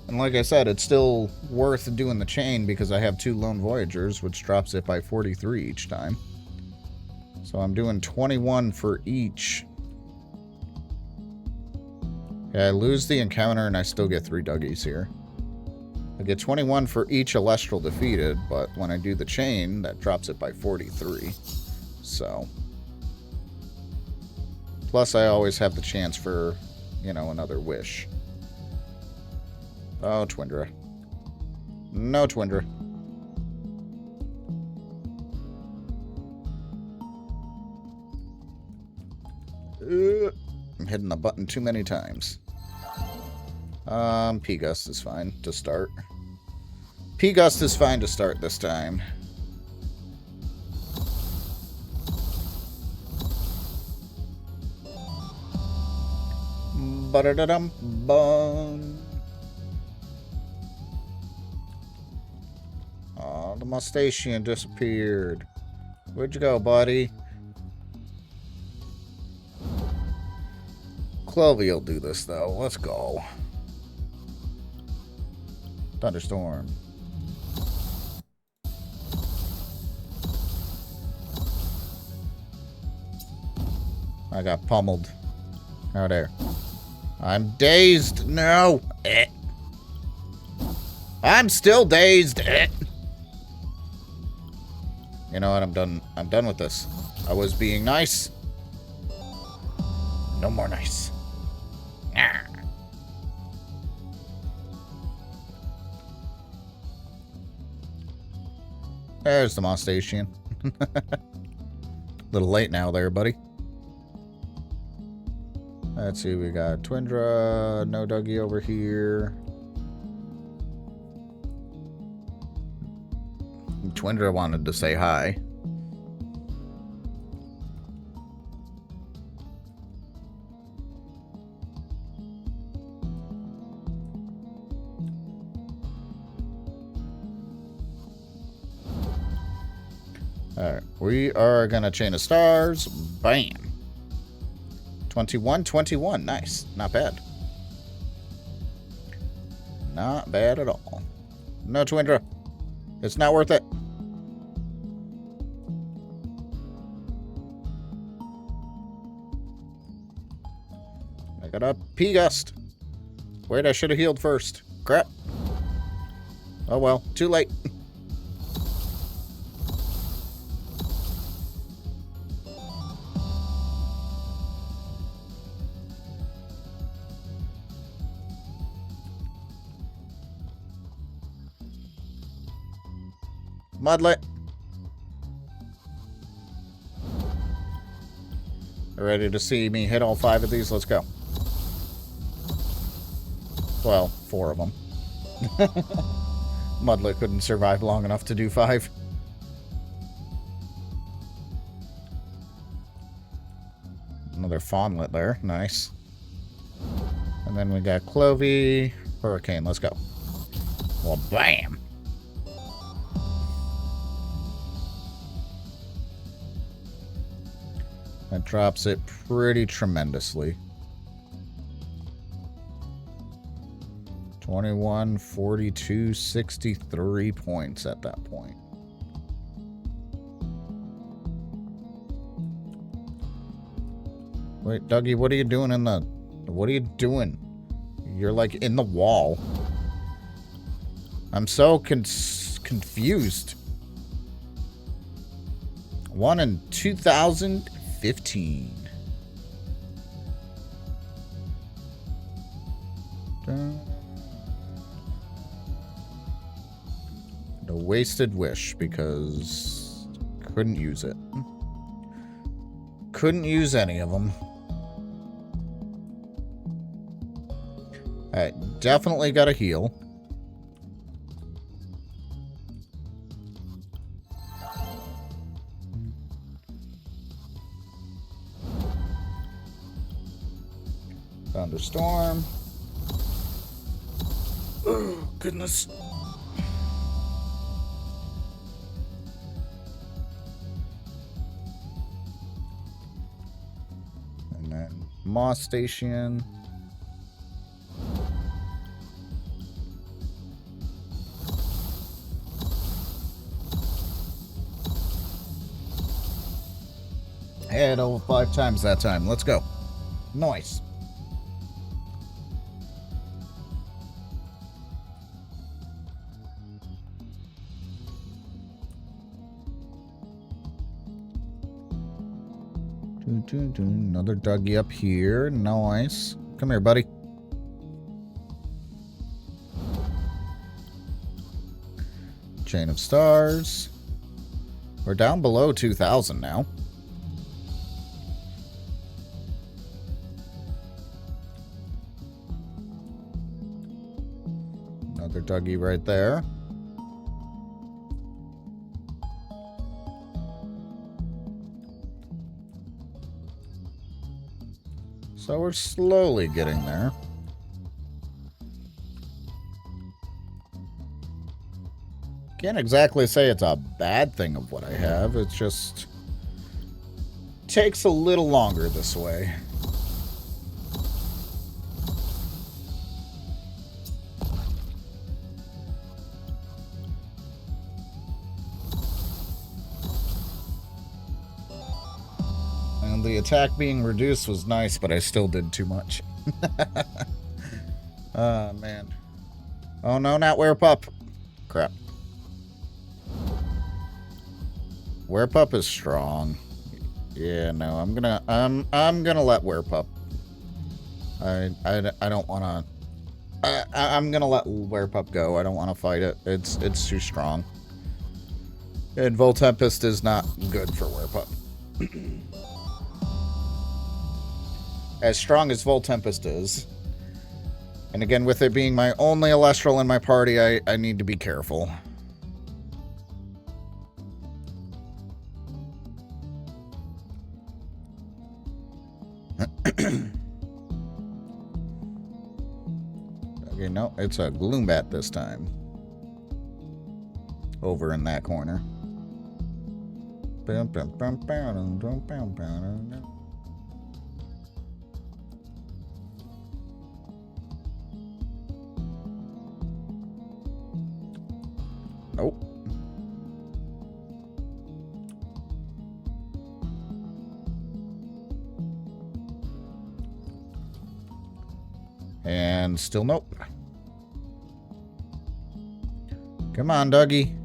And like I said, it's still worth doing the chain because I have 2 Lone Voyagers, which drops it by 43 each time. So I'm doing 21 for each. Yeah, I lose the encounter and I still get 3 Dougies here. I get 21 for each Celestial defeated, but when I do the chain, that drops it by 43. So. Plus, I always have the chance for, you know, another wish. Oh, Twindra. No Twindra. I'm hitting the button too many times. P-Gust is fine to start. P-Gust is fine to start this time. Ba-da-da-dum-bum. Oh, the Mustachian disappeared. Where'd you go, buddy? Clovey will do this, though. Let's go. Thunderstorm. I got pummeled. Oh, there. I'm dazed. No. I'm still dazed. You know what? I'm done. I'm done with this. I was being nice. No more nice. There's the Mustachian. Little late now there, buddy. Let's see, we got Twindra, no Dougie over here. Twindra wanted to say hi. Alright, we are gonna chain of stars. Bam. 21-21. Nice. Not bad. Not bad at all. No Twindra. It's not worth it. I got a P-Gust. Wait, I should have healed first. Crap. Oh well, too late. Mudlet. Ready to see me hit all 5 of these? Let's go. Well, 4 of them. Mudlet couldn't survive long enough to do 5. Another Fawnlet there. Nice. And then we got Clovey. Hurricane. Let's go. Well, bam! That drops it pretty tremendously. 21, 42, 63 points at that point. Wait, Dougie, what are you doing in the... What are you doing? You're like in the wall. I'm so confused. 1 in 2015. The wasted wish because couldn't use it. Couldn't use any of them. Alright, definitely got to heal. Thunderstorm. Oh, goodness. And then Moss Station. And over 5 times that time. Let's go. Nice. Another Dougie up here. Nice. Come here, buddy. Chain of Stars. We're down below 2,000 now. Another Dougie right there. So we're slowly getting there. Can't exactly say it's a bad thing of what I have. It just takes a little longer this way. And the attack being reduced was nice, but I still did too much. Oh, man. Oh, no, not Werepup. Crap. Werepup is strong. Yeah, no, I'm gonna let Werepup. I don't wanna. I'm gonna let Werepup go. I don't want to fight it. It's too strong. And Voltempest is not good for Werepup. As strong as Voltempest is, and again, with it being my only Elestral in my party, I need to be careful. Okay, no, it's a Gloombat this time. Over in that corner. Nope. And still nope. Come on, Dougie.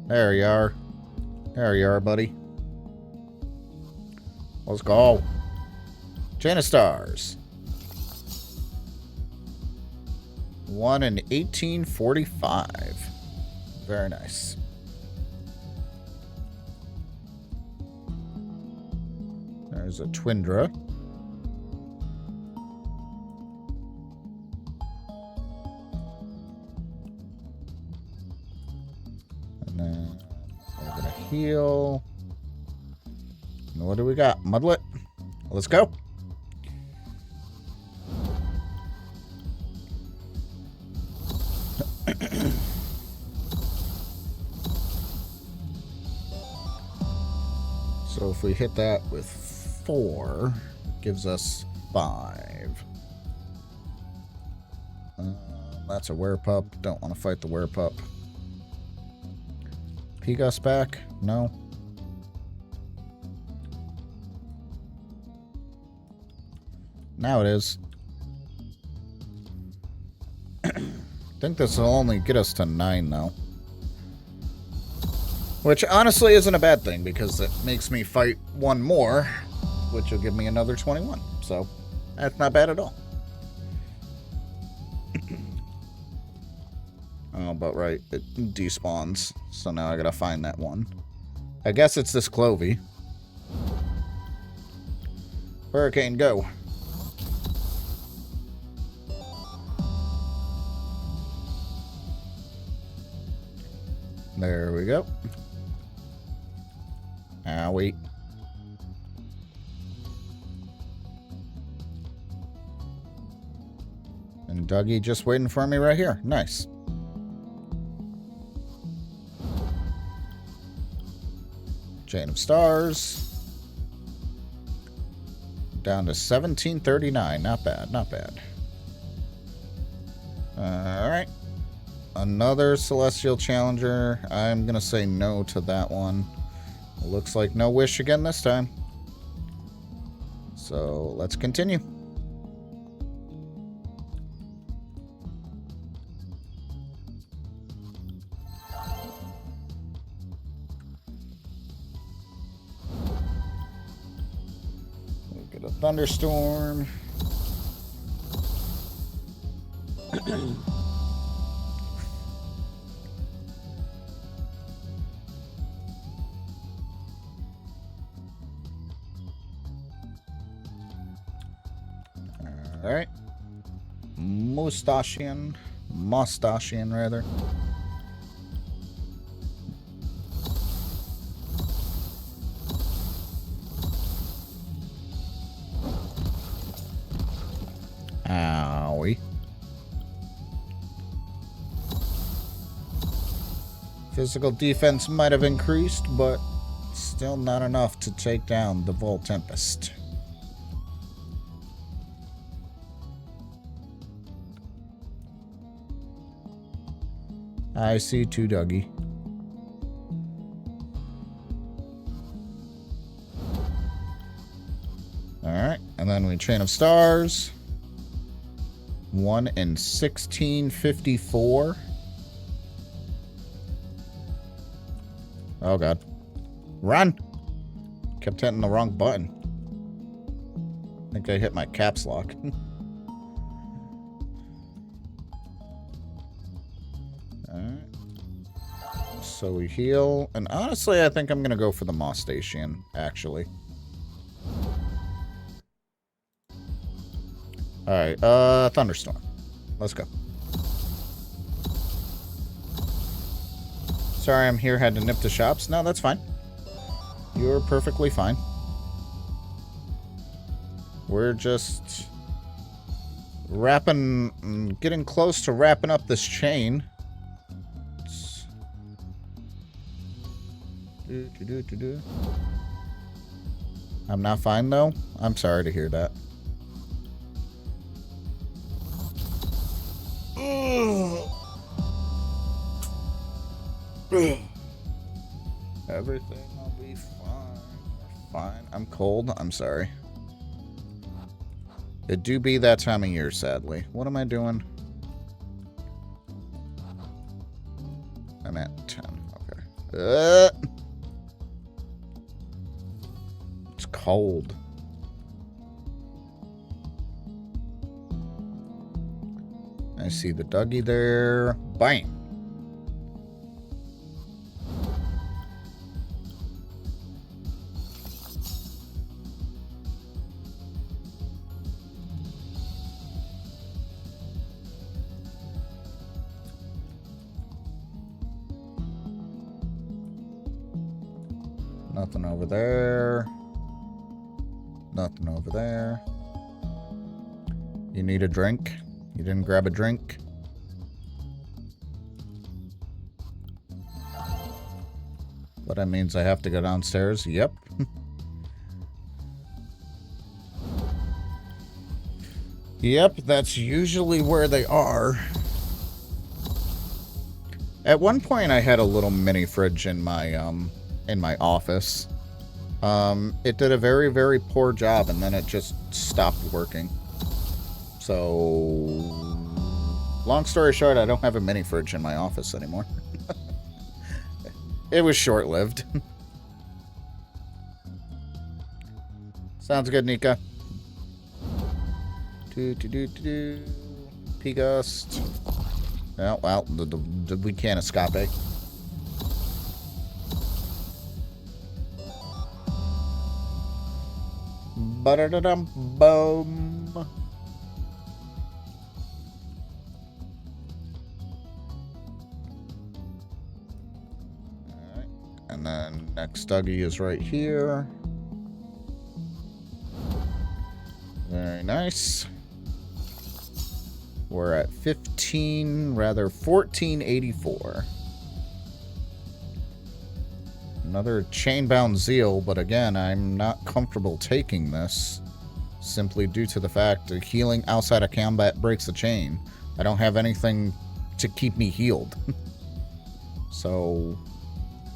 There you are. There you are, buddy. Let's go. Chain of Stars. 1 in 1845. Very nice. There's a Twindra. And then we're gonna heal. And what do we got? Mudlet. Let's go. So if we hit that with 4, it gives us 5. That's a werepup. Don't want to fight the werepup. Pegus back? No. Now it is. I think this will only get us to 9, though. Which honestly isn't a bad thing, because it makes me fight 1 more, which will give me another 21. So, that's not bad at all. Oh, but right, it despawns. So now I gotta find that one. I guess it's this Clovey. Hurricane, go. There we go. Wait. And Dougie just waiting for me right here. Nice. Chain of Stars. Down to 1739. Not bad, not bad. Alright. Another Celestial Challenger. I'm going to say no to that one. Looks like no wish again this time. So let's continue. We get a thunderstorm. Alright. Mustachian rather. Owie. Physical defense might have increased, but still not enough to take down the Vol Tempest. I see 2 Dougie. Alright, and then we Chain of Stars. 1 in 1654. Oh god. Run! Kept hitting the wrong button. I think I hit my caps lock. So we heal, and honestly, I think I'm gonna go for the Mostachian, actually. Alright, Thunderstorm. Let's go. Sorry, I'm here, had to nip to shops. No, that's fine. You're perfectly fine. We're just getting close to wrapping up this chain. I'm not fine, though. I'm sorry to hear that. Everything will be fine. We're fine. I'm cold. I'm sorry. It do be that time of year, sadly. What am I doing? I'm at 10. Okay. It's cold. I see the Dougie there. Bang. Nothing over there. Nothing over there. You need a drink? You didn't grab a drink? But that means I have to go downstairs? Yep. Yep, that's usually where they are. At one point, I had a little mini fridge in my office. It did a very, very poor job, and then it just stopped working. So, long story short, I don't have a mini fridge in my office anymore. It was short-lived. Sounds good, Nika. P-Gust. Oh, well, we can't escape. Ba-da-da-dum-bum. Alright. And then next Dougie is right here. Very nice. We're at 1484. Another chainbound zeal, but again, I'm not comfortable taking this simply due to the fact that healing outside of combat breaks the chain. I don't have anything to keep me healed. So,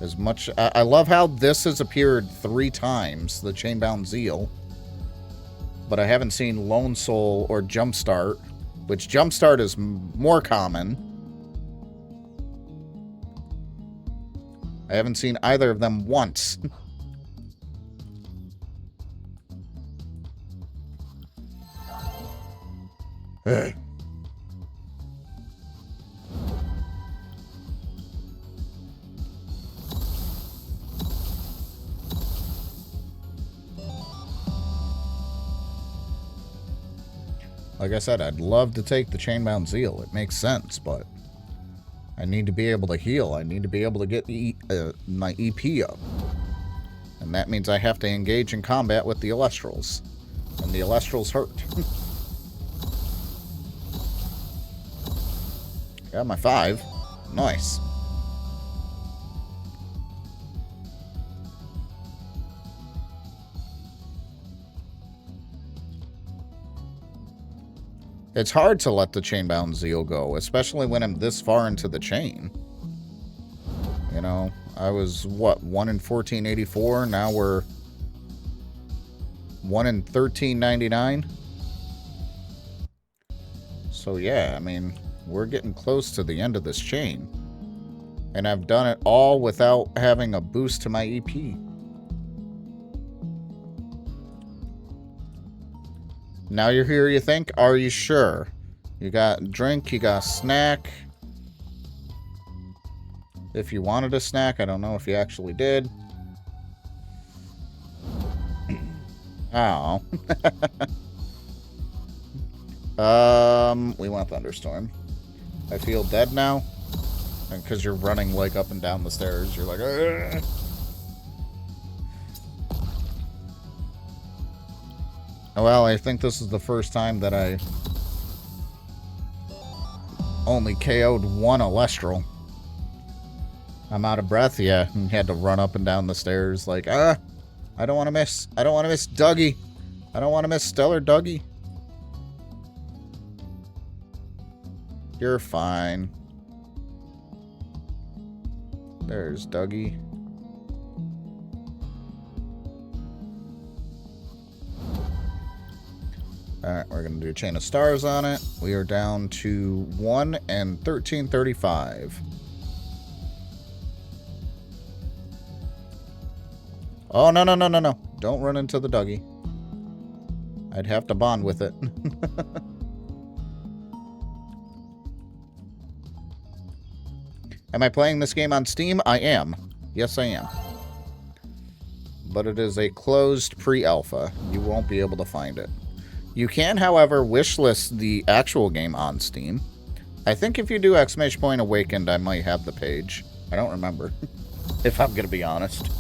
as much... I love how this has appeared 3 times, the chainbound zeal. But I haven't seen Lone Soul or Jumpstart, which Jumpstart is more common. I haven't seen either of them once. Like I said, I'd love to take the Chainbound Zeal. It makes sense, but I need to be able to heal. I need to be able to get my EP up. And that means I have to engage in combat with the Elestrals. And the Elestrals hurt. Got my 5. Nice. It's hard to let the Chainbound Zeal go, especially when I'm this far into the chain. You know, I was, what, 1 in 1484? Now we're 1 in 1399? So yeah, I mean, we're getting close to the end of this chain. And I've done it all without having a boost to my EP. Now you're here, you think? Are you sure? You got drink, you got snack. If you wanted a snack, I don't know if you actually did. Oh. We want Thunderstorm. I feel dead now. And because you're running like up and down the stairs, you're like, ugh. Well, I think this is the first time that I only KO'd 1 Elestral. I'm out of breath, yeah, and had to run up and down the stairs like, I don't want to miss. I don't want to miss Dougie. I don't want to miss Stellar Dougie. You're fine. There's Dougie. Alright, we're going to do a Chain of Stars on it. We are down to 1 and 1335. Oh, no, no, no, no, no. Don't run into the Dougie. I'd have to bond with it. Am I playing this game on Steam? I am. Yes, I am. But it is a closed pre-alpha. You won't be able to find it. You can, however, wishlist the actual game on Steam. I think if you do ! Awakened, I might have the page. I don't remember, if I'm going to be honest.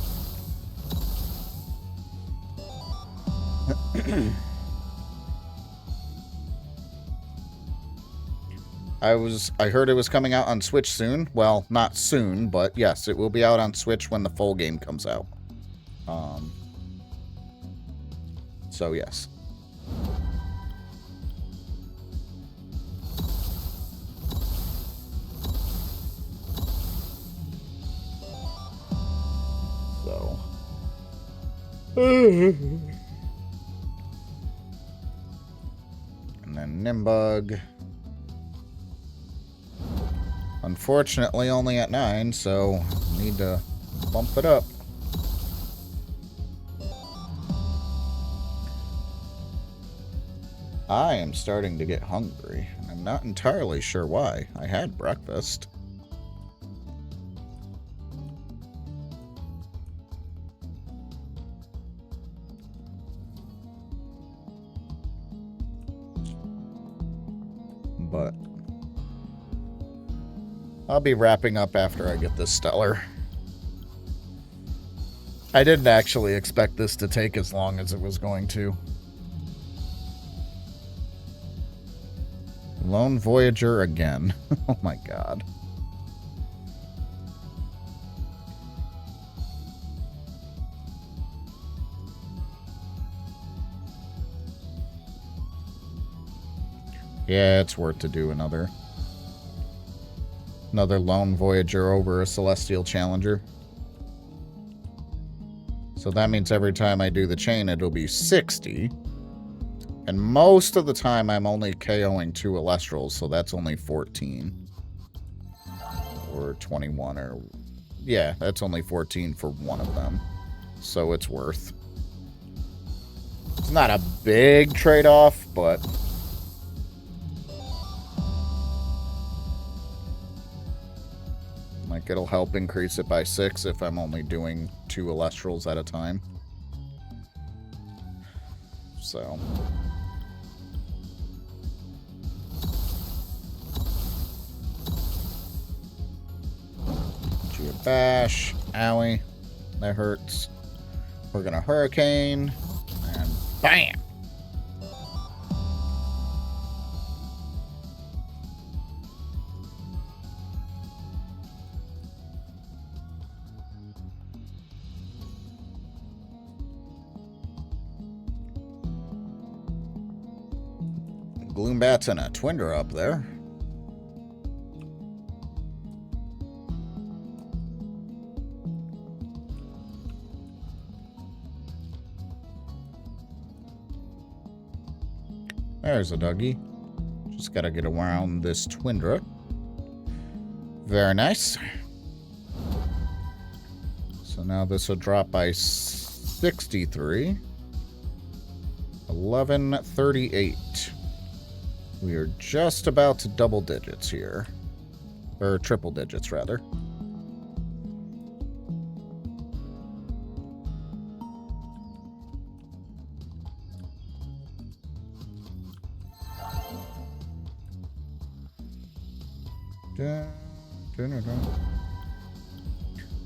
I heard it was coming out on Switch soon. Well, not soon, but yes, it will be out on Switch when the full game comes out. So yes. So. And then Nimbug. Unfortunately, only at 9, so need to bump it up. I am starting to get hungry, and I'm not entirely sure why. I had breakfast. But I'll be wrapping up after I get this stellar. I didn't actually expect this to take as long as it was going to. Lone Voyager again. Oh my god. Yeah, it's worth to do another Lone Voyager over a Celestial Challenger. So that means every time I do the chain, it'll be 60. And most of the time, I'm only KOing 2 Elestrals, so that's only 14. Or 21, or... Yeah, that's only 14 for one of them. So it's worth. It's not a big trade-off, but... Like, it'll help increase it by 6 if I'm only doing 2 Elestrals at a time. So... Bash. Owie. That hurts. We're gonna Hurricane. And BAM! Gloombat's and a Twinder up there. There's a Dougie. Just gotta get around this Twindra. Very nice. So now this will drop by 63. 1138. We are just about to double digits here. Or triple digits, rather.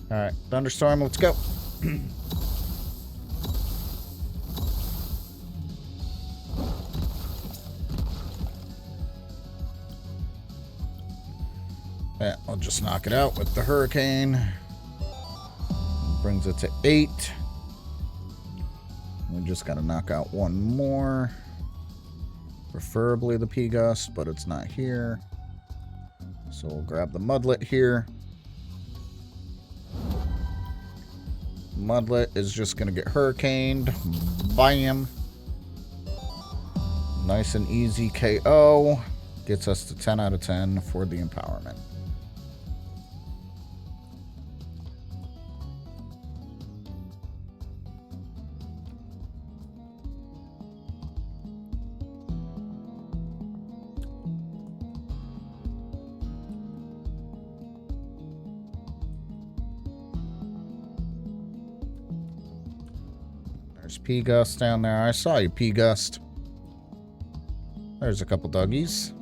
Alright, Thunderstorm, let's go. Yeah, I'll just knock it out with the Hurricane. Brings it to 8. We just gotta knock out one more. Preferably the P-Gust, but it's not here. So we'll grab the Mudlet here. Mudlet is just going to get Hurricaned. Bam. Nice and easy KO. Gets us to 10 out of 10 for the empowerment. There's P-Gust down there. I saw you, P-Gust. There's a couple Dougies.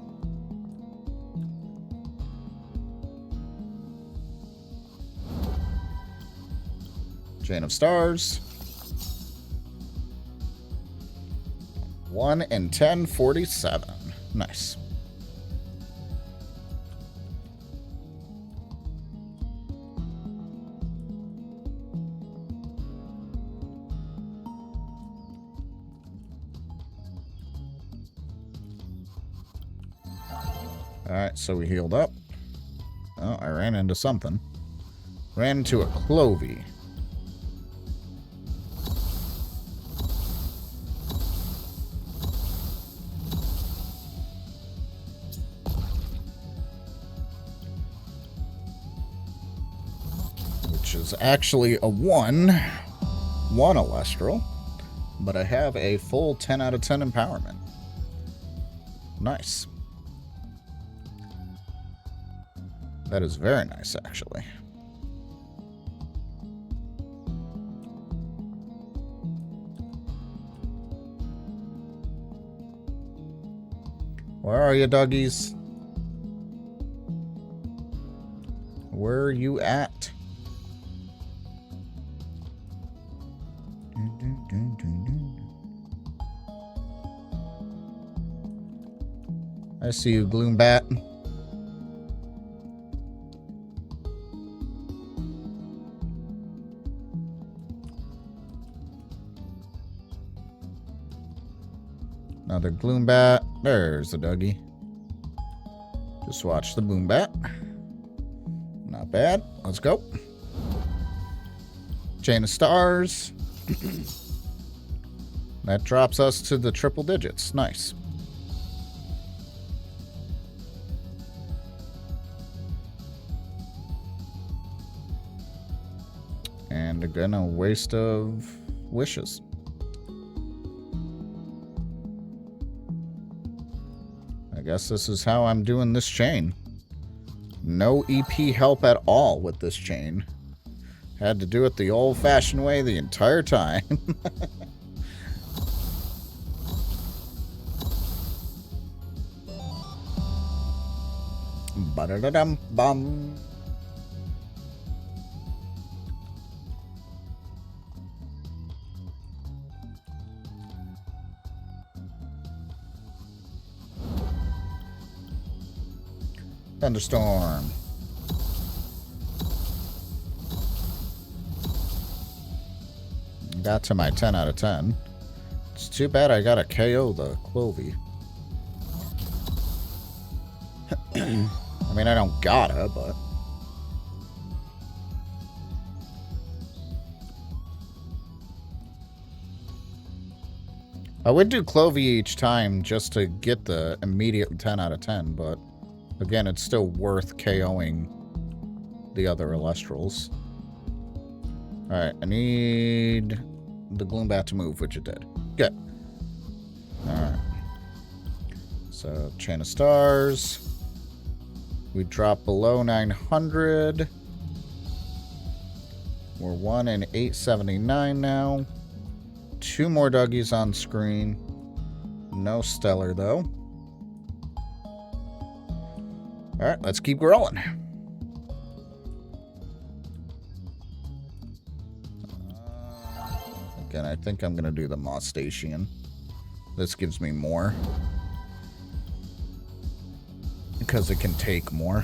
Chain of Stars. 1 in 1047. Nice. Alright, so we healed up. Oh, I ran into something. Ran into a Clovey. Which is actually a 1 Alestral. But I have a full 10 out of 10 empowerment. Nice. That is very nice, actually. Where are you, doggies? Where are you at? I see you, Gloombat. Another Gloombat. There's the Dougie. Just watch the Boombat. Not bad. Let's go. Chain of Stars. That drops us to the triple digits. Nice. And again, a waste of wishes. I guess this is how I'm doing this chain. No EP help at all with this chain. Had to do it the old-fashioned way the entire time. Ba-da-da-dum-bum. Thunderstorm. Got to my 10 out of 10. It's too bad I got a KO the Clovey. I mean, I don't gotta, but... I would do Clovey each time just to get the immediate 10 out of 10, but... Again, it's still worth KOing the other Alestrals. Alright, I need the Gloombat to move, which it did. Good. Alright. So, Chain of Stars. We drop below 900. We're 1 in 879 now. 2 more Dougies on screen. No Stellar, though. Alright, let's keep rolling. Again, I think I'm going to do the Mostachian. This gives me more. Because it can take more.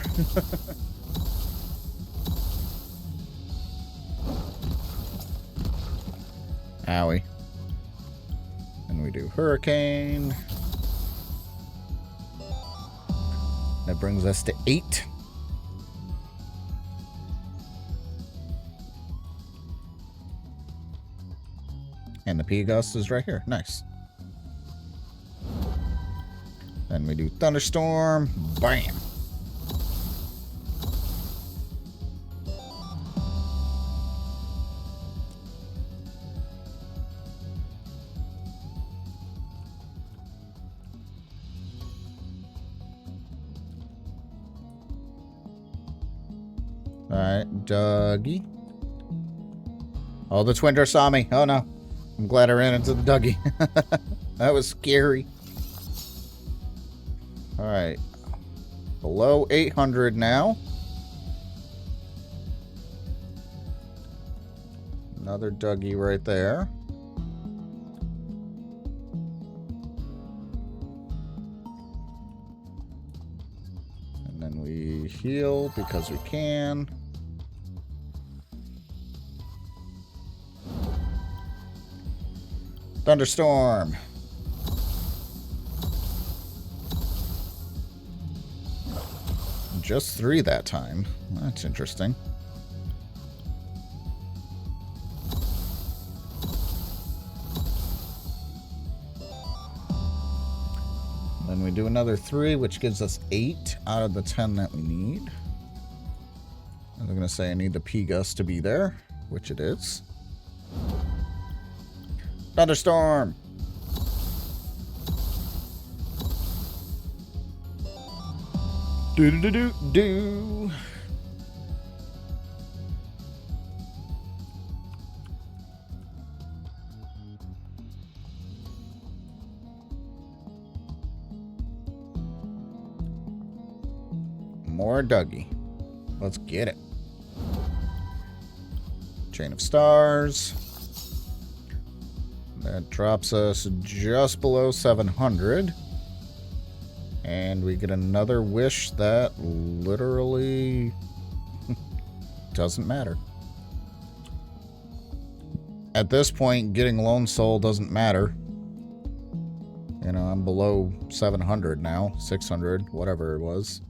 Owie. And we do Hurricane. That brings us to 8. And the P-Gust is right here. Nice. Then we do Thunderstorm. Bam. Alright, Dougie. Oh, the Twindra saw me. Oh no. I'm glad I ran into the Dougie. That was scary. Alright. Below 800 now. Another Dougie right there. then we heal because we can. Thunderstorm. Just 3 that time. That's interesting. Then we do another 3, which gives us 8 out of the 10 that we need. I'm going to say I need the P-Gust to be there, which it is. Thunderstorm! Do-do-do-do-do! More Dougie. Let's get it. Chain of Stars. That drops us just below 700. And we get another wish that literally doesn't matter. At this point, getting Lone Soul doesn't matter. You know, I'm below 700 now. 600, whatever it was.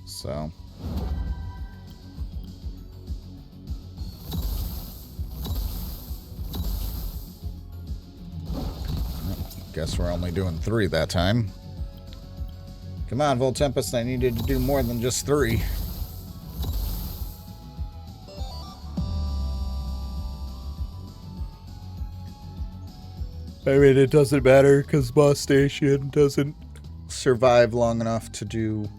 So... guess we're only doing 3 that time. Come on, Volt Tempest, I needed to do more than just 3. I mean, it doesn't matter because Boss Station doesn't survive long enough to do...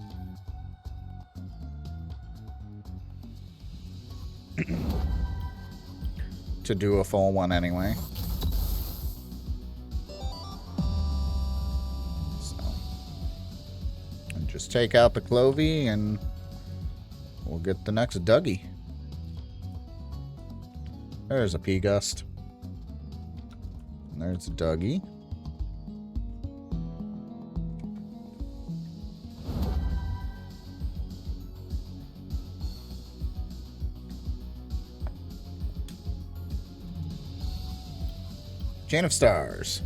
to do a full one anyway. Just take out the Clovey and we'll get the next Dougie. There's a P-Gust. And there's a Dougie. Chain of Stars.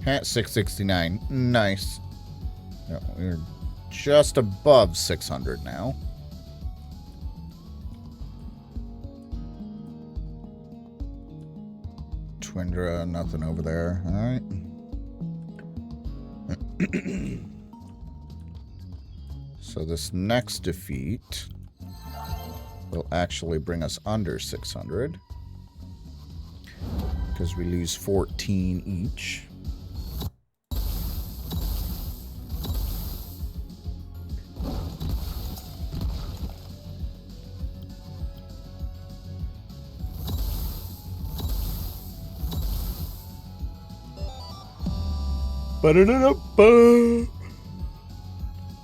At 669. Nice. Yeah, we're just above 600 now. Twindra, nothing over there. Alright. So this next defeat will actually bring us under 600. Because we lose 14 each.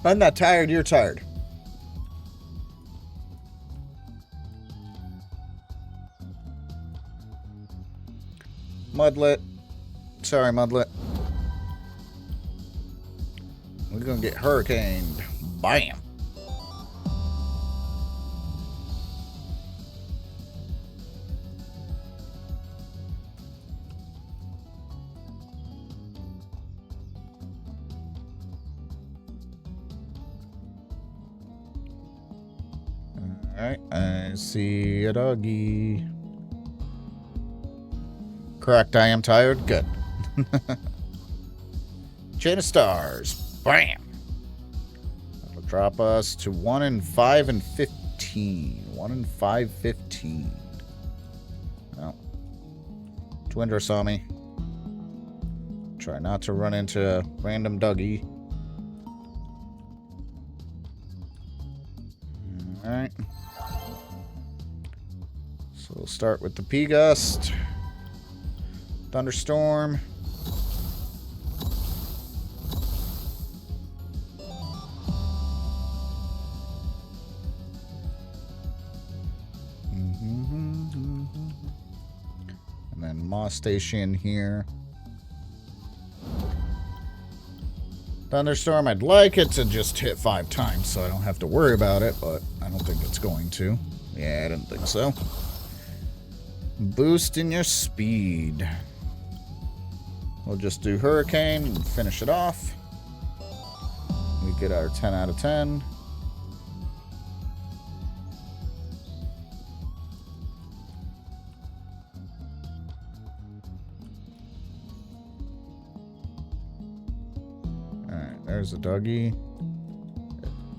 I'm not tired, you're tired. Mudlet. Sorry, Mudlet. We're gonna get hurricaned. Bam. Alright, I see a doggy. Correct, I am tired. Good. Chain of Stars. Bam! That'll drop us to 1 in 5 and 15. 1 in 5, 15. Well, Twindra saw me. Try not to run into a random Dougie. Alright. So we'll start with the P-Gust. Thunderstorm. And then Moss Station here. Thunderstorm, I'd like it to just hit 5 times so I don't have to worry about it, but I don't think it's going to. Yeah, I didn't think so. Boosting your speed. We'll just do Hurricane and finish it off. We get our 10 out of 10. Alright, there's a Dougie.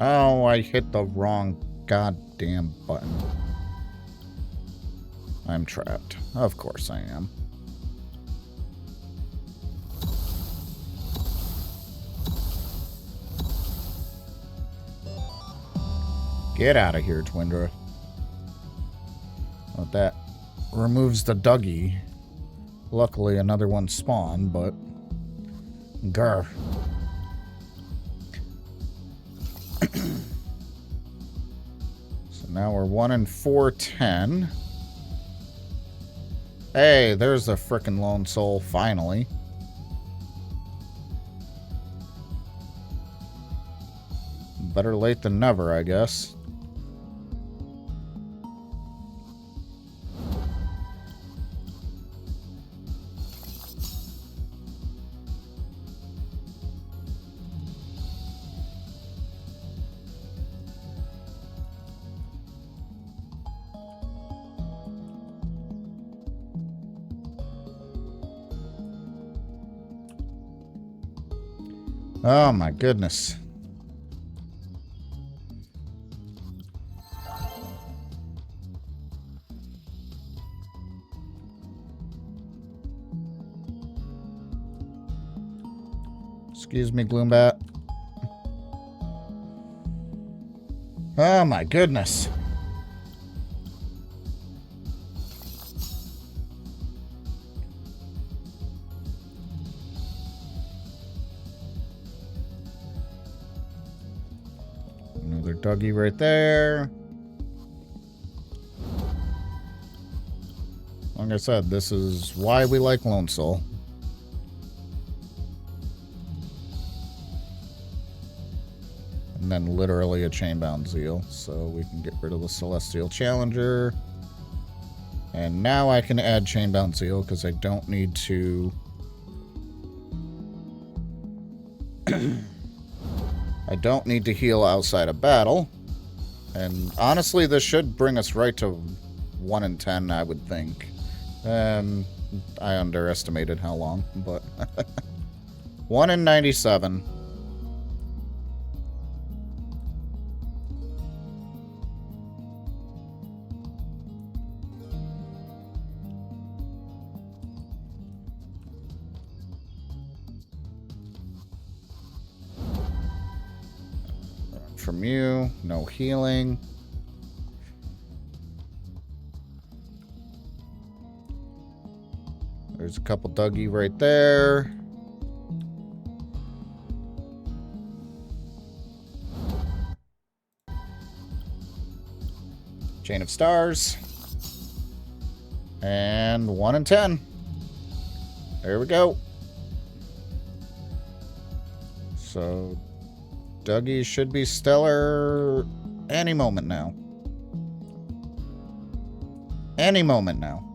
Oh, I hit the wrong goddamn button. I'm trapped. Of course I am. Get out of here, Twindra. Well, that removes the Dougie. Luckily, another one spawned, but... Grr. So now we're 1 in 410. Hey, there's the frickin' Lone Soul, finally. Better late than never, I guess. Oh my goodness. Excuse me, Gloombat. Oh my goodness. Another Dougie right there. Like I said, this is why we like Lone Soul. And then literally a chainbound Zeal, so we can get rid of the Celestial Challenger. And now I can add chainbound Zeal because I don't need to... I don't need to heal outside of battle. And honestly, this should bring us right to 1 in 10, I would think. I underestimated how long, but... 1 in 97. From you, no healing. There's a couple Dougie right there. Chain of Stars. And 1 in 10. There we go. So Dougie should be stellar any moment now. Any moment now.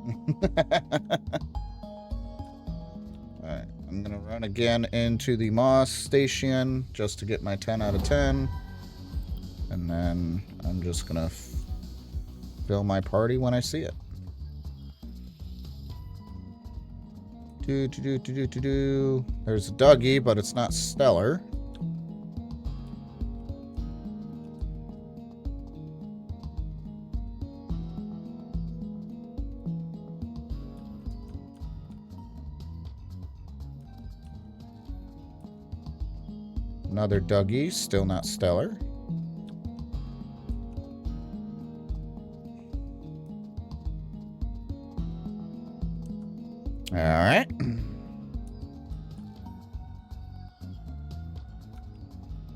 Alright, I'm gonna run again into the Moss Station just to get my 10 out of 10. And then I'm just gonna fill my party when I see it. There's a Dougie, but it's not stellar. Another Dougie, still not stellar. Alright.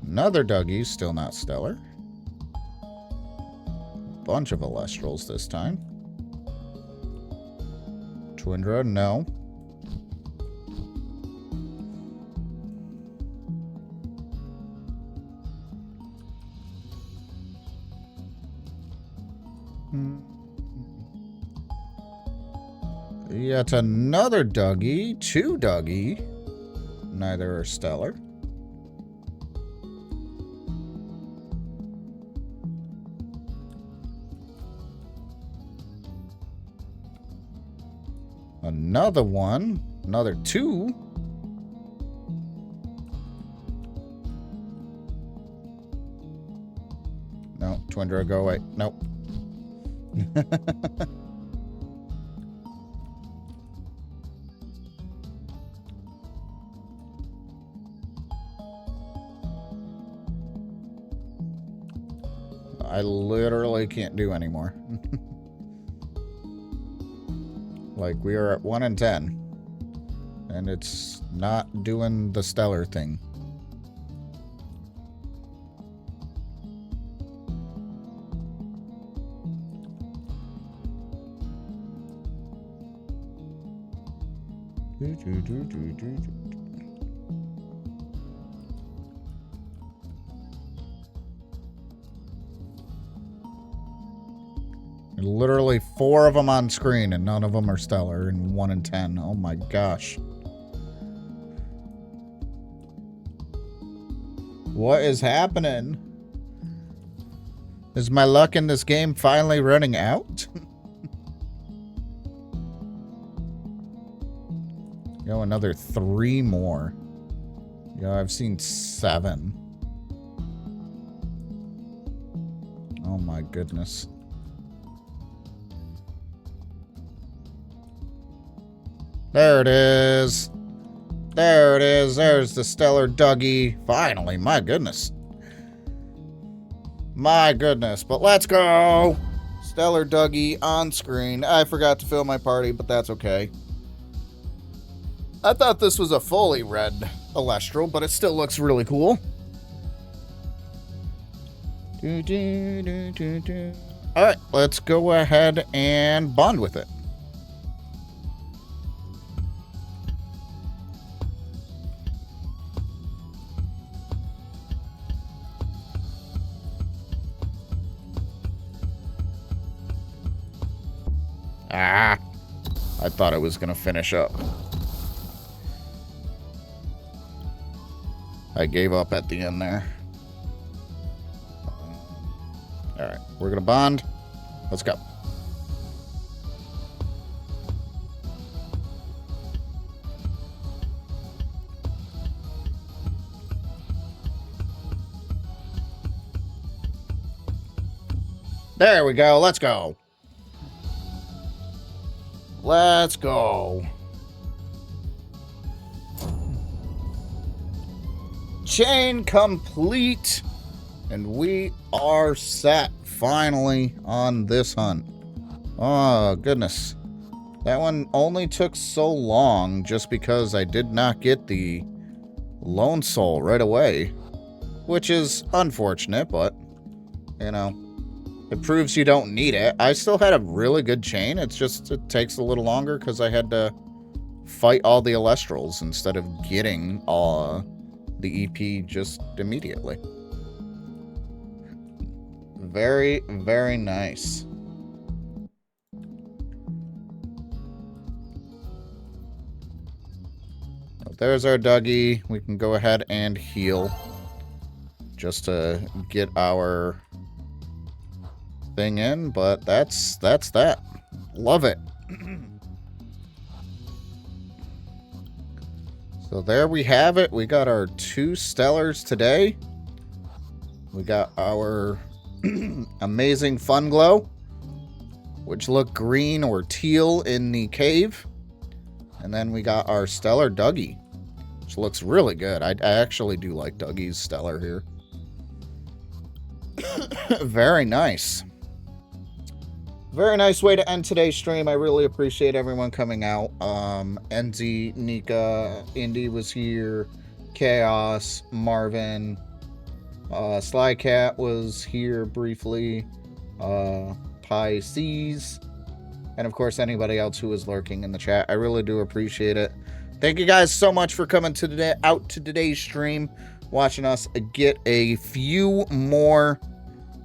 Another Dougie, still not stellar. Bunch of Alestrals this time. Twindra, no. Yet another Dougie. 2 Dougie. Neither are stellar. Another one. Another 2. No, Twindra, go away. Nope. I literally can't do anymore. Like, we are at 1 in 10. And it's not doing the stellar thing. Literally 4 of them on screen, and none of them are stellar, and 1 in 10. Oh my gosh. What is happening? Is my luck in this game finally running out? Yo, another 3 more. Yo, I've seen 7. Oh my goodness. There it is. There it is. There's the stellar Dougie. Finally, my goodness. My goodness. But let's go. Stellar Dougie on screen. I forgot to fill my party, but that's okay. I thought this was a fully red Elestral, but it still looks really cool. Alright, let's go ahead and bond with it. Ah, I thought I was going to finish up. I gave up at the end there. Alright, we're going to bond. Let's go. There we go. Let's go. Let's go. Chain complete. And we are set finally on this hunt. Oh, goodness. That one only took so long just because I did not get the Lone Soul right away. Which is unfortunate, but, you know, it proves you don't need it. I still had a really good chain. It's just, it takes a little longer because I had to fight all the Elestrals instead of getting the EP just immediately. Very, very nice. There's our Dougie. We can go ahead and heal just to get our thing in, but that's that. Love it. So there we have it. We got our 2 stellars today. We got our amazing Fun Glow, which look green or teal in the cave. And then we got our stellar Dougie, which looks really good. I actually do like Dougie's stellar here. Very nice. Very nice way to end today's stream. I really appreciate everyone coming out. Enzy, Nika, Indy was here. Chaos, Marvin, Slycat was here briefly. Pisces. and of course anybody else who is lurking in the chat. I really do appreciate it. Thank you guys so much for coming to today's stream, watching us get a few more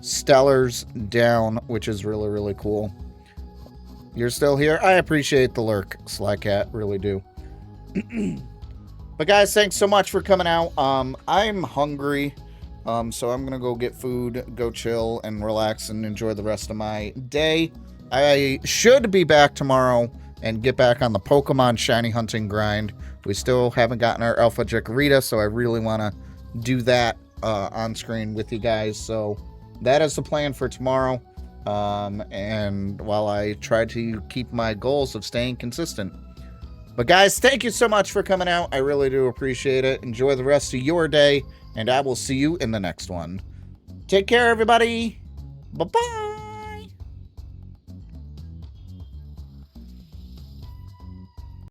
stellars down, which is really, really cool. You're still here? I appreciate the lurk, Slycat, really do. But guys, thanks so much for coming out. I'm hungry, so I'm gonna go get food, go chill and relax and enjoy the rest of my day. I should be back tomorrow and get back on the Pokemon shiny hunting grind. We still haven't gotten our Alpha Jacarita, so I really want to do that on screen with you guys. So that is the plan for tomorrow. And while I try to keep my goals of staying consistent. But guys, thank you so much for coming out. I really do appreciate it. Enjoy the rest of your day, and I will see you in the next one. Take care, everybody. Bye-bye.